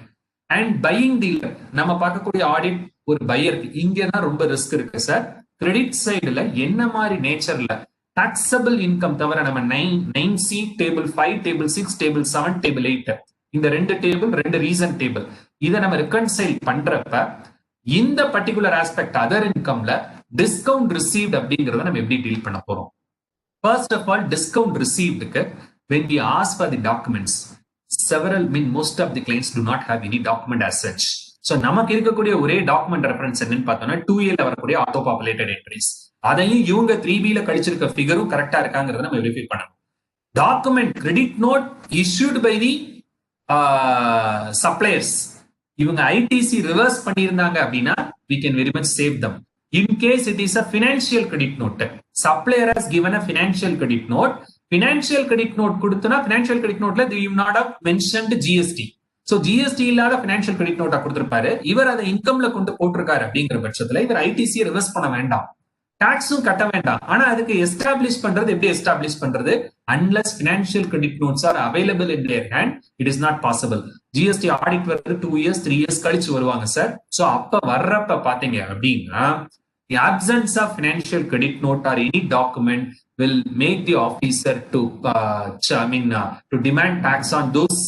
And buying dealer, நம்ம பார்க்கக்கூடிய audit ஒரு பையருக்கு இங்கன்னா ரொம்ப risk இருக்கு sir. Credit சைடுல என்ன மாதிரி நேச்சர்ல taxable income தவிர நம்ம 9C table 5 table 6 table 7 table 8 இந்த 2 டேபிள் 2 ரீசன் டேபிள் இதை நம்ம ரெக்கன்சைல் பண்றப்ப இந்த பர்டிகுலர் ஆஸ்பெக்ட் அதர் இன்கம்ல டிஸ்கவுண்ட் ரிசீவ்ட் அப்படிங்கறத நம்ம எப்படி டீல் பண்ண போறோம்? First of all, discount received, when we ask for the documents, most of the clients do not have any document as such. So, நமக்கு இருக்கக்கூடிய ஒரே டாக்குமெண்ட் ரெஃபரன்ஸ் என்னன்னு பார்த்தோம்னா 2A ல வரக்கூடிய ஆட்டோ பாப்புலேட்டட் என்ட்ரிஸ். அதையும் இவங்க 3B ல கழிச்சிருக்க ஃபிகரும் கரெக்டா இருக்காங்கிறத நம்ம வெரிஃபை பண்ணணும். Document credit note issued by the suppliers. இவங்க ITC ரிவர்ஸ் பண்ணியிருந்தாங்க அப்படின்னா we can very much save them. In case it is a financial credit note, supplier has given a financial credit note. Financial credit note கொடுத்தனா financial credit noteல they have not have mentioned GST. So GST இல்லாத financial credit note கொடுத்திருப்பாரு. இவர் அதை இன்கம்ல கொண்டு போட்டிருக்காரு அப்படிங்கிற பட்சத்துல இவர் ITC reverse பண்ண வேண்டாம், டாக்ஸும் கட்ட வேண்டாம். ஆனா அதுக்கு எஸ்டாப்ளிஷ் பண்றது எப்படி எஸ்டாப்ளிஷ் பண்றது? Unless financial credit notes are available in their hand, it is not possible. GST audit வருது 2 years 3 years கழிச்சு வருவாங்க சார். சோ அப்ப வர்றப்ப பாத்தீங்க அப்படின்னா the absence of financial credit note or any document will make the officer to demand tax on those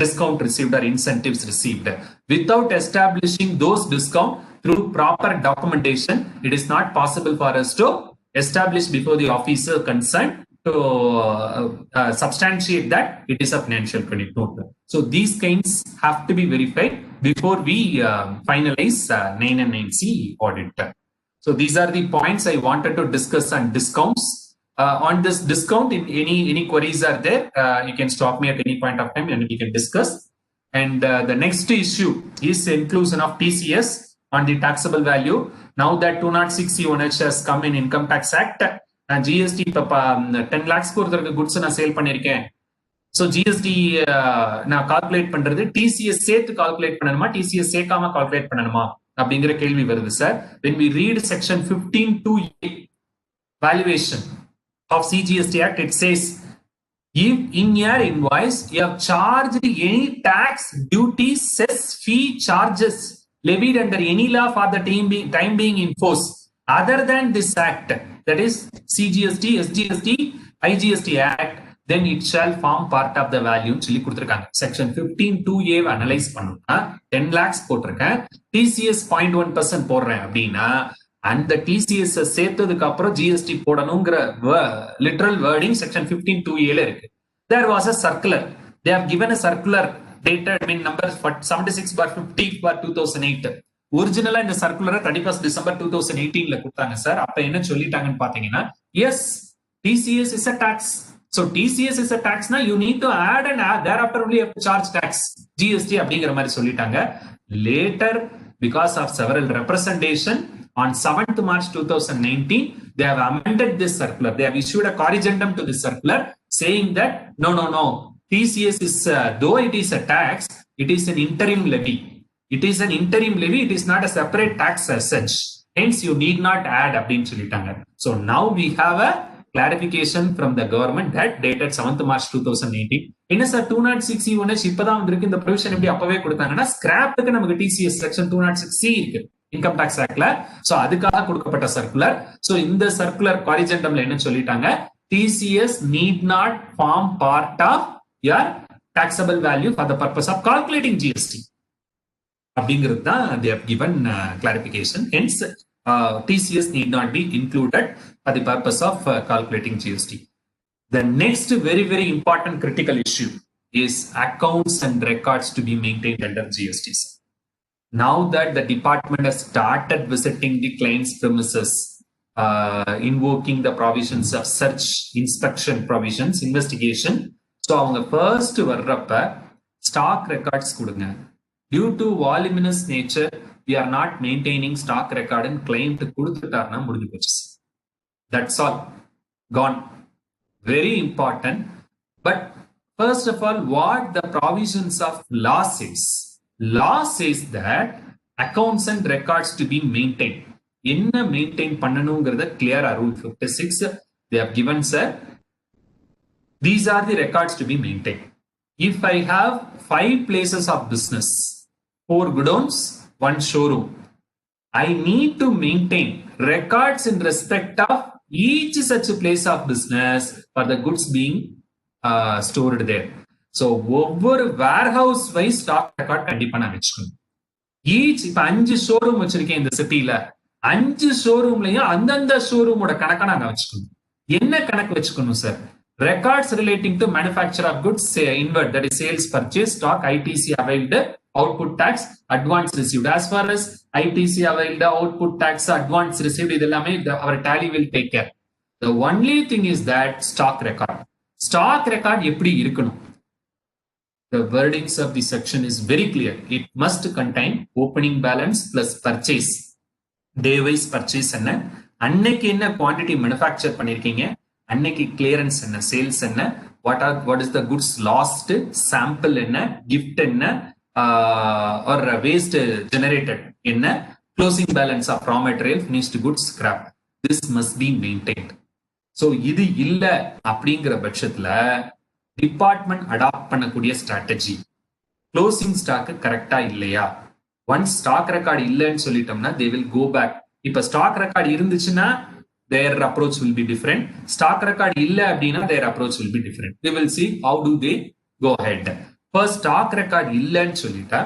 discount received or incentives received. Without establishing those discount through proper documentation, it is not possible for us to establish before the officer concerned to substantiate that it is a financial credit note. So these kinds have to be verified before we finalize 9 and 9C audit. So these are the points I wanted to discuss on discounts. On this discount, if any queries are there, you can stop me at any point of time and we can discuss. And the next issue is inclusion of TCS on the taxable value. Now that 206C1H has come in Income Tax Act, GST 10 lakhs ஒருத்தருக்கு goods நான் sale பண்ணிருக்கேன். So GST நான் calculate பண்றது TCS சேர்த்து calculate பண்ணணுமா, TCS சேர்க்காம calculate பண்ணணுமா அப்படிங்கிற கேள்வி வருது sir. When we read section 15(2)(a) valuation of CGST Act, it says if in your invoice you have charged any tax, duty, cess, fee, charges levied under any law for the time being in force other than this act, that is CGST, SGST, IGST Act, then it shall form part of the value சொல்லி கொடுத்திருக்காங்க. Section 15(2)(a analyse பண்ணா 10 lakhs போட்டிருக்கேன், TCS 0.1% போடுறேன் அப்படின்னா அந்த TCS சேர்த்ததுக்கு அப்புறம் GST போடணுங்கிற லிட்டரல் வேர்டிங் செக்ஷன் 15(2)(a இருக்கு. There was a circular. They have given a circular dated number 76/50/2008. ஒரிஜினலா இந்த சர்க்குலரை 31st December 2018ல கொடுத்தாங்க சார். அப்ப என்ன சொல்லிட்டாங்கன்னு பாத்தீங்கன்னா, yes, TCS is a tax. So TCS is a tax na you need to add and thereafter only have to charge tax, GST அப்படிங்கிற மாதிரி சொல்லிட்டாங்க. Later, because of several representation, on 7th March 2019, they have amended this circular. They have issued a corrigendum to this circular saying that no, TCS is though it is a tax, it is an interim levy. It is an interim levy. It is not a separate tax as such. Hence, you need not add அப்படின்னு சொல்லிட்டாங்க. So now we have a clarification from the government that dated 7th March 2018. என்ன sir 206C1H இப்பதான் வந்திருக்கு, இந்த provision எப்படி அப்பவே கொடுத்தாங்கன்னா ஸ்கிராப்புக்கு நமக்கு TCS செக்ஷன் 206C இருக்கு இன்கம் டாக்ஸ் ஆக்ட்ல. சோ அதுக்காக கொடுக்கப்பட்ட சர்க்குலர். சோ இந்த சர்க்குலர் காரிஜெண்டம்ல என்ன சொல்லிட்டாங்க, TCS need not form part of your taxable value for the purpose of calculating GST. அப்படிங்கிறது தான் they have given clarification. Hence, TCS need not be included for the purpose of calculating GST. The next very important critical issue is accounts and records to be maintained under GST. Now that the department has started visiting the client's premises, invoking the provisions of search, inspection provisions, investigation. So, அவங்க first வர்றப்ப stock records கொடுங்க. Due to voluminous nature, we are not maintaining stock record and client கொடுத்துட்டார்னா முடிஞ்சு போச்சு. That's all. Gone. Very important. But first of all, what the provisions of law says. Law says that accounts and records to be maintained. என்ன maintain பண்ணணுங்கிறத கிளியரா rule 56 they have given, sir. These are the records to be maintained. If I have 5 places of business, 4 godowns, 1 showroom, I need to maintain records in respect of each such place of business for the goods being stored there. So ஒவ்வொரு warehouse wise stock record கண்டிப்பா நான் வச்சுக்கணும். Each இப்ப 5 showroom வச்சிருக்கேன் இந்த சிட்டில, 5 ஷோரூம்லயும் அந்தந்த ஷோரூமோட கணக்கை நாங்க வச்சுக்கணும். என்ன கணக்கு வச்சுக்கணும் sir? Records relating to manufacture of goods, say inward, that is sales, purchase, stock, ITC availed, output tax, advance received. As far as ITC availed, output tax, advance received, idellame our tally will take care. The only thing is that stock record. Stock record எப்படி இருக்கணும்? The wordings of the section is very clear. It must contain opening balance plus purchase. Day wise purchase என்ன, அன்னைக்கு என்ன quantity manufacture பண்ணிருக்கீங்க, அன்னைக்கு clearance என்ன, sales என்ன, what is the goods lost, sample என்ன, gift என்ன, or waste generated என்ன, closing balance of raw material, finished goods, scrap. This must be maintained. So இது இல்ல அப்படிங்கிற பட்சத்துல டிபார்ட்மெண்ட் அடாப்ட் பண்ணக்கூடிய ஸ்ட்ராட்டஜி, க்ளோசிங் ஸ்டாக் கரெக்டா இல்லையா. ஒன்ஸ் ஸ்டாக் ரெக்கார்ட் இல்லைன்னு சொல்லிட்டோம்னா they will go back. இப்ப ஸ்டாக் ரெக்கார்ட் இருந்துச்சுன்னா their approach will be different. Stock record இல்ல அப்படின்னா their approach will be different. We will see how do they go ahead. First stock record இல்லைன்னு சொல்லிட்டா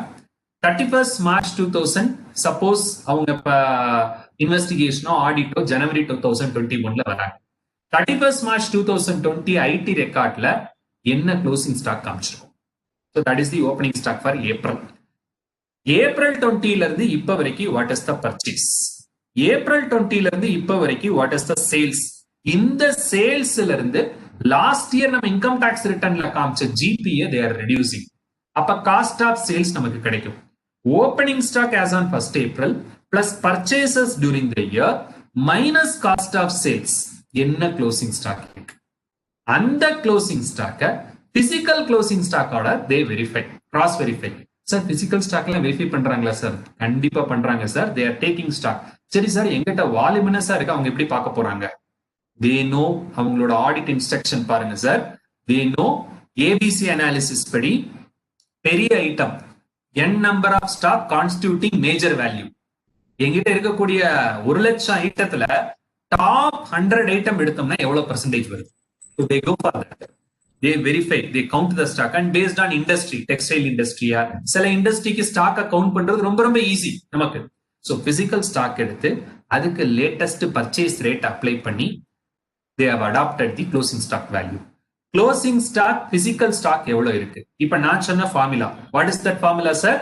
31st March 2000 suppose அவங்க இப்ப இன்வெஸ்டிகேஷனோ ஆடிட்டோ ஜனவரி 2021 வராங்க. 31st March 2020 IT ரெக்கார்ட்ல என்ன க்ளோசிங் ஸ்டாக் காமிச்சிருக்கும். So that is the opening stock for April. April 20 இருந்து இப்ப வரைக்கும் what is the purchase? April 20 இருந்து இப்ப வரைக்கும் what is the sales? இந்த சேல்ஸ்ல இருந்து லாஸ்ட் இயர் நம்ம இன்கம் டாக்ஸ் ரிட்டர்ன்ல காமிச்ச ஜிபிஏ they are reducing. அப்ப காஸ்ட் ஆஃப் சேல்ஸ் நமக்கு கிடைக்கும். Opening stock as on 1st April plus purchases during the year minus cost of sales. என்ன க்ளோசிங் ஸ்டாக் இருக்கு? அந்த க்ளோசிங் ஸ்டாக்க பிசிக்கல் க்ளோசிங் ஸ்டாக்கோட they verify, cross verify. Sir physical ஸ்டாக்ல verify பண்றாங்களா சார்? கண்டிப்பா பண்றாங்க sir. They are taking stock. சரி சார், எங்கிட்ட வால்யூமினஸா இருக்கு, அவங்க எப்படி பார்க்க போறாங்க? தே நோ, அவங்களோட ஆடிட் இன்ஸ்ட்ரக்ஷன் பாருங்க sir. They know ABC analysis படி பெரிய item n number of stock constituting major value. எங்கிட்ட இருக்கக்கூடிய 1 லட்சம் ஐட்டத்துல டாப் 100 ஐட்டம் எடுத்தோம்னா எவ்வளவு பெர்சன்டேஜ் வருது? So they go for that. They verify, they count the stock and based on industry, textile industry, சில இண்டஸ்ட்ரிக்கு ஸ்டாக் கவுண்ட் பண்றது ரொம்ப ரொம்ப ஈஸி நமக்கு. So physical stock எடுத்து அதுக்கு லேட்டஸ்ட் பர்ச்சேஸ் ரேட் அப்ளை பண்ணி they have adopted the closing stock value. Closing stock physical stock எவ்வளவு இருக்கு? இப்ப நான் சொன்ன formula, what is that formula sir?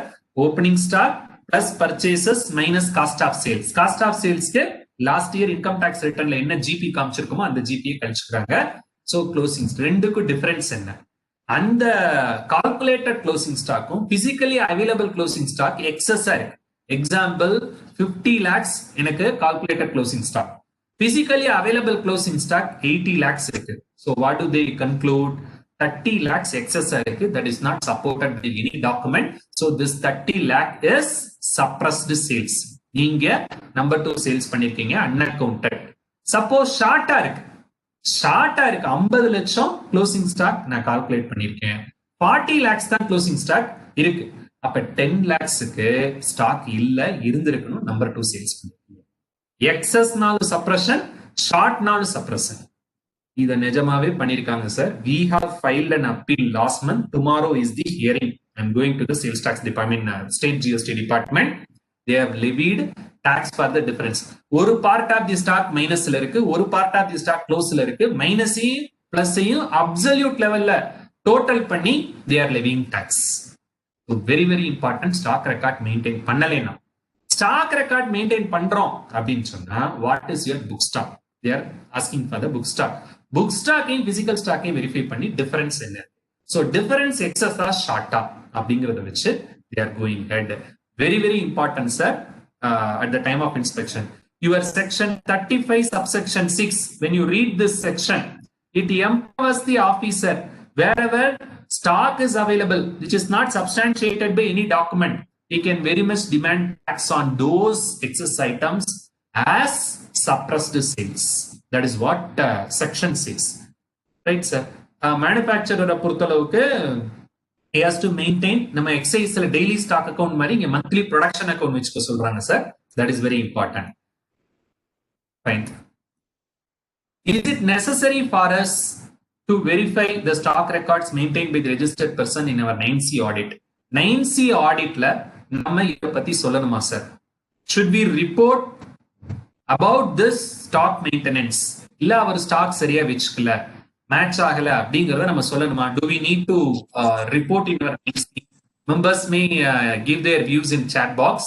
Opening stock plus purchases minus cost of sales. Cost of salesக்கு last year income tax ரிட்டர்ன்ல என்ன GP காமிச்சிருக்குமோ அந்த ஜிபியை கழிச்சுக்கிறாங்க. சோ க்ளோசிங் ரெண்டுக்கும் டிஃபரன்ஸ் என்ன? அந்த கால்குலேட்டட் க்ளோசிங் ஸ்டாக்கும் பிசிக்கலி அவைலபிள் க்ளோசிங் ஸ்டாக் எக்ஸஸா இருக்கு. எக்ஸாம்பிள் 50 lakhs எனக்கு calculated closing stock, physically available closing stock 80 lakhs இருக்கு. So what do they conclude? 30 lakhs எக்ஸஸா இருக்கு. That is not supported by any document. So this 30 lakh is suppressed sales. நீங்க number 2 sales பண்ணிருக்கீங்க, அன்அக்கவுண்டட். Suppose ஷார்ட்டா இருக்கு, 50 லட்சம் closing stock நான் calculate பண்ணிருக்கேன், 40 lakhs தான் க்ளோசிங் ஸ்டாக் இருக்கு. அப்ப 10 lakhsக்கு ஸ்டாக் இல்ல, இருந்திருக்கணும், நம்பர் 2 சேல்ஸ் பண்ணிருக்கீங்க. எக்ஸஸ்னாலும் சப்ரஷன், ஷார்ட்னாலும் சப்ரஷன். இத நிஜமாவே பண்ணிருக்காங்க sir. We have filed an appeal last month. Tomorrow is the hearing. I'm going to the sales tax department, state GST department. They have levied tax for the difference. ஒரு part of the stock மைனஸ்ல இருக்கு, ஒரு part of the stock க்ளோஸ்ல இருக்கு. மைனஸையும் பிளஸையும் absolute லெவல்ல total பண்ணி they are levying tax. So very very important, stock record maintain பண்ணலேனா. Stock record maintain பண்றோம் அப்படின்னு சொன்னா what is your book stock? they are asking for the book stock. Book ஸ்டாக்கையும் physical ஸ்டாக்கையும் verify பண்ணி difference என்ன, so difference எக்ஸஸா ஷார்ட்டா அப்படிங்கறத வச்சு they are going ahead. Very very important sir, at the time of inspection. Your section 35 subsection 6, when you read this section, it empowers the officer wherever stock is available which is not substantiated by any document, he can very much demand tax on those excess items as suppressed sales. That is what section 6, right sir. Manufacturer பொறுத்தளவுக்கு he has to maintain நம்ம எக்ஸைஸ்ல daily stock account மாதிரி இங்க monthly production account வச்சுக்க சொல்றாங்க sir. That is very important. Fine. Is it necessary for us to verify the stock records maintained by the registered person in our 9C audit? 9C auditல நம்ம இத பத்தி சொல்லணுமா sir? Should we report about this stock maintenance? இல்ல அவர் stock சரியா வெச்சுக்கல, match ஆகல அப்படிங்கறத நம்ம சொல்லணுமா? Do we need to report in our 9C? Members may give their views in chat box.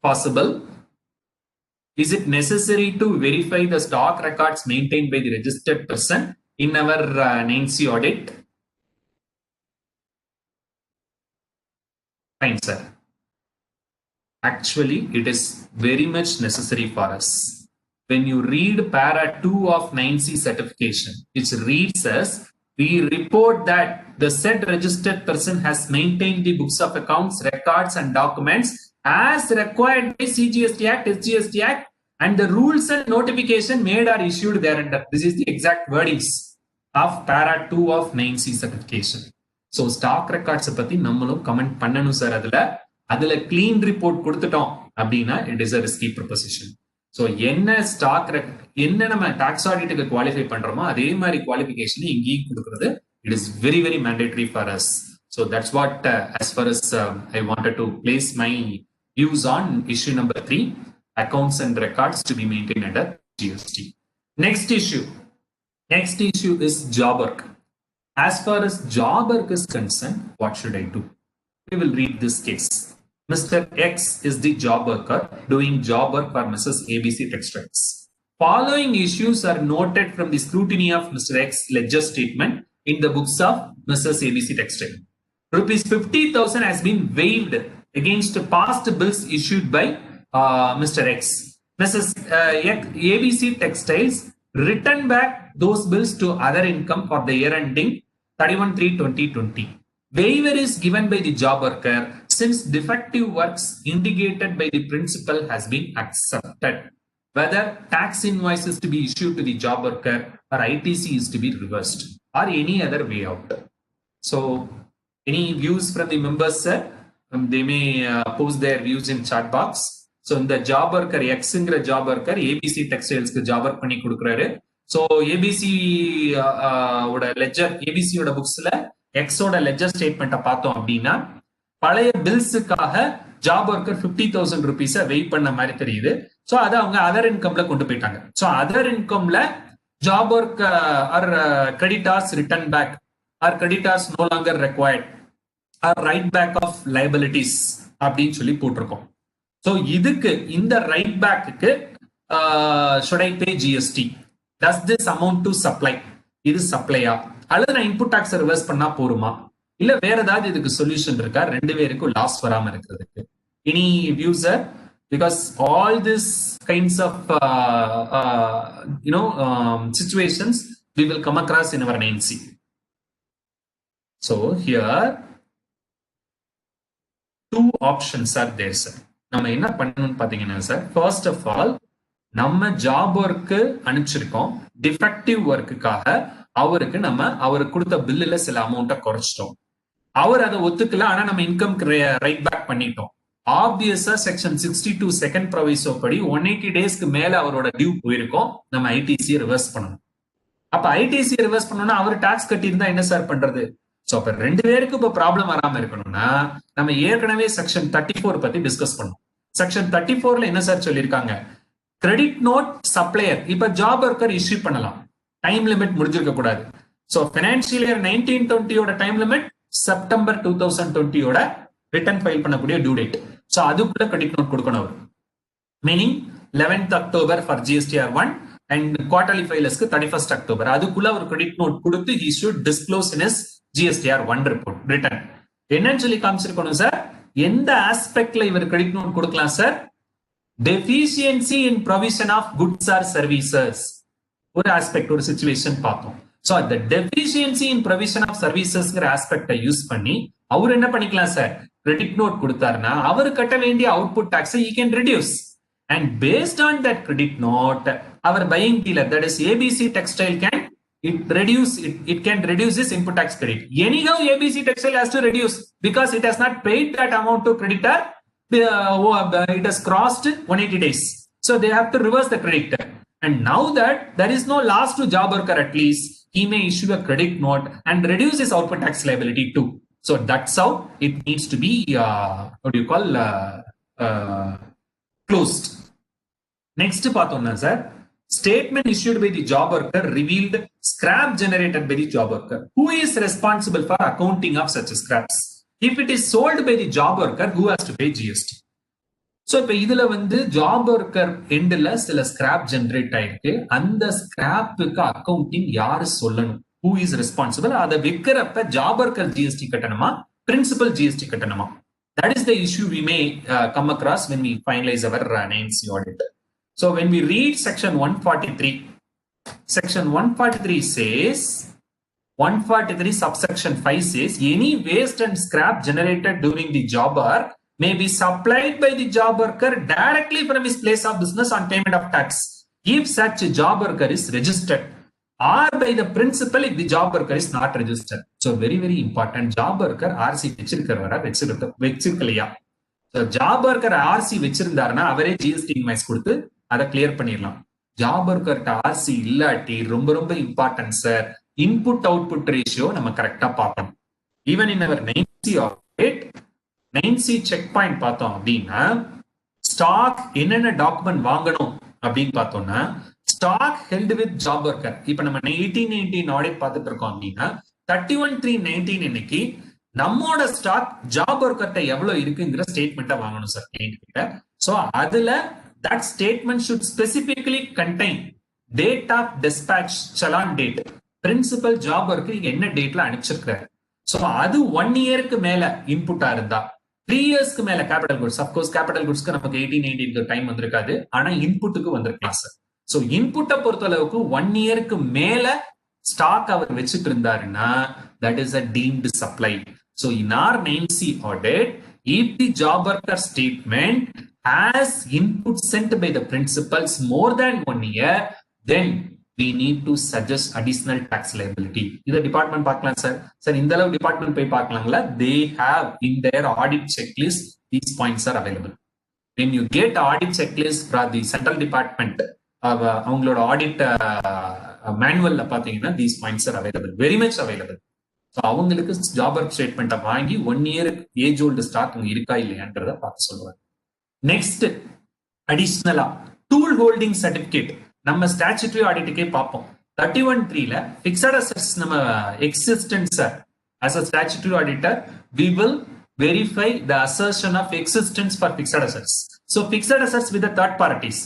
Possible. Is it necessary to verify the stock records maintained by the registered person in our 9C audit? Fine, sir. Actually, it is very much necessary for us. When you read para 2 of 9C certification, it reads as, we report that the said registered person has maintained the books of accounts, records and documents as required by CGST Act, SGST Act, and the rules and notification made or issued thereunder. This is the exact wordings of para 2 of 9C certification. So stock records பத்தி நம்மளும் comment பண்ணணும் sir. அதுல clean report கொடுத்துட்டோம் அப்படின்னா it is a risky proposition. So என்ன stock என்ன நம்ம tax ஆடிட்டுக்கு qualify பண்றோமோ அதே மாதிரி குவாலிஃபிகேஷன் இங்கேயும் கொடுக்கிறது it is very very mandatory for us. So that's what as far as I wanted to place my views on issue number 3, accounts and records to be maintained under GST. Next issue is job work. As far as job work is concerned, what should I do? We will read this case. Mr. X is the job worker doing job work for Mrs. ABC Textiles. Following issues are noted from the scrutiny of Mr. X ledger statement in the books of Mrs. ABC Textile. Rupees 50,000 has been waived against past bills issued by Mr. X. Mrs. ABC Textiles returned back those bills to other income for the year ending 31/3/2020. Waiver is given by the job worker since defective works indicated by the principal has been accepted. Whether tax invoice is to be issued to the job worker or ITC is to be reversed or any other way out. So, any views from the members, sir? They may post their views in chat box. So, in the job worker, X-ங்கிற job worker ABC Textiles க்கு job work பண்ணி கொடுக்குறாரு. So, ABC ஓட ledger, ABC ஓட booksல X ஓட ledger statement பார்த்தோம் அப்படின்னா பழைய பில்ஸுக்காக job worker 50,000 rupees wait பண்ண மாதிரி தெரியுது. சோ அதை அவங்க அதர் இன்கம்ல கொண்டு போயிட்டாங்க. சோ அதர் இன்கம்ல job work or creditors return back or creditors no longer required or write back of liabilities அப்படின்னு சொல்லி போட்டிருக்கோம். சோ இதுக்கு இந்த ரைட் பேக்கு should I pay GST? Does this amount to supply? இது சப்ளையா அல்லது நான் இன்புட் டாக்ஸ் ரிவர்ஸ் பண்ணா போருமா, இல்ல வேற ஏதாவது இதுக்கு சொல்யூஷன் இருக்கா ரெண்டு பேருக்கும் லாஸ் வராம இருக்கிறதுக்கு? Any views sir? Because all these kinds of situations we will come across in our 9C. So here 2 options are there sir. நம்ம என்ன பண்ணணும்னு பாத்தீங்கன்னா சார், ஃபர்ஸ்ட் ஆஃப் ஆல் நம்ம ஜாப் ஒர்க்கு அனுப்பிச்சிருக்கோம், டிஃபெக்டிவ் ஒர்க்குக்காக அவருக்கு கொடுத்த பில்லுல சில அமௌண்ட்டை குறைச்சிட்டோம். அவர் அதை ஒத்துக்கல, ஆனா நம்ம இன்கம் ரைட் பேக் பண்ணிட்டோம். ஆப்வியஸா செக்ஷன் 62 செகண்ட் ப்ரொவிசோ படி 180 டேஸ்க்கு மேல அவரோட டியூ போயிருக்கும், நம்ம ஐடிசி ரிவர்ஸ் பண்ணணும். அப்ப ஐடிசி ரிவர்ஸ் பண்ணணும்னா அவர் டாக்ஸ் கட்டியிருந்தா என்ன சார் பண்றது? சோ அப்ப ரெண்டு பேருக்கு இப்ப ப்ராப்ளம் வராம இருக்கணும்னா நம்ம ஏற்கனவே செக்ஷன் 34 பத்தி டிஸ்கஸ் பண்ணோம். செக்ஷன் 34ல என்ன சார் சொல்லியிருக்காங்க? கிரெடிட் நோட் சப்ளையர் இப்ப ஜாப் ஒர்க்கர் இஷ்யூ பண்ணலாம், டைம் லிமிட் முடிஞ்சிருக்க கூடாது. So financial year 1920 time limit September 2020 return file பண்ணக்கூடிய டியூ டேட். ஸோ அதுக்குள்ள கிரெடிட் நோட் கொடுக்கணும் அவர். Meaning 11th October for GSTR 1 and quarterly ஃபைலர்ஸ்க்கு 31st October. அதுக்குள்ள ஒரு கிரெடிட் நோட் கொடுத்து he should disclose in his GSTR 1 report return. என்னன்னு சொல்லி காமிச்சிருக்கணும் சார், எந்த ஆஸ்பெக்ட்ல இவர் கிரெடிட் நோட் கொடுக்கலாம் sir? Deficiency in provision of goods or services ஒரு ஆஸ்பெக்ட், ஒரு சிச்சுவேஷன் பார்த்தோம். சோ அந்த டெஃபிஷியன்சி இன் ப்ரொவிஷன் ஆஃப் சர்வீசஸ்ங்கிற ஆஸ்பெக்டை யூஸ் பண்ணி அவர் என்ன பண்ணிக்கலாம் சார், கிரெடிட் நோட் கொடுத்தாருன்னா அவர் கட்ட வேண்டிய output டாக்ஸை he can reduce. And based on that credit note, our buying dealer, that is ABC Textile, can reduce this input tax credit. Anyhow, ABC Textile has to reduce because it has not paid that amount to creditor. It has crossed 180 days. So they have to reverse the credit. And now that there is no loss to job worker, at least he may issue a credit note and reduce his output tax liability too. So that's how it needs to be, closed. Next பார்த்தோம்னா sir, statement issued by the job worker revealed scrap generated by the job worker. Who is responsible for accounting of such scraps? If it is sold by the job worker, who has to pay GST? So இப்ப இதுல job worker எண்ட்ல சில scrap generate ஆயிருக்கு. அந்த ஸ்கிராப்புக்கு accounting யாரு சொல்லணும்? Who is responsible? அதை விற்கிறப்ப job worker GST கட்டணுமா, பிரின்சிபல் GST கட்டணுமா? That is the issue we may come across when we finalize our NC audit. So when we read section 143, section 143 says, 143 subsection 5 says, any waste and scrap generated during the job work may be supplied by the job worker directly from his place of business on payment of tax if such a job worker is registered, or by the principal if the job worker is not registered. So very very important, job worker RC வச்சிருக்கிறவரா வச்சிருக்கலையா? So job worker RC வச்சிருந்தாருன்னா அவரே GST invoice கொடுத்து அதை clear பண்ணிடலாம். Job ஒர்க்கர்ட்ட RC இல்லாட்டி ரொம்ப ரொம்ப important sir, input output ratio நம்ம கரெக்டா பார்க்கணும். Even in our 9C audit 9C check point பார்த்தோம் அப்படின்னா, ஸ்டாக் என்னென்ன டாக்குமெண்ட் வாங்கணும் அப்படின்னு பார்த்தோம்னா, stock held with job worker. இப்ப நம்ம 1819 ஆடிட் பார்த்துட்டு இருக்கோம் அப்படின்னா 31/3/19 இன்னைக்கு நம்மோட ஸ்டாக் ஜாப் ஒர்க்கர்ட்ட எவ்வளவு இருக்குங்கிற ஸ்டேட்மெண்ட்டை வாங்கணும் சார் கிளைண்ட் கிட்ட. சோ அதுல that statement should specifically contain date of dispatch, challan date, principal job work என்ன டேட்ல அனுப்பிச்சிருக்காரு. சோ அது 1 இயருக்கு மேல இன்புட்டா இருந்தா, 3 இயர்ஸ்க்கு மேல கேபிட்டல் குட்ஸ், அப்கோர்ஸ் கேபிட்டல் குட்ஸ்க்கு நமக்கு 1819 டைம் வந்திருக்காது, ஆனா இன்புட்டுக்கு வந்திருக்கலாம் சார். சோ இன்புட்டை பொறுத்த அளவுக்கு 1 இயருக்கு மேல ஸ்டாக் அவர் வச்சுட்டு இருந்தாருன்னா that is a deemed supply. So in our 9C audit, if the job worker statement has input sent by the principals more than 1 year, then we need to suggest additional tax liability. This department பார்க்கலாம் sir. Sir இந்த அளவு department போய் பார்க்கலாங்களா? They have in their audit checklist, these points are available. When you get audit checklist from the central department, அவங்களோட audit manual பாத்தீங்கன்னா these points are available, very much available. So அவங்களுக்கு job work ஸ்டேட்மெண்ட்டை வாங்கி 1 year age old stock இருக்கா இல்லையான்றத பார்த்து சொல்லுவாங்க. Next அடிஷனலா tool holding certificate நம்ம statutory ஆடிட்டுக்கே பார்ப்போம். 31(3) பிக்ஸட் அசெட்ஸ் நம்ம existence as a statutory auditor we will verify the assertion of existence for fixed assets. So fixed assets with the third parties,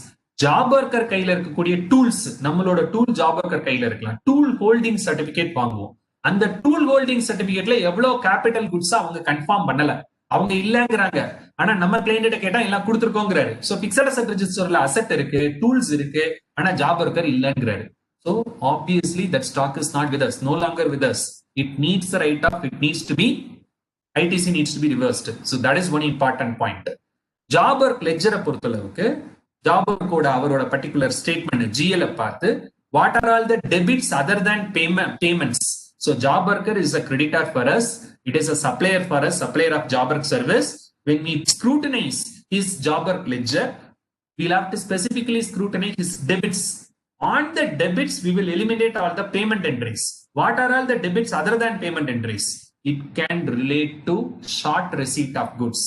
job worker கையில இருக்கக்கூடிய tools, நம்மளோட tool job worker கையில இருக்கலாம், tool holding certificate வாங்குவோம். அந்த tool holding சர்டிபிகேட்ல எவ்வளவு capital goods அவங்க confirm பண்ணல, அவங்க இல்லங்கிறாங்க, ஆனா நம்ம கிளையன்ட் கேட்டா எல்லாம் கொடுத்துருக்கோங்கிறாரு. சோ பிக்ஸட் அசெட் ரெஜிஸ்டர்ல அசெட் இருக்கு, டூல்ஸ் இருக்கு, ஆனா ஜாப் ஒர்க்கர் இல்லங்கிறாரு. So obviously that stock is not with us, no longer with us. It needs the write off, it needs to be, ITC needs to be reversed. So that is one important point. Job work ledger பொறுத்தளவுக்கு job ஒர்க்கோட அவரோட particular statement GL பார்த்து what are all the debits other than payments. So job worker is a creditor for us, it is a supplier for us, supplier of job work service. When we scrutinize his job work ledger, we'll have to specifically scrutinize his debits. On the debits, we will eliminate all the payment entries. What are all the debits other than payment entries? It can relate to short receipt of goods.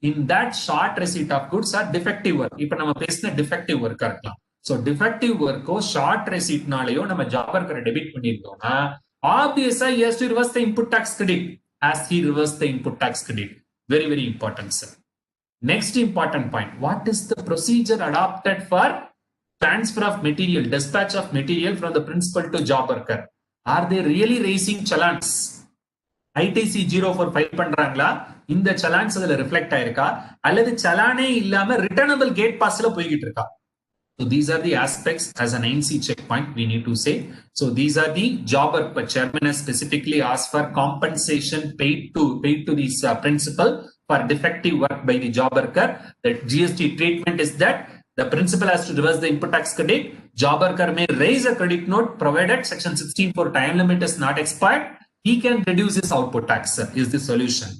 In that short receipt of goods are defective work. இப்ப நம்ம பேசின defective work இருக்கலாம். So defective work short ரெசிப்ட்னாலயோ நம்ம job ஒர்க்கரை debit பண்ணிருந்தோம்னா Obviously, he has to reverse the input tax credit. Has he reversed the input tax credit? Very, very important, sir. Next important point. What is the procedure adopted for transfer of material, dispatch of material from the principal to job worker? Are they really raising challans? ITC 04 file பண்றாங்களா? இந்த challans அதுல reflect ஆயிருக்கா? அல்லது challane இல்லாம returnable gate passல போய்கிட்டு இருக்கா? So these are the aspects as an INC checkpoint we need to say. So these are the job work, but chairman has specifically asked for compensation paid to this principal for defective work by the job worker. The GST treatment is that the principal has to reverse the input tax credit. Job worker may raise a credit note provided section 16 for time limit is not expired. He can reduce his output tax, sir, is the solution.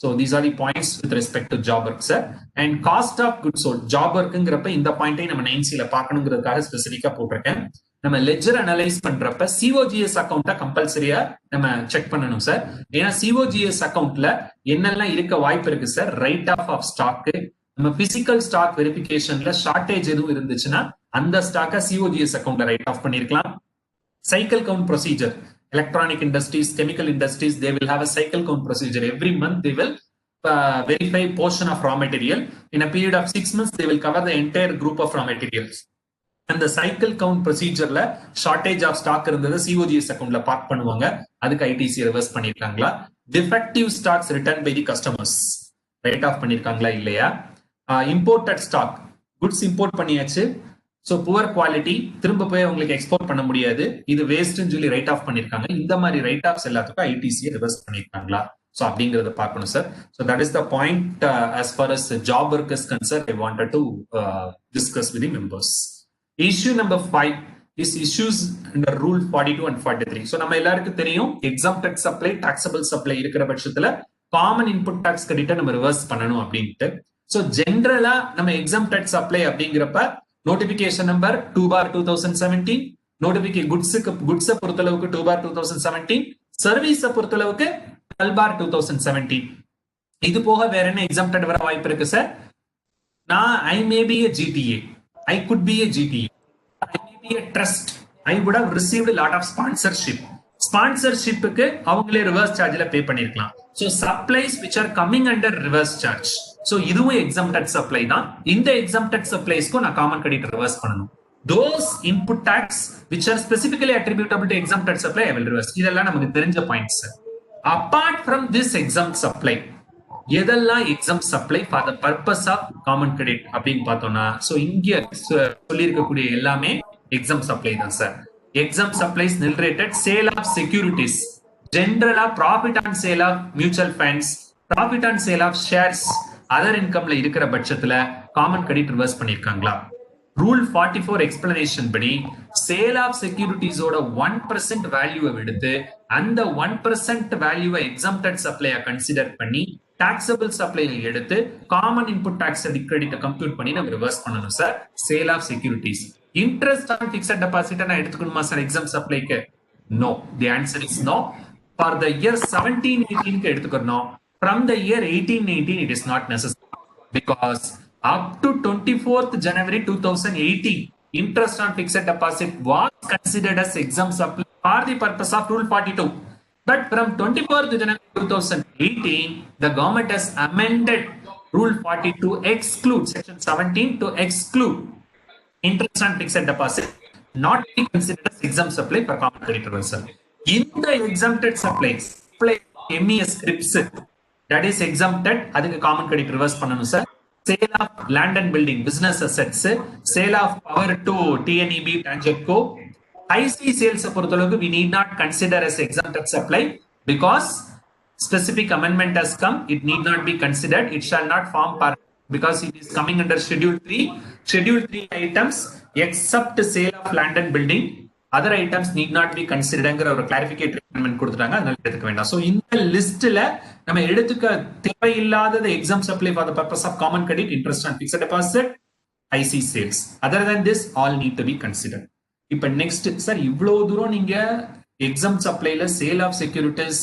So these are the points with respect to job work, sir. And cost of goods sold. Job work ங்கிறப்ப இந்த பாயிண்டை நம்ம 9C பார்க்கணுங்கிறதுக்காக ஸ்பெசிஃபிக்கா போட்டிருக்கேன். நம்ம ledger analyse பண்றப்ப சிஓஜிஎஸ் அக்கௌண்ட்டை கம்பல்சரியா நம்ம செக் பண்ணணும் சார். ஏன்னா சிஓஜிஎஸ் அக்கௌண்ட்ல என்னெல்லாம் இருக்க வாய்ப்பு இருக்கு சார்? ரைட் ஆஃப் ஸ்டாக், நம்ம பிசிக்கல் ஸ்டாக் வெரிஃபிகேஷன்ல ஷார்டேஜ் எதுவும் இருந்துச்சுன்னா அந்த ஸ்டாக்கை சிஓஜிஎஸ் அக்கௌண்ட்ல ரைட் ஆஃப் பண்ணிருக்கலாம். Cycle count procedure. Electronic industries, chemical industries, they will have a cycle count procedure. Every month they will verify portion of raw material. In a period of 6 months, they will cover the entire group of raw materials. And the cycle count procedure la shortage of stock இருந்தது COGS account la park பண்ணுவாங்க. அதுக்கு ITC reverse பண்ணிருக்காங்களா? Defective stocks returned by the customers. Write off பண்ணிருக்காங்களா இல்லையா? Imported stock. Goods import பண்ணியாச்சு. So poor quality திரும்ப போய் உங்களுக்கு export பண்ண முடியாது, இது வேஸ்ட்னு சொல்லி ரைட் ஆஃப் பண்ணிருக்காங்க. இந்த மாதிரி ரைட் ஆஃப்ஸ் எல்லாத்துக்கும் ஐடிசி ரிவர்ஸ் பண்ணிருக்காங்களா? சோ அப்படிங்கறத பார்க்கணும் sir. So that is the point as far as job work is concerned I wanted to discuss with the members. Issue number 5 is issues under rule 42 and 43. So நம்ம எல்லாருக்கும் தெரியும் exempted supply, taxable supply இருக்கிற பட்சத்துல common input tax credit நம்ம reverse பண்ணணும் அப்படின்ட்டு. So ஜெனரலா நம்ம exempted supply அப்படிங்கிறப்ப notification number 2/2017, notification goods பொறுத்தளவுக்கு 2/2017, service பொறுத்தளவுக்கு 12/2017. இது போக வேற என்ன exempted வர வாய்ப்பு இருக்கு சார்? நான் I may be a GTA, I could be a GTA, I may be a trust, I would have received a lot of sponsorship. ஸ்பான்சர்ஷிப்புக்கு அவங்களே ரிவர்ஸ் சார்ஜ்ல பே பண்ணிருக்கலாம். So supplies which are coming under reverse charge. So இதுவும் exempted supply தான். இந்த exempted suppliesக்கு நான் common credit reverse பண்ணணும். Those input tax which are specifically attributable to exempted supply I will reverse. இதெல்லாம் நமக்கு தெரிஞ்ச points. Apart from this exempt supply, எதெல்லாம் exempt supply for the purpose of common credit அப்படின்னு பார்த்தோம்னா, so இங்க சொல்லி இருக்கக்கூடிய எல்லாமே exempt supply தான் sir. Exempt supplies narrated sale of securities, general profit on sale of mutual funds, profit on sale of shares, other incomeல இருக்கிற பட்சத்துல common credit reverse பண்ணிருக்காங்களா? Rule 44 explanation படி sale of securities ஓட 1% வேல்யூவை எடுத்து அந்த 1% வேல்யூவை exempted supply கன்சிடர் பண்ணி taxable supply எடுத்து common input tax credit compute பண்ணி நம்ம ரிவர்ஸ் பண்ணணும் sir. sale of securities. Interest on fixed deposit நான் எடுத்துக்கணுமா சார் exempt supplyக்கு? No. The answer is no. For the year 17-18 எடுத்துக்கணும். From the year 18-19 it is not necessary because up to 24th January 2018 interest on fixed deposit was considered as exempt supply for the purpose of rule 42. But from 24th January 2018 the government has amended rule 40 to exclude section 17 to exclude interest on fixed deposit not be considered as exempt supply for common credit reversal. In the exempted supplies, MES scripts that is exempted, அதுக்கு common credit reverse பண்ணணும் sir. Sale of land and building, business assets, sale of power to TNEB, Tangetco, IC sales பொறுத்தளவுக்கு we need not consider as exempted supply because specific amendment has come. It need not be considered. It shall not form part because it is coming under schedule 3. Schedule 3 items except sale of land and building, other items need not be considered ங்கற ஒரு clarificatory amendment கொடுத்துட்டாங்க. அதனால எடுத்துக்க வேண்டாம். So இந்த லிஸ்ட்ல நம்ம எடுத்துக்க தேவையில்லாதது exempt supply for the purpose of common credit, interest on fixed deposit, IC sales. Other than this all need to be considered. இப்ப நெக்ஸ்ட் சார் இவ்வளவு தூரம் நீங்க exempt supplyல sale of securities,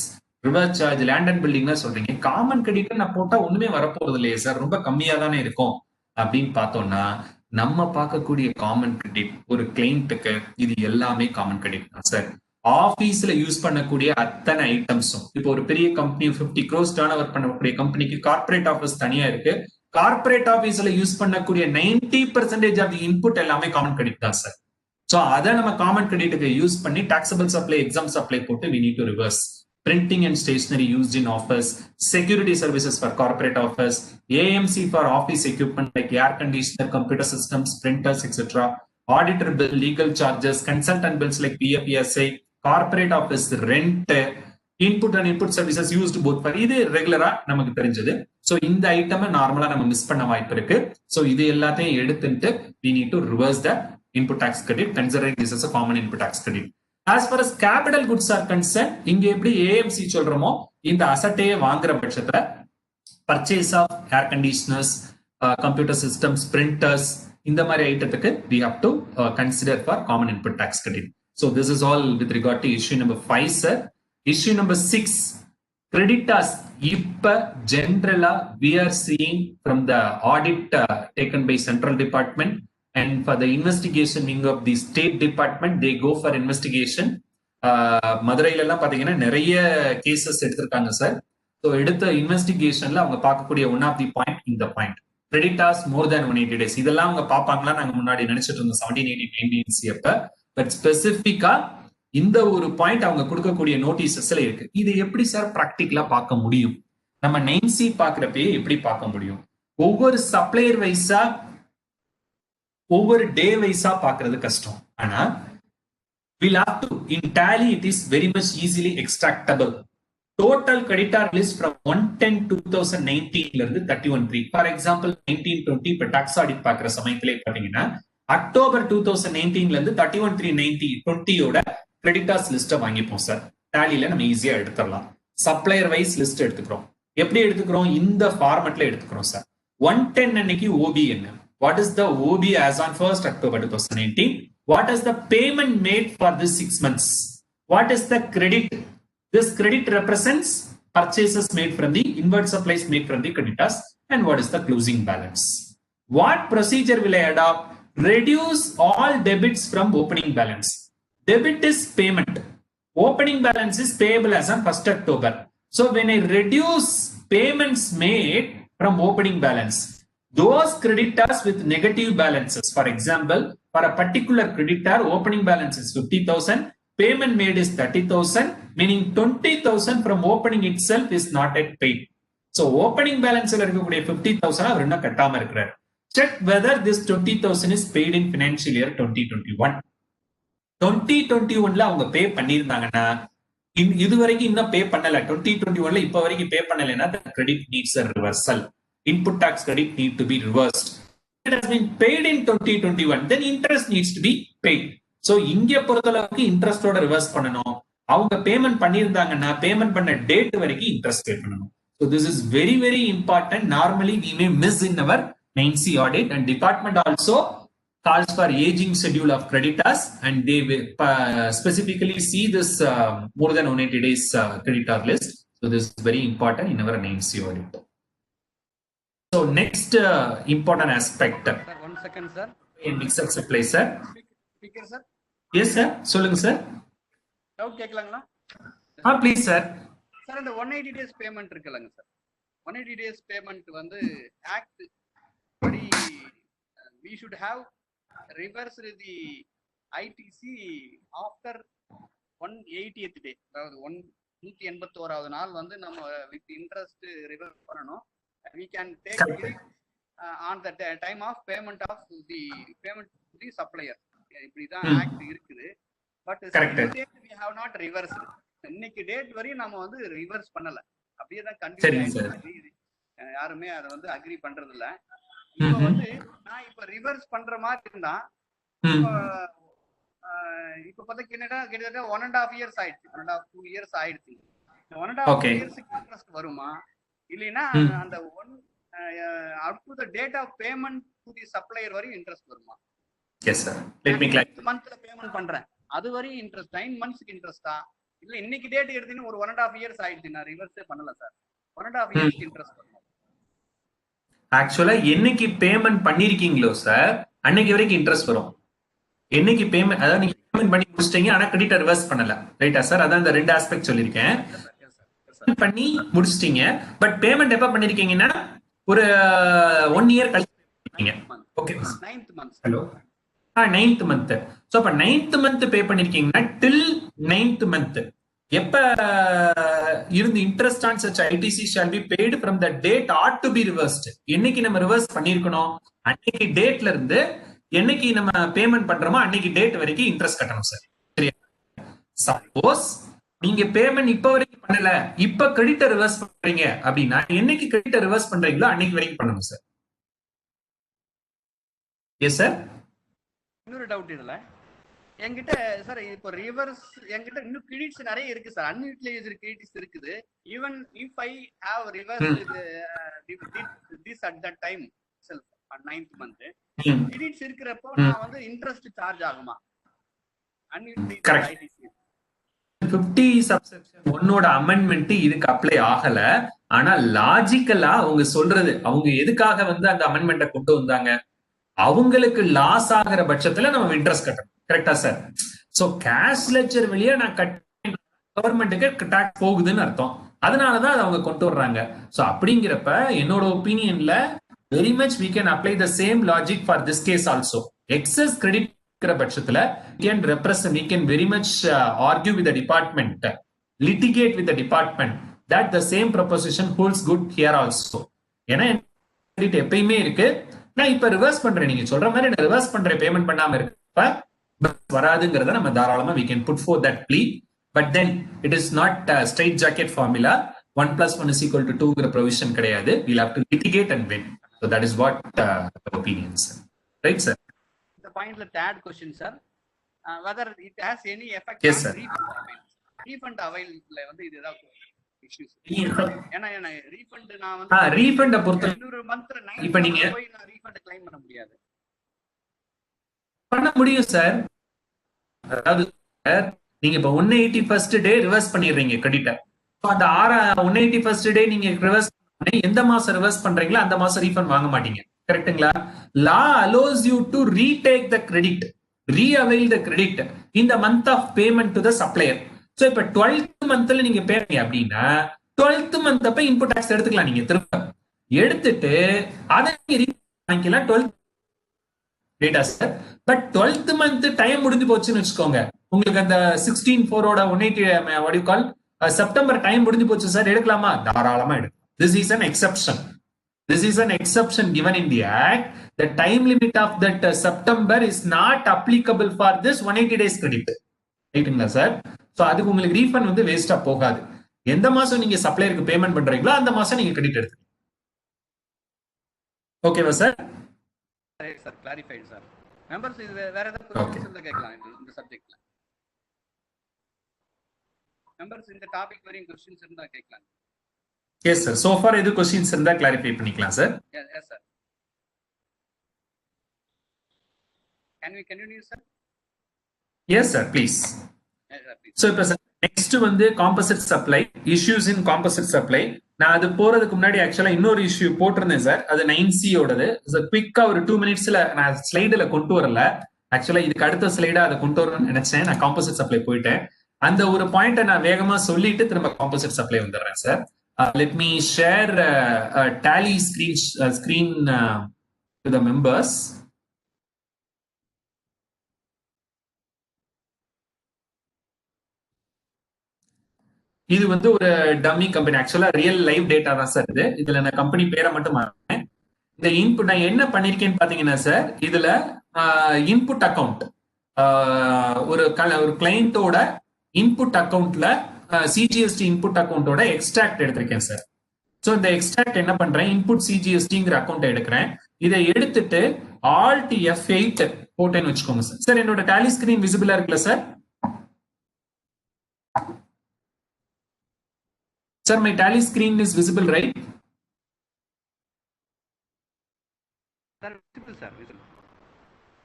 reverse charge, land and building சொல்றீங்க. Common credit நான் போட்டா ஒண்ணுமே வரப்போறது இல்லையே சார், ரொம்ப கம்மியா தானே இருக்கும் அப்படின்னு பார்த்தோம்னா நம்ம பார்க்கக்கூடிய காமன் கிரெடிட் ஒரு கிளைண்ட்டுக்கு இது எல்லாமே காமன் கிரெடிட் தான் சார். ஆபீஸ்ல யூஸ் பண்ணக்கூடிய அத்தனை ஐட்டம்ஸும். இப்போ ஒரு பெரிய கம்பெனி 50 crores டர்ன் ஓவர் பண்ணக்கூடிய கம்பெனிக்கு கார்பரேட் ஆஃபீஸ் தனியா இருக்கு. கார்பரேட் ஆபீஸ்ல யூஸ் பண்ணக்கூடிய 90% ஆஃப் தி இன்புட் எல்லாமே காமன் கிரெடிட் தான் சார். சோ அதை நம்ம காமன் கிரெடிட்டுக்கு யூஸ் பண்ணி டாக்ஸபிள் சப்ளை, எக்ஸாம் சப்ளை போட்டு we need to reverse. Printing and stationery used in office, security services for corporate office, AMC for office equipment like air conditioner, computer systems, printers, etc. Auditor bill, legal charges, consultant bills like PFPSA, corporate office rent, input and input services used both for. இது ரெகுலரா நமக்கு தெரிஞ்சது. So இந்த item நார்மலா நம்ம miss பண்ண வாய்ப்பு இருக்கு. சோ இது எல்லாத்தையும் எடுத்துட்டு we need to reverse the input tax credit, considering this as a common input tax credit. As far as capital goods are concerned, இங்க எப்படி AMC சொல்றோமோ இந்த அசட்டையே வாங்குற பட்சத்துல purchase of air conditioners, computer systems, printers, இந்த மாதிரி ஐட்டத்துக்கு we have to consider for common input tax credit. So this is all with regard to issue number 5, sir. Issue number 6, creditors. இப்ப generally we are seeing from the audit taken by central department and for the investigation wing of the state department, they go for investigation. மதுரையில எல்லாம் பாத்தீங்கன்னா நிறைய cases எடுத்திருக்காங்க sir. So எடுத்த இன்வெஸ்டிகேஷன்ல அவங்க பார்க்கக்கூடிய one of the point இந்த point creditors மோர் தேன் 180 days. இதெல்லாம் அவங்க பார்ப்பாங்களா நாங்க முன்னாடி நினைச்சிட்டு இருந்தோம் 1780 அப்ப. பட் ஸ்பெசிபிக்கா இந்த ஒரு பாயிண்ட் அவங்க கொடுக்கக்கூடிய நோட்டீசஸ்ல இருக்கு. இது எப்படி சார் பிராக்டிகலா பார்க்க முடியும்? நம்ம 9C பாக்குறப்பயே எப்படி பார்க்க முடியும்? ஒவ்வொரு சப்ளையர் வைஸா ஒவ்வொரு டே வைஸா பாக்குறது கஷ்டம். ஆனா we'll have to, in tally it is very much easily extractable. Total creditor list from 1/10/2019 ல இருந்து 31/3. For example 1920 இப்ப tax audit பாக்குற சமயத்திலே பாத்தீங்கன்னா அக்டோபர் 2019 ல இருந்து 31/3/20 யோட creditors லிஸ்ட வாங்கிப்போம் சார். டாலில நம்ம ஈஸியா எடுத்துடலாம். சப்ளையர் வைஸ் லிஸ்ட் எடுத்துக்கிறோம். எப்படி எடுத்துக்கிறோம்? இந்த ஃபார்மட்ல எடுத்துக்கிறோம் சார். 110 அன்னைக்கு OB என்ன? What is the OB as on 1st October 2019? What is the payment made for this 6 months? What is the credit? This credit represents purchases made from the inward supplies made from the creditors. And what is the closing balance? What procedure will I adopt? Reduce all debits from opening balance. Debit is payment. Opening balance is payable as on 1st October. So when I reduce payments made from opening balance, those creditors with negative balances, for example, for a particular creditor, opening balance is 50,000, payment made is 30,000, meaning 20,000 from opening itself is not yet paid. So opening balance la irukkudiya 50,000 அவர் இன்னும் கட்டாம இருக்கிறார். Check whether this 20,000 is paid in financial year 2021. 2021ல அவங்க பே பண்ணிருந்தாங்கன்னா இதுவரைக்கும் இன்னும் பே பண்ணல. 2021ல இப்ப வரைக்கும் பே பண்ணலைன்னா the credit needs a reversal. Input tax credit need to be reversed. It has been paid in 2021, then interest needs to be paid. So இங்க பொறுத்தளவுக்கு இன்ட்ரெஸ்டோட reverse பண்ணணும். அவங்க பேமெண்ட் பண்ணியிருந்தாங்கன்னா பேமெண்ட் பண்ண டேட் வரைக்கும் இன்ட்ரெஸ்ட் பே பண்ணணும். So this is very very important. Normally we may miss in our 9C audit, and department also calls for aging schedule of creditors, and they will specifically see this more than 180 days creditor list. So this is very important in our 9C audit. So next important aspect. Sir, 1 second, sir. In mixed supply, sir. Speaker, sir. Yes, sir. சொல்லுங்க sir. Doubt கேட்கலாங்களா? Please sir. Sir இந்த 180 days payment இருக்குல்லங்க sir. 180 days payment வந்து act படி we should have reversed the ITC after 180th day. அதாவது 181வது நாள் வந்து நம்ம வித் இன்ட்ரெஸ்ட் ரிவர்ஸ் பண்ணணும். We can take it on the time of payment of the supplier. இப்படிதான் ஆக்ட் இருக்குது. But we have not reversed. இன்னைக்கு date வரையும் நம்ம வந்து ரிவர்ஸ் பண்ணல. அப்படியே தான் கண்டினியூ. யாருமே அதை வந்து அக்ரி பண்றது இல்ல. இப்போ வந்து நான் இப்ப ரிவர்ஸ் பண்ற மாதிரி இருந்தா இப்ப பாத்தீங்கன்னா கிட்டத்தட்ட 1.5 years ஆயிடுச்சு. 2 years ஆயிடுச்சு. 1.5 years இன்ட்ரெஸ்ட் வருமா? இல்லைன்னா அந்த up to the date of payment to the supplier வரையும் இன்ட்ரெஸ்ட் வருமா? Yes sir. Let me clarify. மந்த்ல பேமெண்ட் பண்றேன், அது வரையும் இன்ட்ரெஸ்ட் 9 monthsக்கு இன்ட்ரெஸ்டா? இல்ல இன்னைக்கு டேட் எடுத்தீங்கன்னா ஒரு 1.5 years ஆயிடுச்சு, நான் ரிவர்ஸே பண்ணல சார். 1.5 years இன்ட்ரெஸ்ட் வரும். ஆக்சுவலா என்னைக்கு பேமெண்ட் பண்ணிருக்கீங்களோ சார் அன்னைக்கு வரைக்கும் இன்ட்ரெஸ்ட் வரும். என்னைக்கு பேமெண்ட், அதாவது நீங்க பேமெண்ட் பண்ணி முடிச்சிட்டீங்க, ஆனா கிரெடிட்டை ரிவர்ஸ் பண்ணல, ரைட்டா சார்? அதான் இந்த ரெண்டு ஆஸ்பெக்ட் சொல்லியிருக்கேன். பண்ணி முடிச்சிட்டீங்க, பட் பேமெண்ட் எப்ப பண்ணிருக்கீங்கன்னா ஒரு 1 இயர் கழிச்சு. Okay, 9th month. Hello, 9th month. So அப்ப 9th month பே பண்ணிருக்கீங்கன்னா டில் 9th month எப்ப இருந்து interest on such ITC shall be paid from the date ought to be reversed. என்னைக்கு நம்ம ரிவர்ஸ் பண்ணிருக்கணும், அன்னைக்கு டேட்ல இருந்து என்னைக்கு நம்ம பேமெண்ட் பண்றோமோ அன்னைக்கு டேட் வரைக்கும் இன்ட்ரெஸ்ட் கட்டணும் சார். சரியா? சப்போஸ் நீங்க பேமெண்ட் இப்ப வரைக்கும் பண்ணல, இப்ப கிரெடிட்டை ரிவர்ஸ் பண்றீங்க அப்படின்னா என்னைக்கு கிரெடிட்டை ரிவர்ஸ் பண்றீங்களோ அன்னைக்கு வரைக்கும் பண்ணணும் சார். Yes sir. இன்னொரு டவுட் இதுல என்கிட்ட சார், இப்போ ரிவர்ஸ் என்கிட்ட இன்னும் கிரெடிட்ஸ் நிறைய இருக்கு சார், அன்யூட்டிலைஸ்டு கிரெடிட்ஸ் இருக்குது. Even if I have reverse this at that time self on 9th month credits இருக்கிறப்போ நான் வந்து இன்ட்ரெஸ்ட் சார்ஜ் ஆகுமா? அன்யூட்டிலைஸ்டு ஐடிசி 50 சப்செக்ஷன் 1 அமெண்ட்மெண்ட் இதுக்கு அப்ளை ஆகல. ஆனா லாஜிக்கலா அவங்க சொல்றது, அவங்க எதுக்காக வந்து அந்த அமெண்ட்மெண்ட்டை கொண்டு வந்தாங்க, அவங்களுக்கு லாஸ் ஆகிற பட்சத்துல நம்ம இன்ட்ரெஸ்ட் கட்டணும். கரெக்டா சார்? சோ கேஷ் லெட்ஜர் வழியா நான் கவர்மெண்ட்டுக்கு டாக்ஸ் போகுதுன்னு அர்த்தம். அதனாலதான் அதை அவங்க கொண்டு வர்றாங்க. சோ அப்படிங்கிறப்ப என்னோட ஒப்பீனியன்ல very much we can apply the same logic for this case also. Excess credit இருக்கிற பட்சத்துல we can very much argue with the department, litigate with the department that the same proposition holds good here also. ஏன்னா எப்பயுமே இருக்கு, நான் இப்ப reverse பண்றேன், நீங்க சொல்ற மாதிரி நான் ரிவர்ஸ் பண்றேன், பேமெண்ட் பண்ணாம இருக்கப்ப வராதுங்கிறத நம்ம தாராளமா we can put forth that plea. But then it is not a straight jacket formula. 1 + 1 = 2ங்கிற provision கிடையாது. We'll have to litigate and win. So that is what the opinions, right sir? The point the third question sir, whether it has any effect yes, on sir. refund avail ல வந்து இது ஏதாவது issues? ஏன்னா refund நான் வந்து ரீஃபண்ட பொறுத்த இன்னொரு மந்த்ல 9 இப்ப நீங்க போய் நான் ரீஃபண்ட் கிளைம் பண்ண முடியாது. பண்ண முடியும் சார். அதாவது நீங்க இப்ப 181st டே ரிவர்ஸ் பண்ணிடுறீங்க கிரெடிட்ட. அந்த 181st டே நீங்க ரிவர்ஸ் எந்த மாசம் ரிவர்ஸ் பண்றீங்களோ அந்த மாசம் ரீஃபண்ட் வாங்க மாட்டீங்க. கரெக்ட்டுங்களா? Law allows you to retake the credit, reavail the credit in the month of payment to the supplier. So இப்ப 12th மந்த்ல நீங்க பேமெண்ட் அப்படின்னா 12th மந்த் அப்ப இன்புட் டாக்ஸ் எடுத்துக்கலாம். நீங்க திரும்ப எடுத்துட்டு அதை வாங்கிக்கலாம் 12th data sir. But 12th month time முடிஞ்சு போச்சுன்னு வச்சுக்கோங்க, உங்களுக்கு அந்த 16/4 180 செப்டம்பர் டைம் முடிஞ்சு போச்சு சார், எடுக்கலாமா? தாராளமா எடுக்கலாம். This is an exception. This is an exception given in the act. The time limit of that September is not applicable for this 180 days credit. ரைட்டுங்களா சார்? சோ அதுக்கு உங்களுக்கு ரீஃபண்ட் வந்து வேஸ்டா போகாது. எந்த மாசம் நீங்க சப்ளையருக்கு பேமெண்ட் பண்றீங்களோ அந்த மாசம் நீங்க கிரெடிட் எடுத்துக்கலாம். ஓகேவா sir? Right sir, clarified sir. Members இது வேற ஏதாவது क्वेश्चंस இருந்தா கேட்கலாம் இந்த சப்ஜெக்ட்ல. மெம்பர்ஸ் இந்த டாபிக் வரையும் क्वेश्चंस இருந்தா கேட்கலாம். Yes sir. சோ ஃபார் எது क्वेश्चंस இருந்தா கிளாரிஃபை பண்ணிக்கலாம் sir. Yes sir. Can we continue sir? Yes sir, please. So இப்ப நெக்ஸ்ட் வந்து காம்போசிட் சப்ளை, இஷ்யூஸ் இன் காம்போசிட் சப்ளை. நான் அது போறதுக்கு முன்னாடி ஆக்சுவலா இன்னொரு இஷ்யூ போட்டிருந்தேன் சார், அது 9C ஓடது. குவிக்கா ஒரு 2 மினிட்ஸ்ல நான் ஸ்லைடுல கொண்டு வரல. ஆக்சுவலா இதுக்கு அடுத்த ஸ்லைடா அதை கொண்டு வரணும்னு நினைச்சேன், நான் காம்போசிட் சப்ளை போயிட்டேன். அந்த ஒரு பாயிண்ட்டை நான் வேகமா சொல்லிட்டு திரும்ப காம்போசிட் சப்ளை வந்துடுறேன் சார். Let me share Tally screen to the members. இது வந்து ஒரு dummy company, actually real live data தான் சார் இது. இதுல நான் கம்பெனி பேரை மட்டும் மாறேன். இந்த இன்புட் நான் என்ன பண்ணிருக்கேன்னு பாத்தீங்கன்னா சார், இதுல இன்புட் அக்கௌண்ட் ஒரு கிளையண்டோட இன்புட் அக்கௌண்ட்ல சிஜிஎஸ்டி இன்புட் அக்கௌண்டோட எக்ஸ்ட்ராக்ட் எடுத்திருக்கேன் சார். ஸோ இந்த எக்ஸ்ட்ராக்ட் என்ன பண்றேன், இன்புட் சிஜிஎஸ்டிங்கிற அக்கௌண்ட் எடுக்கிறேன். இதை எடுத்துட்டு Alt F8 போட்டேன்னு வச்சுக்கோங்க சார். சார் என்னோட டேலி ஸ்கிரீன் விசிபிளா இருக்குல்ல sir? Sir, my tally screen is visible, right? Sir, visible, sir. Visible.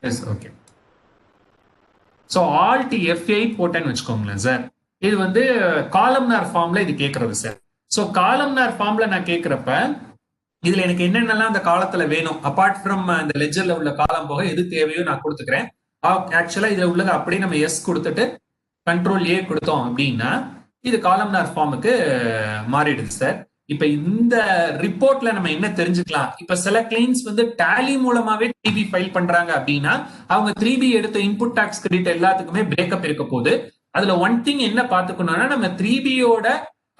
Yes, okay. So, Alt F8 போட்டேன்னு வச்சுக்கோங்களேன் சார். இது வந்து காலம்னார் ஃபார்ம்ல இது கேட்கறது சார். ஸோ காலம்னார் ஃபார்ம்ல நான் கேட்கிறப்ப இதுல எனக்கு என்னென்னலாம் அந்த காலத்துல வேணும், அபார்ட் ஃப்ரம் அந்த லெஜர்ல உள்ள காலம் போக எது தேவையோ நான் கொடுத்துக்கிறேன். ஆக்சுவலா இதுல உள்ளது அப்படியே நம்ம எஸ் கொடுத்துட்டு கண்ட்ரோல் ஏ கொடுத்தோம் அப்படின்னா இது காலம்னார் ஃபார்முக்கு மாறிடுது சார். இப்ப இந்த ரிப்போர்ட்ல நம்ம என்ன தெரிஞ்சுக்கலாம், இப்ப சில கிளைண்ட்ஸ் வந்து டேலி மூலமாவே 3B ஃபைல் பண்றாங்க அப்படின்னா அவங்க 3B எடுத்த இன்புட் டாக்ஸ் கிரெடிட் எல்லாத்துக்குமே பிரேக்கப் இருக்க போது. அதுல ஒன் திங் என்ன பாத்துக்கணும்னா, நம்ம 3Bயோட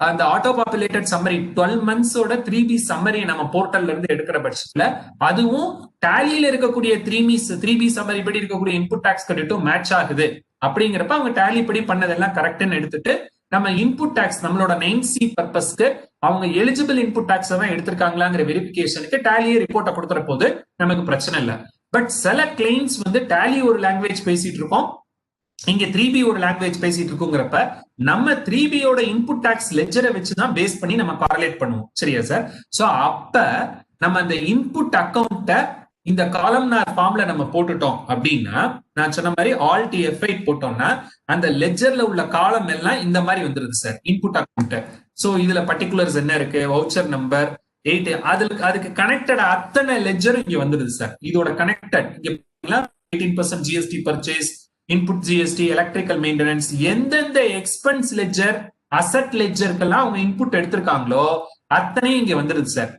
அந்த ஆட்டோ பாப்புலேட்டட் சம்மரி 12 மந்த்ஸோட 3B சம்மரியை நம்ம போர்ட்டல்ல இருந்து எடுக்கிற பட்சத்துல அதுவும் டேலியில இருக்கக்கூடிய 3B சம்மரி படி இருக்கக்கூடிய இன்புட் டாக்ஸ் கிரெடிட்டும் மேட்ச் ஆகுது அப்படிங்கிறப்ப அவங்க டேலி படி பண்ணதெல்லாம் கரெக்ட்னு எடுத்துட்டு நம்ம இன்புட் டாக்ஸ் நம்மளோட 9C பர்பஸ்க்கு அவங்க எலிஜிபிள் இன்புட் டாக்ஸ் தான் எடுத்திருக்காங்களாங்கிற வெரிஃபிகேஷனுக்கு டேலியே ரிப்போர்ட்டை கொடுத்துற போது நமக்கு பிரச்சனை இல்லை. பட் சில கிளைண்ட்ஸ் வந்து டேலி ஒரு லாங்குவேஜ் பேசிட்டு இருக்கோம், இங்க 3B ஒரு லாங்குவேஜ் பேசிட்டு இருக்குங்கிறப்ப நம்ம 3Bயோட இன்புட் டாக்ஸ் லெட்ஜரை வச்சுதான் பேஸ் பண்ணி நம்ம காரலேட் பண்ணுவோம். சரியா சார்? சோ அப்ப நம்ம அந்த இன்புட் அக்கௌண்ட்டை இந்த காலம்னார் ஃபார்ம்ல நம்ம போட்டுட்டோம் அப்படின்னா, நான் சொன்ன மாதிரி ஆல்ட் F8 போட்டோம்னா அந்த லெட்ஜர்ல உள்ள காலம் எல்லாம் இந்த மாதிரி வந்துருது சார், இன்புட் அக்கௌண்ட். சோ இதுல பர்டிகுலர்ஸ் என்ன இருக்கு, வவுச்சர் நம்பர் 8, அதுக்கு கனெக்டட் அத்தனை லெட்ஜரும் இங்க வந்துருது சார். இதோட கனெக்டட் இங்க 18% GST purchase, input GST, electrical maintenance, எந்தெந்த எக்ஸ்பென்ஸ் லெட்ஜர் அசட் லெட்ஜருக்கெல்லாம் அவங்க இன்புட் எடுத்திருக்காங்களோ அத்தனையும் இங்க வந்துருது sir.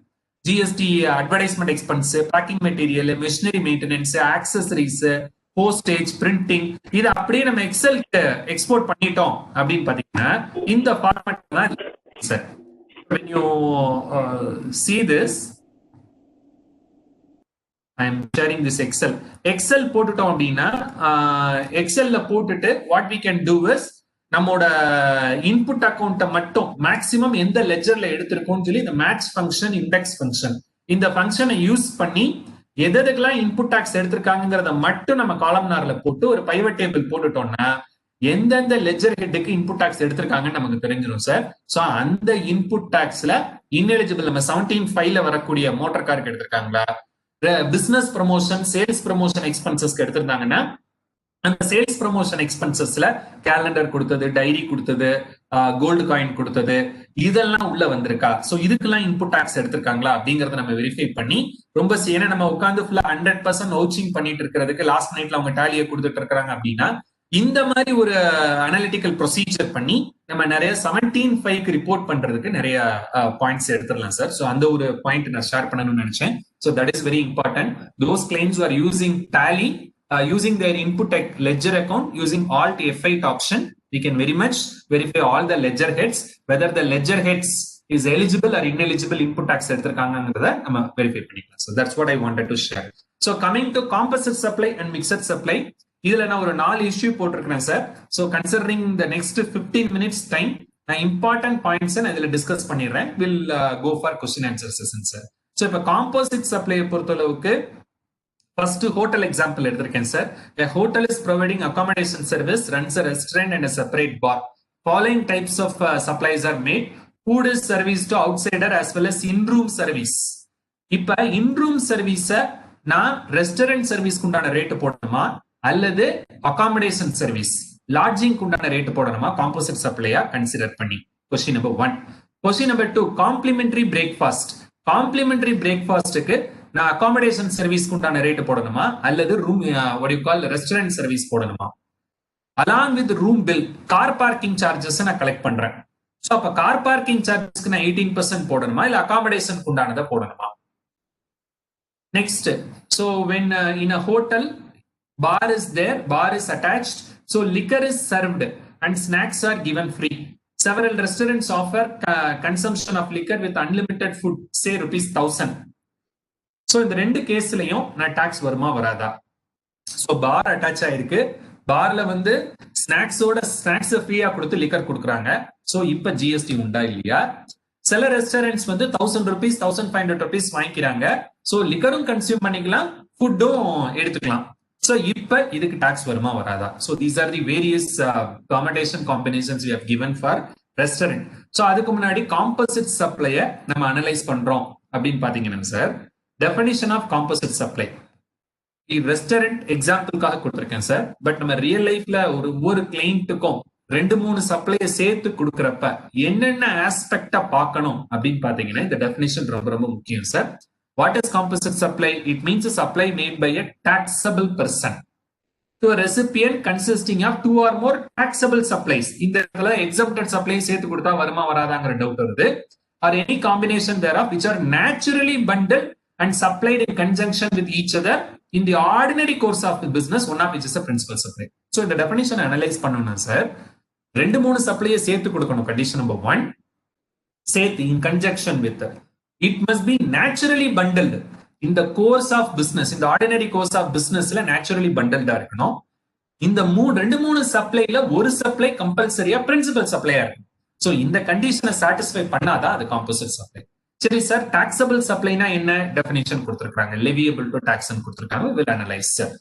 GST advertisement expense, packing material, machinery maintenance, accessories, postage, printing, இது அப்படியே நம்ம எக்ஸெல்க்கு எக்ஸ்போர்ட் பண்ணிட்டோம் அப்படின்னு பாத்தீங்கன்னா இந்த ஃபார்மேட் தான் sir. when you see this, I am sharing this Excel போட்டுட்டோம் அப்படின்னா எக்ஸெல்ல போட்டுட்டு what we can do is நம்மோட இன்புட் அக்கௌண்ட்டை மட்டும் மேக்சிமம் எந்த லெட்ஜர்ல எடுத்திருக்கோம்னு சொல்லி இந்த மேட்ச் ஃபங்க்ஷன், இண்டெக்ஸ் ஃபங்க்ஷன், இந்த ஃபங்க்ஷனை யூஸ் பண்ணி எதுக்கெல்லாம் இன்புட் டாக்ஸ் எடுத்திருக்காங்கிறத மட்டும் நம்ம காலம்னார்ல போட்டு ஒரு பைவட் டேபிள் போட்டுட்டோம்னா எந்தெந்த லெட்ஜர் ஹெட்டுக்கு இன்புட் டாக்ஸ் எடுத்திருக்காங்கன்னு நமக்கு தெரிஞ்சிடும் சார். சோ அந்த இன்புட் டாக்ஸ்ல இன்எலிஜிபிள் நம்ம 17(5) வரக்கூடிய மோட்டார் காருக்கு எடுத்திருக்காங்களா, பிசினஸ் ப்ரமோஷன், சேல்ஸ் ப்ரமோஷன் எக்ஸ்பென்சஸ்க்கு எடுத்திருந்தாங்கன்னா அந்த சேல்ஸ் ப்ரமோஷன் எக்ஸ்பென்சஸ்ல கேலண்டர் கொடுத்தது, டைரி கொடுத்தது, கோல்டு காயின் கொடுத்தது, இதெல்லாம் உள்ள வந்திருக்கா, சோ இதுக்கெல்லாம் இன்புட் டாக்ஸ் எடுத்திருக்காங்களா அப்படிங்கறத நம்ம வெரிஃபை பண்ணி ரொம்ப ஏன்னா நம்ம உட்காந்து ஃபுல்லா 100% வவுச்சிங் பண்ணிட்டு இருக்கிறதுக்கு லாஸ்ட் நைட்ல அவங்க டேலியை கொடுத்துட்டு இருக்காங்க அப்படின்னா இந்த மாதிரி ஒரு அனாலிட்டிக்கல் ப்ரொசீஜர் பண்ணி நம்ம நிறைய 17(5)க்கு ரிப்போர்ட் பண்றதுக்கு நிறைய பாயிண்ட்ஸ் எடுத்துடலாம் சார். சோ அந்த ஒரு பாயிண்ட் நான் ஷேர் பண்ணணும்னு நினைச்சேன். So that is very important. Those claims are using Tally, using their input ledger account using alt F8 option, we can very much verify all the ledger heads, whether the ledger heads is eligible or ineligible input tax எடுத்திருக்காங்கங்கறத நம்ம verify பண்ணிக்கலாம். So that's what I wanted to share. So coming to composite supply and mixed supply, இதுல நான் ஒரு 4 issue போட்டிருக்கேன் sir. So considering the next 15 minutes time, நான் important points நான் இதுல discuss பண்ணிடுறேன். We'll go for question answer session sir. So இப்ப composite supply பொறுத்தளவுக்கு first hotel example எடுத்திருக்கேன் sir. A hotel is providing accommodation service, runs a restaurant and a separate bar. Following types of supplies are made. Food is service to outsider as well as in-room service. இப்ப in-room service நான் restaurant service உண்டான rate போடணுமா அல்லது accommodation service lodging உண்டான rate போடணுமா composite சப்ளையா consider பண்ணி. Question number 1. Question number 2, complimentary breakfast. Complimentary பிரேக்ஃபாஸ்டுக்கு நான் அகாமடேஷன் சர்வீஸ் உண்டான ரேட் போடணுமா அல்லது ரூம் ரெஸ்டாரண்ட் சர்வீஸ் போடணுமா. Along with room bill car parking charges நான் கலெக்ட் பண்றேன். சோ அப்ப கார் பார்க்கிங் சார்ஜஸ்க்கு நான் 18% போடணுமா இல்ல அகாமடேஷன் உண்டானதை போடணுமா. Next, so when in a hotel bar is there, bar is attached, so liquor is served and snacks are given free. Several restaurants offer consumption of liquor with unlimited food, say ₹1,000. So இந்த ரெண்டு கேஸ்லயும் நான் tax வருமா வராதா. So பார் attach ஆயிருக்கு, பார்ல வந்து snacks ஃப்ரீயா கொடுத்து லிக்கர் கொடுக்குறாங்க. சோ இப்ப ஜிஎஸ்டி உண்டா இல்லையா. சில ரெஸ்டாரண்ட்ஸ் வந்து ₹1,000 ₹1,500 வாங்கிக்கிறாங்க. சோ லிக்கரும் கன்சியூம் பண்ணிக்கலாம், ஃபுட்டும் எடுத்துக்கலாம். சோ இப்ப இதுக்கு டாக்ஸ் வருமா வராதா. So these are the various accommodation combinations we have given for restaurant. So அதுக்கு முன்னாடி காம்போசிட் சப்ளைய நம்ம அனலைஸ் பண்றோம் அப்படின்னு பாத்தீங்கன்னா சார், definition of composite supply restaurant எக்ஸாம்பிளுக்காக கொடுத்திருக்கேன் சார். பட் நம்ம ரியல் லைஃப்ல ஒவ்வொரு கிளைண்ட்டுக்கும் 2-3 சப்ளையை சேர்த்து கொடுக்கறப்ப என்னென்ன ஆஸ்பெக்டா பார்க்கணும் அப்படின்னு பாத்தீங்கன்னா இந்த டெஃபினிஷன் ரொம்ப ரொம்ப முக்கியம் sir. What is composite supply? It means a supply made by a taxable person. to a recipient consisting of 2 or more taxable supplies. இந்த இடத்துல exempted supplies சேர்த்து கொடுத்தா வருமா வராதாங்கிற டவுட் வருது. Or any combination thereof which are naturally bundled and supplied in conjunction with each other in the ordinary course of the business, one of which is a principal supply. So இந்த definition analyze பண்ணனும்னா sir 2-3 சப்ளையை சேர்த்து கொடுக்கணும். Condition number 1 சேர்த்து in conjunction with it must be naturally bundled in the course of business, in the ordinary course of businessல naturally bundled இருக்கணும். இந்த 2-3 சப்ளைல ஒரு supply கம்பல்சரியா principal சப்ளையா இருக்கும். சோ இந்த கண்டிஷனை சாட்டிஸ்ஃபை பண்ணாதான் அது காம்போசிட் சப்ளை. சரி சார், டாக்ஸபிள் சப்ளைனா என்ன டெஃபினிஷன் கொடுத்திருக்காங்க, லெவியபிள் டு டாக்ஸ் கொடுத்திருக்காங்க. Will analyse sir.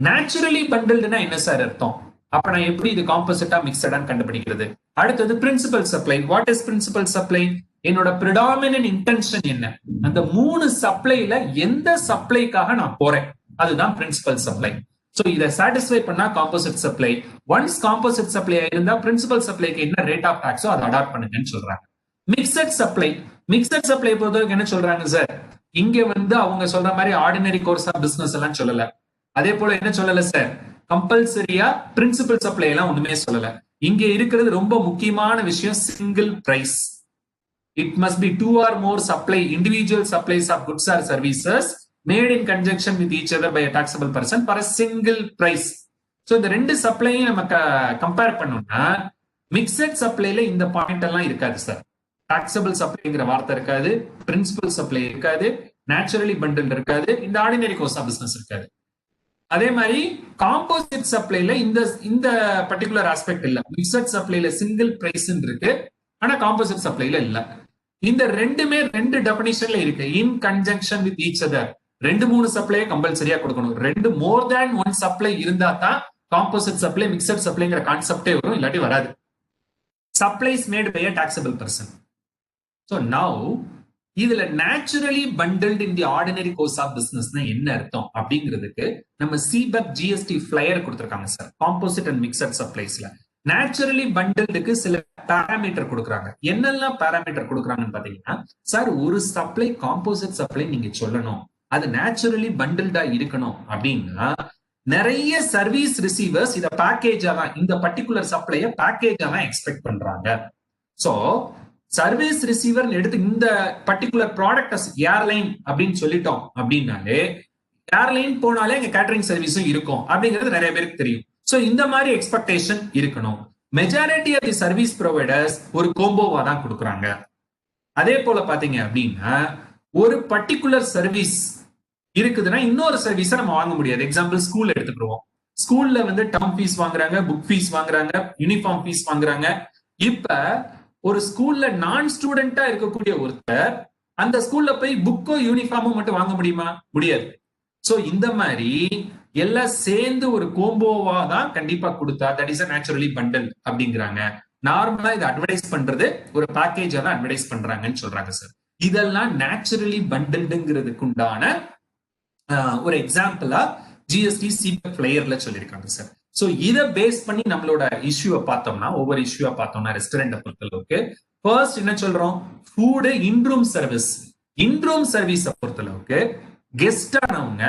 நேச்சுரலி பண்டில்டுனா என்ன சார் அர்த்தம்? அப்ப நான் எப்படி இது காம்போசிட்டா மிக்சடான்னு கண்டுபிடிக்கிறது? அடுத்தது principal supply. What is principal supply? என்னோட பிரிடாமினன்ட் இன்டென்ஷன் என்ன? அந்த 3 சப்ளைல எந்த சப்ளைக்காக நான் போறேன், அதுதான் பிரின்சிபல் சப்ளை. சோ இதை சாட்டிஸ்ஃபை பண்ணா composite supply. Once composite supply இருந்தா பிரின்சிபல் சப்ளைக்கு என்ன ரேட் ஆஃப் டாக்ஸோ அதை அடாப்ட் பண்ணுங்கன்னு சொல்றாங்க. Mixed supply. மிக்சட் சப்ளை பொறுத்தவரைக்கும் என்ன சொல்றாங்க சார்? இங்க அவங்க சொல்ற மாதிரி ஆர்டினரி கோர்ஸ் ஆஃப் பிசினஸ் எல்லாம் சொல்லல. அதே போல என்ன சொல்லல சார், கம்பல்சரியா பிரின்சிபல் சப்ளை எல்லாம் ஒண்ணுமே சொல்லல. இங்க இருக்கிறது ரொம்ப முக்கியமான விஷயம், single price. It must be 2 or more individual supplies of goods or services made in conjunction with each other by a taxable person for a single price. So இந்த ரெண்டு சப்ளையும் நம்ம கம்பேர் பண்ணோம்னா மிக்சட் சப்ளைல இந்த பாயிண்ட் எல்லாம் இருக்காது sir. Taxable சப்ளைங்கிற வார்த்தை இருக்காது, principal supply இருக்காது, நேச்சுரலி பண்டில் இருக்காது, இந்த ஆர்டினரி கோர்ஸ் ஆஃப் பிசினஸ் இருக்காது. அதே மாதிரி காம்போசிட் சப்ளைல இந்த பர்டிகுலர் ஆஸ்பெக்ட் இல்ல. மிக்சட் சப்ளைல சிங்கிள் பிரைஸ் இருக்கு, ஆனா காம்போசிட் சப்ளைல இல்ல. இந்த ரெண்டுமே 2 டெஃபினிஷன்ல இருக்கு. இன் கன்ஜங்ஷன் வித் ஈச் அதர். 2-3 சப்ளையை கம்பல்சரியா கொடுக்கணும். 2 மோர் தேன் 1 சப்ளை இருந்தா தான் காம்போசிட் சப்ளை மிக்சட் சப்ளைங்கிற கான்செப்டே வரும், இல்லாட்டி வராது. Supplies made by a taxable person. So now இதுல naturally bundled in the ordinary course of பிசினஸ்னா என்ன அர்த்தம் அப்படிங்கிறதுக்கு நம்ம CBEP GST ஃபிளையர் கொடுத்திருக்காங்க சார். காம்போசிட் அண்ட் மிக்சட் சப்ளைஸ்ல நேச்சுரலி பண்டில்டுக்கு சில பாராமீட்டர் கொடுக்குறாங்க. என்னெல்லாம் பாராமீட்டர் கொடுக்குறாங்கன்னு பாத்தீங்கன்னா சார், ஒரு சப்ளை காம்போசிட் சப்ளை நீங்க சொல்லணும், அது நேச்சுரலி பண்டில்டா இருக்கணும் அப்படின்னா நிறைய சர்வீஸ் ரிசீவர்ஸ் இத பேக்கேஜா தான், இந்த பர்டிகுலர் சப்ளைய பேக்கேஜா தான் எக்ஸ்பெக்ட் பண்றாங்க. சோ சர்வீஸ் ரிசீவர் எடுத்து இந்த பர்டிகுலர் ப்ராடக்ட் ஏர்லைன் அப்படின்னு சொல்லிட்டோம் அப்படின்னாலே, ஏர்லைன் போனாலே இங்க கேட்டரிங் சர்வீஸும் இருக்கும் அப்படிங்கிறது நிறைய பேருக்கு தெரியும். சோ இந்த மாதிரி எக்ஸ்பெக்டேஷன் இருக்கணும். Majority of the service providers ஒரு கோம்போவா தான் கொடுக்குறாங்க. அதே போல பாத்தீங்க அப்படின்னா ஒரு பர்டிகுலர் சர்வீஸ் இருக்குதுன்னா இன்னொரு சர்வீஸை நம்ம வாங்க முடியாது. எக்ஸாம்பிள் ஸ்கூல் எடுத்துக்கிடுவோம். ஸ்கூல்ல டர்ம் ஃபீஸ் வாங்குறாங்க, புக் ஃபீஸ் வாங்குறாங்க, யூனிஃபார்ம் ஃபீஸ் வாங்குறாங்க. இப்ப ஒரு ஸ்கூல்ல நான் ஸ்டூடெண்டா இருக்கக்கூடிய ஒருத்தர் அந்த ஸ்கூல்ல போய் புக்கோ யூனிஃபார்மோ மட்டும் வாங்க முடியுமா? முடியாது. சோ இந்த மாதிரி எல்லாம் சேர்ந்து ஒரு கோம்போவா தான் கண்டிப்பா கொடுத்தா தட் இஸ் நேச்சுரலி பண்டல் அப்படிங்கிறாங்க. நார்மலா இதை அட்வர்டைஸ் பண்றது ஒரு பேக்கேஜா தான் அட்வர்டைஸ் பண்றாங்கன்னு சொல்றாங்க சார். இதெல்லாம் நேச்சுரலி பண்டல்ங்கிறதுக்கு உண்டான ஒரு எக்ஸாம்பிளா GST CBEP ஃபிளையர்ல சொல்லியிருக்காங்க சார். சோ இதை பேஸ் பண்ணி நம்மளோட இஷ்யூவை பார்த்தோம்னா, ஒவ்வொரு இஷ்யூவா பார்த்தோம்னா ரெஸ்டாரண்ட் பொறுத்தளவுக்கு ஃபர்ஸ்ட் என்ன சொல்றோம், food in room service. In room service பொறுத்தளவுக்கு கெஸ்ட் ஆனவங்க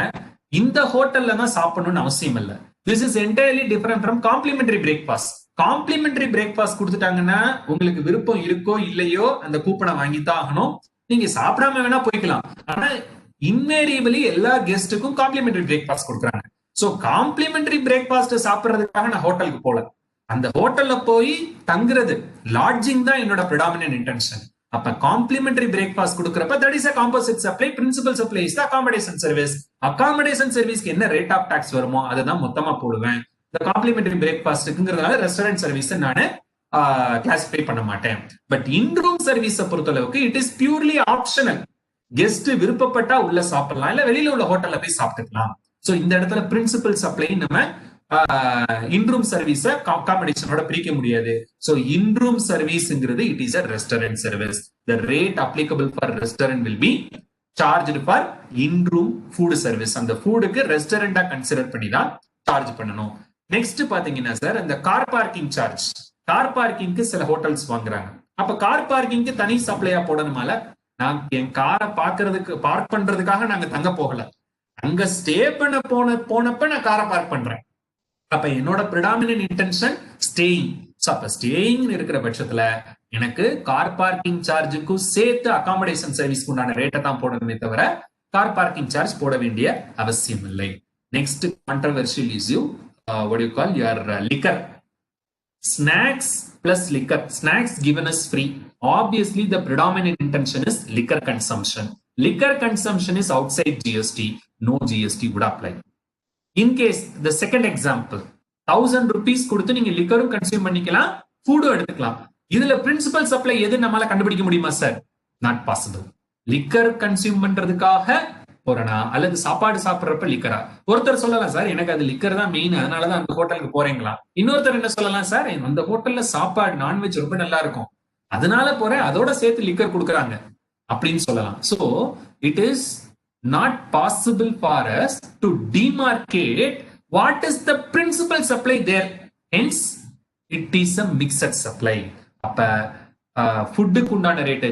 இந்த ஹோட்டல்ல தான் சாப்பிடணும்னு அவசியம் இல்லை. This is entirely different from complimentary breakfast. Complimentary breakfast கொடுத்துட்டாங்கன்னா உங்களுக்கு விருப்பம் இருக்கோ இல்லையோ அந்த கூப்பனை வாங்கித்தான் ஆகணும். நீங்க சாப்பிடாம வேணா போய்க்கலாம். ஆனா இன்வேரியபிளி எல்லா கெஸ்ட்டுக்கும் காம்ப்ளிமெண்டரி பிரேக்ஃபாஸ்ட் கொடுக்குறாங்க. சோ காம்ப்ளிமெண்டரி பிரேக்ஃபாஸ்ட் சாப்பிடுறதுக்காக நான் ஹோட்டலுக்கு போல, அந்த ஹோட்டல்ல போய் தங்குறது, லாட்ஜிங் தான் என்னோட பிரிடாமினன்ட் இன்டென்ஷன். அப்ப காம்ப்ளிமெண்டரி பிரேக்ஃபாஸ்ட் கொடுக்கறப்ப that is a composite supply. Principal supply is the accommodation service. Accommodation சர்வீஸ்க்கு என்ன ரேட் ஆஃப் டாக்ஸ் வருமோ அதுதான் மொத்தமா போடுவேன். இந்த காம்ப்ளிமெண்டரி பிரேக்ஃபாஸ்ட்ங்கிறதுனால ரெஸ்டாரண்ட் சர்வீஸ் நான் கிளாசிஃபை பண்ண மாட்டேன். பட் இன்ரூம் சர்வீஸ் பொறுத்தளவுக்கு it is purely optional. Guest விருப்பப்பட்டா உள்ள சாப்பிடலாம், இல்ல வெளியில உள்ள ஹோட்டல்ல போய் சாப்பிட்டுக்கலாம். சோ இந்த இடத்துல பிரின்சிபல் சப்ளை நம்ம இன்ரூம் சர்வீஸ அகாமடேஷனோட பிரிக்க முடியாது. சோ இன்ரூம் சர்வீஸ்ங்கிறது it is a restaurant service. The rate applicable for restaurant will be charged for in-room food service. அந்த ஃபுட்டுக்கு ரெஸ்டாரண்டா கன்சிடர் பண்ணி தான் சார்ஜ் பண்ணணும். நெக்ஸ்ட் பாத்தீங்கன்னா சார், இந்த கார் பார்க்கிங் சார்ஜ். கார் பார்க்கிங்க்கு சில ஹோட்டல்ஸ் வாங்குறாங்க. அப்ப கார் பார்க்கிங்க்கு தனி சப்ளையா போடணுமால? நான் என் காரை பார்க் பண்றதுக்காக நாங்க தங்க போகல, அங்க ஸ்டே பண்ண போனப்ப நான் காரை பார்க் பண்றேன். அப்ப என்னோட predominant intention staying. So அப்ப staying இருக்கிற பட்சத்துல எனக்கு கார் பார்க்கிங் சார்ஜுக்கும் சேர்த்து அகாமடேஷன் சர்வீஸ்க்கு உண்டான ரேட்டை தான் போடணுமே தவிர கார் பார்க்கிங் சார்ஜ் போட வேண்டிய அவசியம் இல்லை. Next controversial issue, what do you call your liquor. Snacks plus liquor. Snacks given as free. Obviously, the predominant intention is liquor consumption. Liquor consumption is outside GST. No GST would apply. In case, the second example, 1000 rupees கொடுத்து நீங்க லிக்கரும் consume பண்ணிக்கலாம், ஃபுட்டும் எடுத்துக்கலாம். இதுல principal supply எது நம்மளால கண்டுபிடிக்க முடியுமா sir? Not possible. Liquor consume பண்றதுக்காக போறேனா அல்லது சாப்பாடு சாப்பிட்றப்ப லிக்கரா? ஒருத்தர் சொல்லலாம் சார் எனக்கு அது லிக்கர் தான் மெயின், அதனாலதான் அந்த ஹோட்டலுக்கு போறீங்களா. இன்னொருத்தர் என்ன சொல்லலாம், சார் அந்த ஹோட்டல்ல சாப்பாடு நான்வெஜ் ரொம்ப நல்லா இருக்கும் அதனால போறேன், அதோட சேர்த்து லிக்கர் கொடுக்குறாங்க அப்படின்னு சொல்லலாம். So it is not possible for us to demarcate what is the principal supply there. Hence it is a mixed supply. அப்ப ஃபுட்டுக்கு உண்டான ரேட்,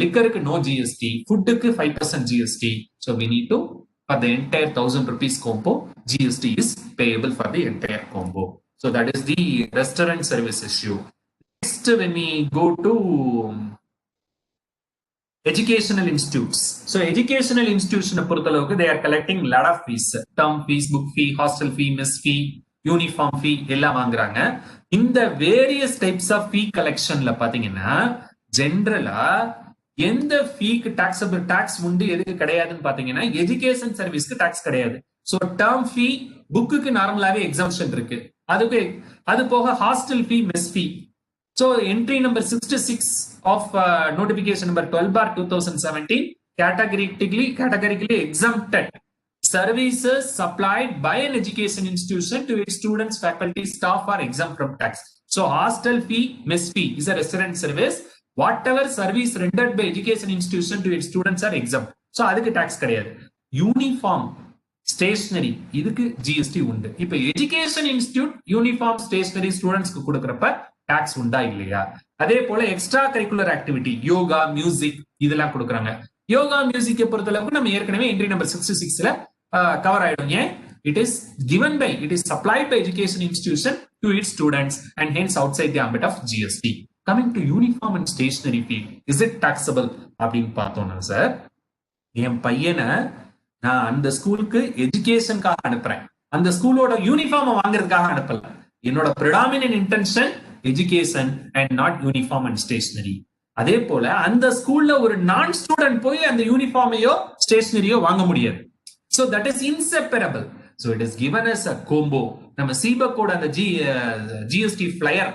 லிக்கருக்கு நோ ஜிஎஸ்டி, ஃபுட்டுக்கு 5% GST. So we need to, for the entire 1000 rupees combo, GST is payable for the entire combo. So that is the restaurant service issue. Next, when we go to educational institutes. So educational institution பொறுத்தளவுக்கு they are collecting lot of fees. Term fees, book fee, hostel fee, mess fee, uniform fee எல்லாம் வாங்குறாங்க. இந்த various types of fee collectionல பாத்தீங்கன்னா ஜெனரலா எந்த ஃபீக்கு taxable tax உண்டு எதுக்கு கிடையாதுன்னு பாத்தீங்கன்னா எஜுகேஷன் சர்வீஸ்க்கு டாக்ஸ் கிடையாது. சோ டேர்ம் ஃபீ, புக்குக்கு நார்மலாவே எக்ஸம்ஷன் இருக்கு. அது போக hostel fee, mess fee. So entry number 66 of notification number 12/2017 categorically exempted services supplied by an education institution to its students, faculty, staff are exempt from tax. So hostel fee, mess fee is a restaurant service. Whatever service rendered by education institution to its students are exempt. So அதுக்கு tax கிடையாது. Uniform, stationary இதுக்கு GST உண்டு. இப்ப education institute uniform stationary ஸ்டூடெண்ட்ஸ்க்கு கொடுக்கறப்ப tax உண்டா இல்லையா? அதே போல extra curricular activity, yoga, music இதெல்லாம் கொடுக்குறாங்க. யோகா மியூசிக்கை பொறுத்தளவுக்கு நம்ம ஏற்கனவே என்ட்ரி நம்பர் 66ல கவர் ஆயிடும். ஏன்? It is supplied by education institution to its students and hence outside the ambit of GST. Coming to uniform and stationery fee, is it taxable அப்படின்னு பார்த்தோம்னா சார், என் பையனை நான் அந்த ஸ்கூலுக்கு எஜுகேஷனுக்காக அனுப்புறேன், அந்த ஸ்கூலோட யூனிஃபார்ம் வாங்குறதுக்காக அனுப்பல. என்னோட predominant intention education and not uniform and stationery. அதே போல அந்த ஸ்கூல்ல ஒரு நான் ஸ்டூடெண்ட் போய் அந்த யூனிஃபார்மையோ ஸ்டேஷனரியோ வாங்க முடியாது. So that is inseparable. So it is given as a combo. நம்ம சீபக்கோட அந்த ஜிஎஸ்டி ஃபிளையர்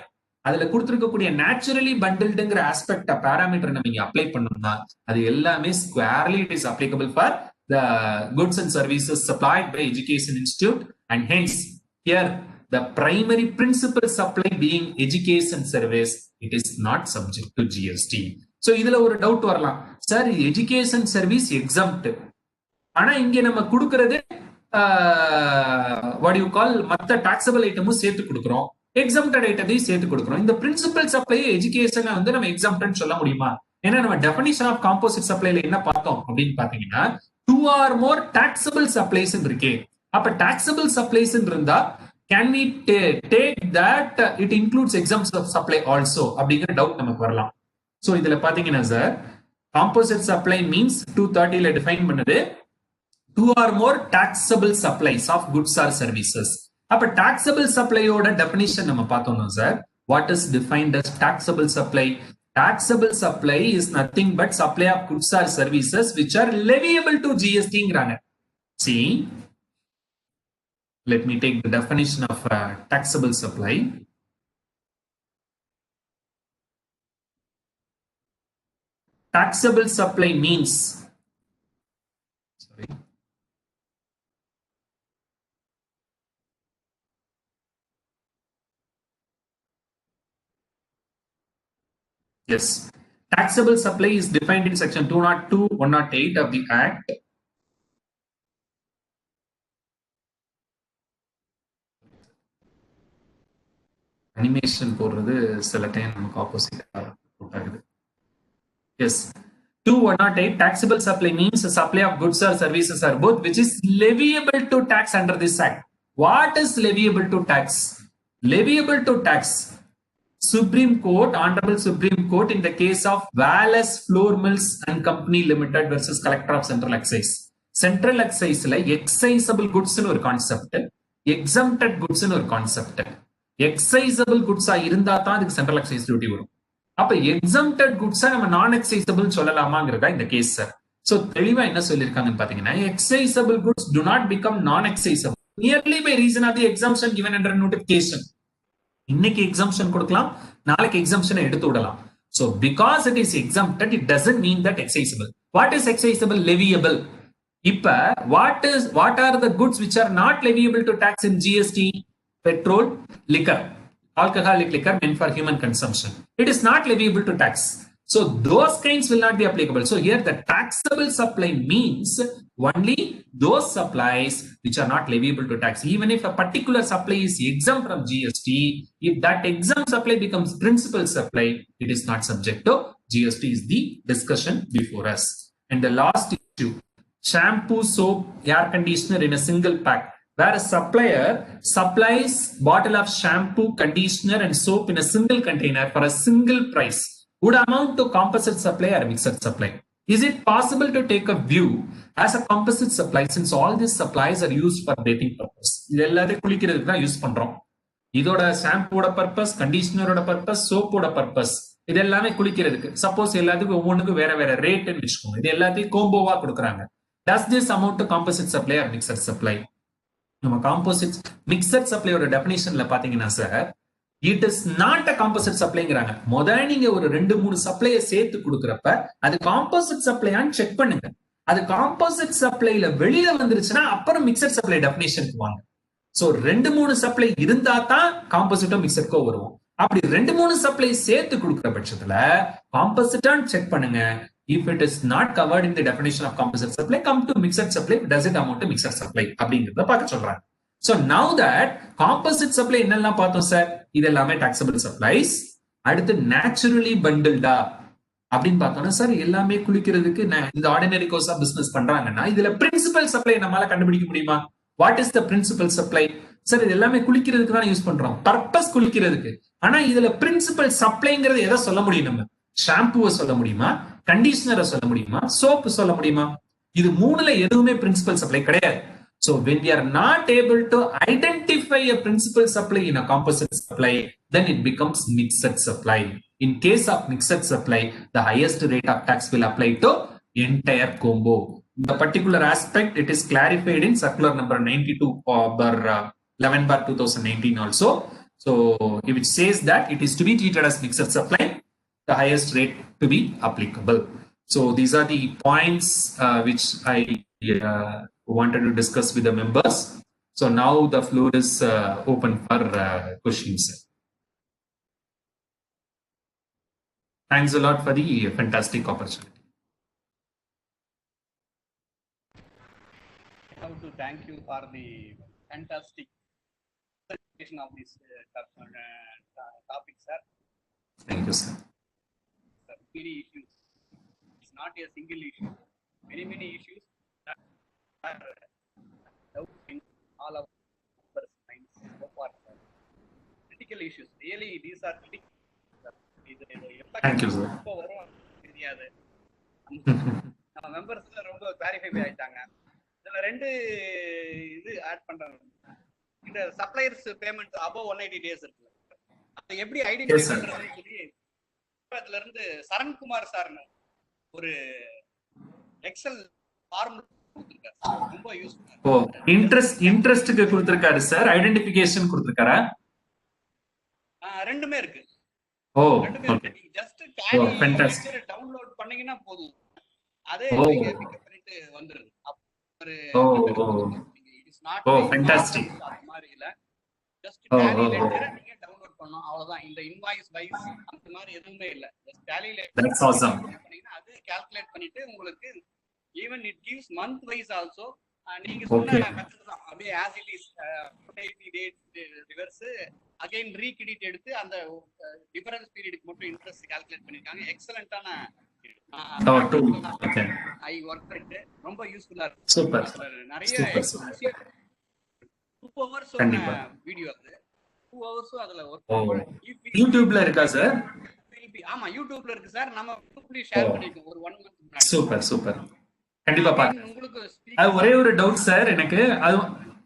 அதுல கொடுத்திருக்கக்கூடிய நேச்சுரலி பண்டில்டுங்கிற ஆஸ்பெக்ட் பாராமீட்டர் நம்ம இங்க அப்ளை பண்ணோம்னா அது எல்லாமே squarely it is applicable for the goods and services supplied by education institute and hence here the primary principal supply being education service, it is not subject to GST. So இதுல ஒரு doubt வரலாம், sir education service எக்ஸம்ப்ட், ஆனா இங்க நம்ம கொடுக்கிறது what do you call மத்த taxable ஐட்டமும் சேர்த்து கொடுக்கிறோம், எக்ஸம்ப்டட் ஐட்டத்தையும் சேர்த்து கொடுக்கிறோம். இந்த பிரின்சிபல் சப்ளை எஜுகேஷனை வந்து நம்ம எக்ஸம்ப்ட்னு சொல்ல முடியுமா? ஏன்னா நம்ம டெஃபினிஷன் ஆஃப் காம்போசிட் சப்ளைல என்ன பார்த்தோம் அப்படின்னு பாத்தீங்கன்னா 2 or more taxable supplies இருக்கு. அப்ப taxable supplies இருந்தா can we take that it includes exempt supply also அப்படிங்கிற டவுட் நமக்கு வரலாம். சோ இதுல பாத்தீங்கன்னா சார் composite supply means 230 ல டிஃபைன் பண்ணுது 2 or more taxable supplies of goods or services. அப்ப taxable supply ஓட டெஃபினிஷன் நம்ம பார்த்தோம்னா sir, what is defined as taxable supply? Taxable supply is nothing but supply of goods or services which are leviable to GST ங்கறாங்க. See, let me take the definition of taxable supply. Taxable supply means, sorry, yes, taxable supply is defined in section 202, 108 of the Act. Animation போடுறது சில time நமக்கு ஆப்போசிட்டா ஆகுது. Yes, 218 taxable supply means a supply of goods or services or both which is leviable to tax under this Act. What is leviable to tax? Leviable to tax. Supreme Court, Honorable Supreme Court, in the case of Wallace Flour Mills and Company Limited versus Collector of Central Excise. Central Excise excisable goods ஒரு concept, exempted goods ஒரு concept. எக்ஸைசபிள் குட்ஸா இருந்தா தான் அதுக்கு central excise duty வரும். அப்ப exempted goods நம்ம நான் எக்ஸைசபிள் சொல்லலாமாங்கிறதா இந்த கேஸ் சார். சோ தெளிவா என்ன சொல்லிருக்காங்கன்னு பாத்தீங்கன்னா, excisable goods do not become non excisable merely by reason of the exemption given under notification. இன்னைக்கு எக்ஸம்ஷன் கொடுக்கலாம், நாளைக்கு எக்ஸம்ஷனை எடுத்து விடலாம். So because it is exempted, it doesn't mean that excisable. What is excisable? Leviable. இப்ப what are the goods which are not leviable to tax in GST? Petrol, liquor, alcoholic liquor meant for human consumption. It is not leviable to tax. So those kinds will not be applicable. So here the taxable supply means only those supplies which are not leviable to tax. Even if a particular supply is exempt from GST, if that exempt supply becomes principal supply, it is not subject to GST is the discussion before us. And the last issue, shampoo, soap, air conditioner in a single pack, where a supplier supplies bottle of shampoo, conditioner and soap in a single container for a single price, would amount to composite supply or mixed supply. Is it possible to take a view as a composite supply since all these supplies are used for bathing purpose? இது எல்லாத்தையும் குளிக்கிறதுக்கு தான் use பண்றோம். இதோட ஷாம்பூட purpose, கண்டிஷனரோட purpose, சோப்போட purpose, இது எல்லாமே குளிக்கிறதுக்கு. Suppose எல்லாத்துக்கும் ஒவ்வொன்றுக்கும் வேற வேற ரேட்னு வச்சுக்கோங்க. இது எல்லாத்தையும் கோம்போவா கொடுக்குறாங்க. Does this amount to composite supply or mixed supply? நம்ம காம்போசிட் மிக்சட் சப்ளையோட டெஃபினிஷன்ல பாத்தீங்கன்னா சார், it is not a composite சப்ளைங்கிறாங்க. முதல்ல நீங்க ஒரு 2-3 சப்ளையை சேர்த்து கொடுக்குறப்ப அது காம்போசிட் சப்ளையான்னு செக் பண்ணுங்க. அது காம்போசிட் சப்ளைல வெளியில வந்துருச்சுன்னா அப்புறம் மிக்சட் சப்ளை டெஃபினிஷனுக்கு வாங்க. சோ 2-3 சப்ளை இருந்தா தான் காம்போசிட்டோ மிக்சட்கோ வருவோம். அப்படி 2-3 சப்ளை சேர்த்து கொடுக்குற பட்சத்துல காம்போசிட்டான்னு செக் பண்ணுங்க. If it is not covered in the definition of composite supply, come to mixed supply. Does it amount to mixed supply? அப்படிங்கறத பார்க்க சொல்றாங்க. So now that composite supply என்னெல்லாம் பார்த்தோம் சார், இது எல்லாமே taxable supplies. அடுத்து naturally bundled அப்படின்னு பார்த்தோம்னா சார், எல்லாமே குளிக்கிறதுக்கு இந்த ஆர்டினரி கோர்ஸ் ஆஃப் பிசினஸ் பண்றாங்கன்னா இதுல பிரின்சிபல் சப்ளை நம்மளால கண்டுபிடிக்க முடியுமா? What is the principal supply? Sir இது எல்லாமே குளிக்கிறதுக்கு தான் யூஸ் பண்றோம், பர்பஸ் குளிக்கிறதுக்கு. ஆனா இதுல பிரின்சிபல் சப்ளைங்கிறது எதை சொல்ல முடியும்? நம்ம ஷாம்புவை சொல்ல முடியுமா, கண்டிஷனரை சொல்ல முடியுமா, சோப்பு சொல்ல முடியுமா? இது மூணுல எதுவுமே பிரின்சிபல் சப்ளை கிடையாது. So when we are not able to identify a principal supply in a composite supply, then it becomes mixed supply. In case of mixed supply, the highest rate of tax will apply to entire combo. The particular aspect, it is clarified in circular number 92/11/2019 also. So if it says that it is to be treated as mixed supply, the highest rate to be applicable. So these are the points which I wanted to discuss with the members. So now the floor is open for questions. Thanks a lot for the fantastic opportunity. I have to thank you for the fantastic presentation of this topic, sir. Thank you, sir. Many issues. It's not a single issue. Many issues that are in all our minds so far. Critical issues. Really, these are critical. Thank you, sir. தெரியாது. நம்ம members ரொம்ப clarify ஆயிட்டாங்க. இதுல 2 இது add பண்றாங்க. இந்த suppliers payment above 180 days இருக்கு. அதை எப்படி ஐடென்டிஃபை பண்றதுன்னு சொல்லி அதுல இருந்து சரண்குமார் சார் ஒரு எக்ஸல் ஃபார்முலா கொடுத்திருக்காரு. ரொம்ப யூஸ்ஃபுல்லா. ஓ, இன்ட்ரஸ்ட்க்கு கொடுத்திருக்காரு சார், ஐடென்டிஃபிகேஷன் கொடுத்திருக்காரா? ரெண்டுமே இருக்கு. ஓ, ரெண்டுமே ஓகே. இருக்கு. ஜஸ்ட் டேலி டவுன்லோட் பண்ணீங்கன்னா போதும். அதே நீங்க பிக்கப் பண்ணிட்டு வந்துருங்க. It's not fantastic. அது மாதிரி இல்ல. ஜஸ்ட் டேலி லெட்டர் நீங்க டவுன்லோட் பண்ணனும், அவ்வளவுதான். இந்த இன்வாய்ஸ் வைஸ் அந்த மாதிரி எதுவுமே இல்ல. Just Tally letter that's awesome பண்ணீங்கன்னா அது கால்குலேட் பண்ணிட்டு உங்களுக்கு even it gives month wise also. நீங்க சொன்ன மெத்தட் தான். அப்படியே as it is 180 days reverse again recredit எடுத்து அந்த டிஃபரன்ஸ் பீரியடுக்கு மட்டும் இன்ட்ரெஸ்ட் கால்குலேட் பண்ணிருக்காங்க. எக்ஸலென்ட்டான ஐ வொர்க் பண்ணிட்டு ரொம்ப யூஸ்ஃபுல்லா இருக்கு. சூப்பர். நிறைய hours சொன்ன கண்டிப்பா. வீடியோ அது. 2 ஹவர்ஸும் அதுல ஒர்க் ஓ பண்ணுவோம். யூடியூப்ல இருக்கா சார்? ஆமா யூடியூப்ல இருக்கு சார். நம்ம குரூப்லயும் ஓ ஷேர் பண்ணிருக்கோம் ஒரு 1 மந்த் முன்னாடி. Super super. கண்டிப்பா அகைன் பாக்குறேன். உங்களுக்கு அது ஸ்பீக்கர் ஒரே ஒரு டவுட் சார் எனக்கு. அது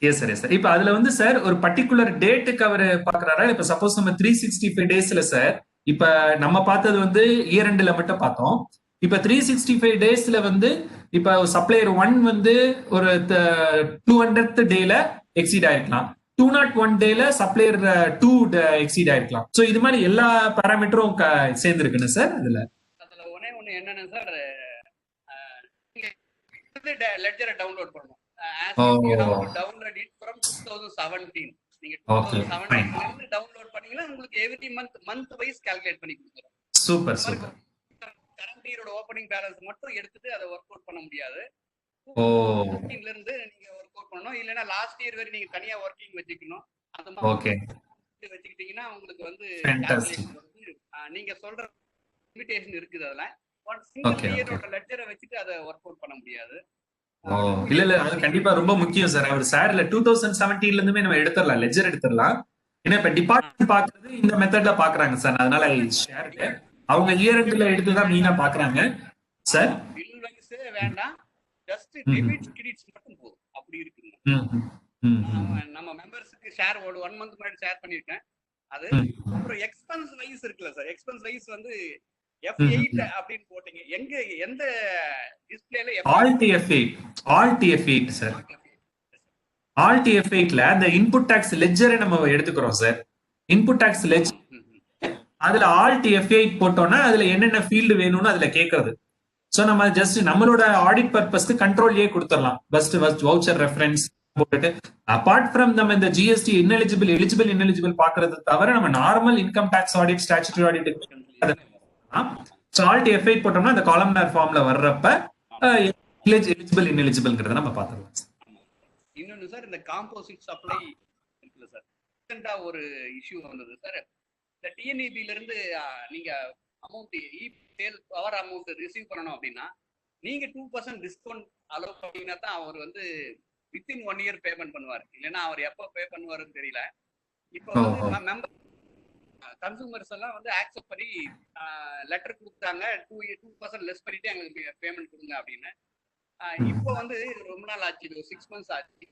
எஸ் சார், எஸ் சார். இப்ப அதுல வந்து சார் ஒரு பர்டிகுலர் டேட்டுக்கு அவர் பாக்குறாரா? இப்ப சப்போஸ் நம்ம 365 டேஸ்ல சார், இப்ப நம்ம பார்த்தது வந்து இயர் எண்ட்ல மட்டும் பார்த்தோம். இப்ப 365 டேஸ்ல வந்து இப்ப சப்ளையர் 1 வந்து ஒரு 200th டேல எக்ஸீட் ஆயிருக்கலாம், 201 டேல சப்ளையர் 2 எக்ஸீட் ஆயிருக்கலாம். சோ இது மாதிரி எல்லா பாராமீட்டரும் சேர்ந்துருக்குன்னு சார் அதுல. அதுல ஒண்ணே ஒண்ணு என்னன்னா சார், லெட்ஜரை டவுன்லோட் பண்ணணும். as oh if you have to download it from 2017. நீங்க ஓகே ஃபைன். 2017ல இருந்து டவுன்லோட் பண்ணீங்கன்னா உங்களுக்கு எவ்ரி மந்த் வைஸ் கால்குலேட் பண்ணி கொடுத்துரும். Super super. கரண்ட் இயரோட ஓப்பனிங் பேலன்ஸ் மட்டும் எடுத்துட்டு அதை ஒர்க் அவுட் பண்ண முடியாது. ஓ 2015ல இருந்து நீங்க ஒர்க் அவுட் பண்ணணும். இல்லைன்னா லாஸ்ட் இயர் வரை நீங்க தனியா ஒர்க்கிங் வச்சுக்கணும். அந்த ஓகே மாதிரி வச்சுக்கிட்டீங்கன்னா உங்களுக்கு வந்து ஃபேண்டாஸ்டிக். calculation வந்து நீங்க சொல்ற லிமிடேஷன் இருக்குது அதுல. One single okay okay. இயரோட லெட்ஜரை வச்சுட்டு அதை ஒர்க் அவுட் பண்ண முடியாது. ஓ இல்ல இல்ல, அது கண்டிப்பா ரொம்ப முக்கியம் சார். அவர் சார்ல 2017ல இருந்துமே நம்ம எடுத்துடலாம், லெட்ஜர் எடுத்துடலாம். ஏன்னா இப்ப டிபார்ட்மெண்ட் பாக்குறது இந்த மெத்தட்ல பாக்குறாங்க சார், அதனால ஷேர் அவங்க இயர் எண்ட்ல எடுத்துதான் மீனா பாக்குறாங்க சார். பில் வைஸ் வேண்டாம், ஜஸ்ட் ம் டெபிட்ஸ் கிரெடிட்ஸ் மட்டும் போதும். அப்படி இருக்குங்க. ம் ம் ம் நம்ம மெம்பர்ஸ்க்கு ஷேர் ஒரு 1 மந்த் முன்னாடி ஷேர் பண்ணிருக்கேன் அது. ம் அப்புறம் எக்ஸ்பென்ஸ் வைஸ் இருக்குல்ல சார், எக்ஸ்பென்ஸ் வைஸ் வந்து F8 அப்படின்னு போட்டீங்க. எங்க எந்த டிஸ்பிளேல alt F8, alt F8 sir. Alt F8ல அந்த இன்புட் டாக்ஸ் லெட்ஜரை நம்ம எடுத்துக்கிறோம் சார். இன்புட் டாக்ஸ் லெட்ஜர் அதுல ஆல்ட் F8 போட்டோம்னா அதுல என்னென்ன ஃபீல்டு வேணும்னு அதுல கேட்கறது. சோ நம்ம ஜஸ்ட் நம்மளோட ஆடிட் பர்பஸ்க்கு கண்ட்ரோல் ஏ கொடுத்துடலாம். ஃபர்ஸ்ட் வவுச்சர் ரெஃபரன்ஸ் போட்டுட்டு அபார்ட் ஃப்ரம் நம்ம இந்த ஜிஎஸ்டி இன்எலிஜிபிள் எலிஜிபிள் இன்எலிஜிபிள் பாக்குறது தவிர நம்ம normal income tax audit statutory audit alt F8 போட்டோம்னா அந்த காலம்னார் ஃபார்ம்ல வர்றப்ப எலிஜிபிள் இன்எலிஜிபிள்ங்கிறத நம்ம பாத்துக்கலாம். இன்னொன்னு சார், இந்த காம்போசிட் சப்ளை இருக்குல்ல சார், ரீசெண்டா ஒரு இஷ்யூ வந்தது சார். இந்த டிஎன்இபில இருந்து நீங்க amount sale power amount receive பண்ணணும் அப்படின்னா நீங்க 2% டிஸ்கவுண்ட் அலோவ் பண்ணீங்கன்னா தான் அவர் வந்து வித்தின் 1 இயர் பேமெண்ட் பண்ணுவார். இல்லைன்னா அவர் எப்போ பே பண்ணுவாருன்னு தெரியல. இப்போ வந்து மெம்பர் கன்சூமர்ஸ் எல்லாம் வந்து ஆக்செப்ட் பண்ணி லெட்டர் கொடுத்தாங்க, 2% லெஸ் பண்ணிட்டு எங்களுக்கு பேமெண்ட் கொடுங்க அப்படின்னு. இப்போ வந்து ரொம்ப நாள் ஆச்சு, 6 மந்த்ஸ் ஆச்சு,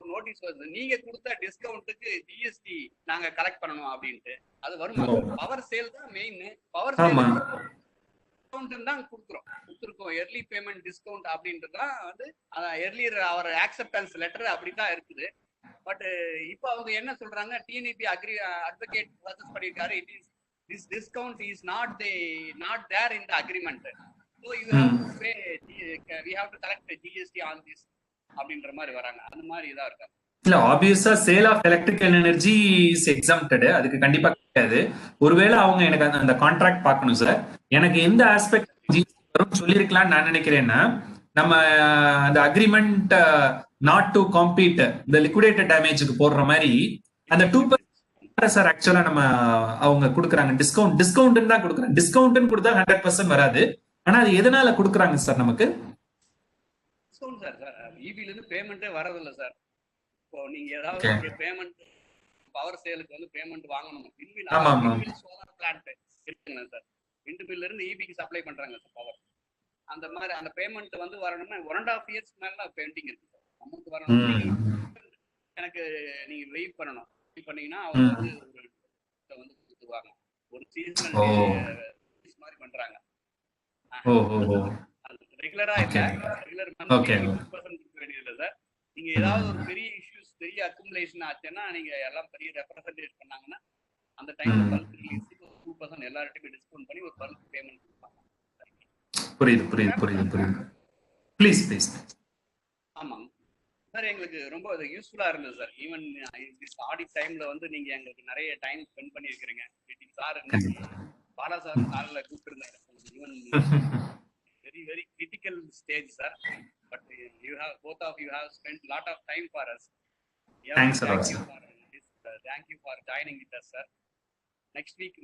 நோட்டீஸ் வருது நீங்க கொடுத்த டிஸ்கவுண்ட்டுக்கு ஜிஎஸ்டி நாங்க கலெக்ட் பண்ணணும் அப்படின்ட்டு. அது வருமா? பவர் சேல் தான் மெயின். பவர் சேல் டிஸ்கவுண்ட் தான் கொடுத்துருக்கோம். எர்லி பேமெண்ட் டிஸ்கவுண்ட் அப்படின்றது தான் வந்து எர்லியர் அவர் ஆக்செப்டன்ஸ் லெட்டர் அப்படிதான் இருக்குது. பட் இப்போ அவங்க என்ன சொல்றாங்க, டிஎன்இபி அட்வொகேட் சஜஸ்ட் பண்ணிருக்காரு, it is this discount is not there in the agreement. So you have to pay, we have to collect the GST on this அப்படின்ற மாதிரி வராங்க. அந்த மாதிரி இதா இருக்கா? இல்ல ஆப்வியஸா sale of electrical energy is exempted. அதுக்கு கண்டிப்பா கிடையாது. ஒருவேளை அவங்க எனக்கு அந்த கான்ட்ராக்ட் பார்க்கணும் சார். எனக்கு எந்த ஆஸ்பெக்ட் ஜிஎஸ்டி வரும் சொல்லிருக்கலாம்னு நான் நினைக்கிறேன்னா, நம்ம அந்த அக்ரிமெண்ட் நாட் டு காம்பீட் இந்த லிக்விடேட்டட் டேமேஜுக்கு போடுற மாதிரி அந்த 2% சார் ஆக்சுவலா நம்ம அவங்க கொடுக்குறாங்க டிஸ்கவுண்ட் தான் கொடுக்குறாங்க. டிஸ்கவுண்ட்னு கொடுத்தா 100% வராது. ஆனா அது எதனால கொடுக்குறாங்க சார் நமக்கு? டிஸ்கவுண்ட் சார் ஈபில இருந்து பேமெண்ட்டே வரதில்லை சார். இப்போ நீங்க ஏதாவது பேமெண்ட் பவர் சேலுக்கு வந்து பேமெண்ட் வாங்கணும், விண்மில் சோலார் பிளான்ட் இருக்குங்க சார், விண்மில்ல இருந்து ஈபிக்கு சப்ளை பண்றாங்க சார் பவர். அந்த மாதிரி அந்த பேமெண்ட் வந்து வரணும்னா 1.5 இயர்ஸ் மேல பெண்டிங் இருக்கு சார். அமௌண்ட் வரணும், எனக்கு நீங்க வெயிட் பண்ணணும். வெயிட் பண்ணீங்கன்னா அவங்க வந்து வந்து கொடுத்துருவாங்க. ஒரு சீசனல் மாதிரி பண்றாங்க. ரெகுலரா இல்ல, ரெகுலர் மந்த்லி 2% கொடுக்க வேண்டியது சார். நீங்க ஏதாவது ஒரு பெரிய இஷ்யூஸ், பெரிய அக்குமுலேஷன் ஆச்சுன்னா நீங்க எல்லாம் பெரிய ரெப்ரசன்டேட் பண்ணாங்கன்னா அந்த டைம்ல பல்க் ரிலீஸ் 2% எல்லார்ட்டையும் டிஸ்கவுண்ட் பண்ணி ஒரு பல்க் பேமெண்ட் கொடுப்பாங்க. புரியுது. ப்ளீஸ். ஆமாங்க சார், எங்களுக்கு ரொம்ப யூஸ்ஃபுல்லா இருந்தது சார். ஈவன் திஸ் ஆடிட் டைம்ல வந்து நீங்க எங்களுக்கு நிறைய டைம் ஸ்பெண்ட் பண்ணிருக்கீங்க. சார் பாலா சார் காலைல கூப்பிட்டுருந்தாரு. Even very critical stage sir, but you have both of you have spent lot of time for us. Thanks a lot sir. Thank you for joining with us sir. Next week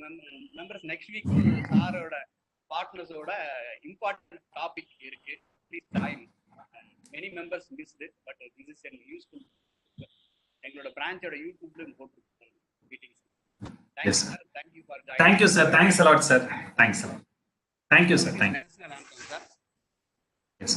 members next week sir oda partners oda important topic irukku, please join. Many members missed it, but this is a useful எங்களோட பிரான்ச்சோட யூடியூப்லயும் போட்டுருக்கோம் meetings. Yes, sir. Thank you for Thank you, sir. Thanks a lot, sir. Thanks a lot. Thank you, sir. Thank you. Sir. Yes.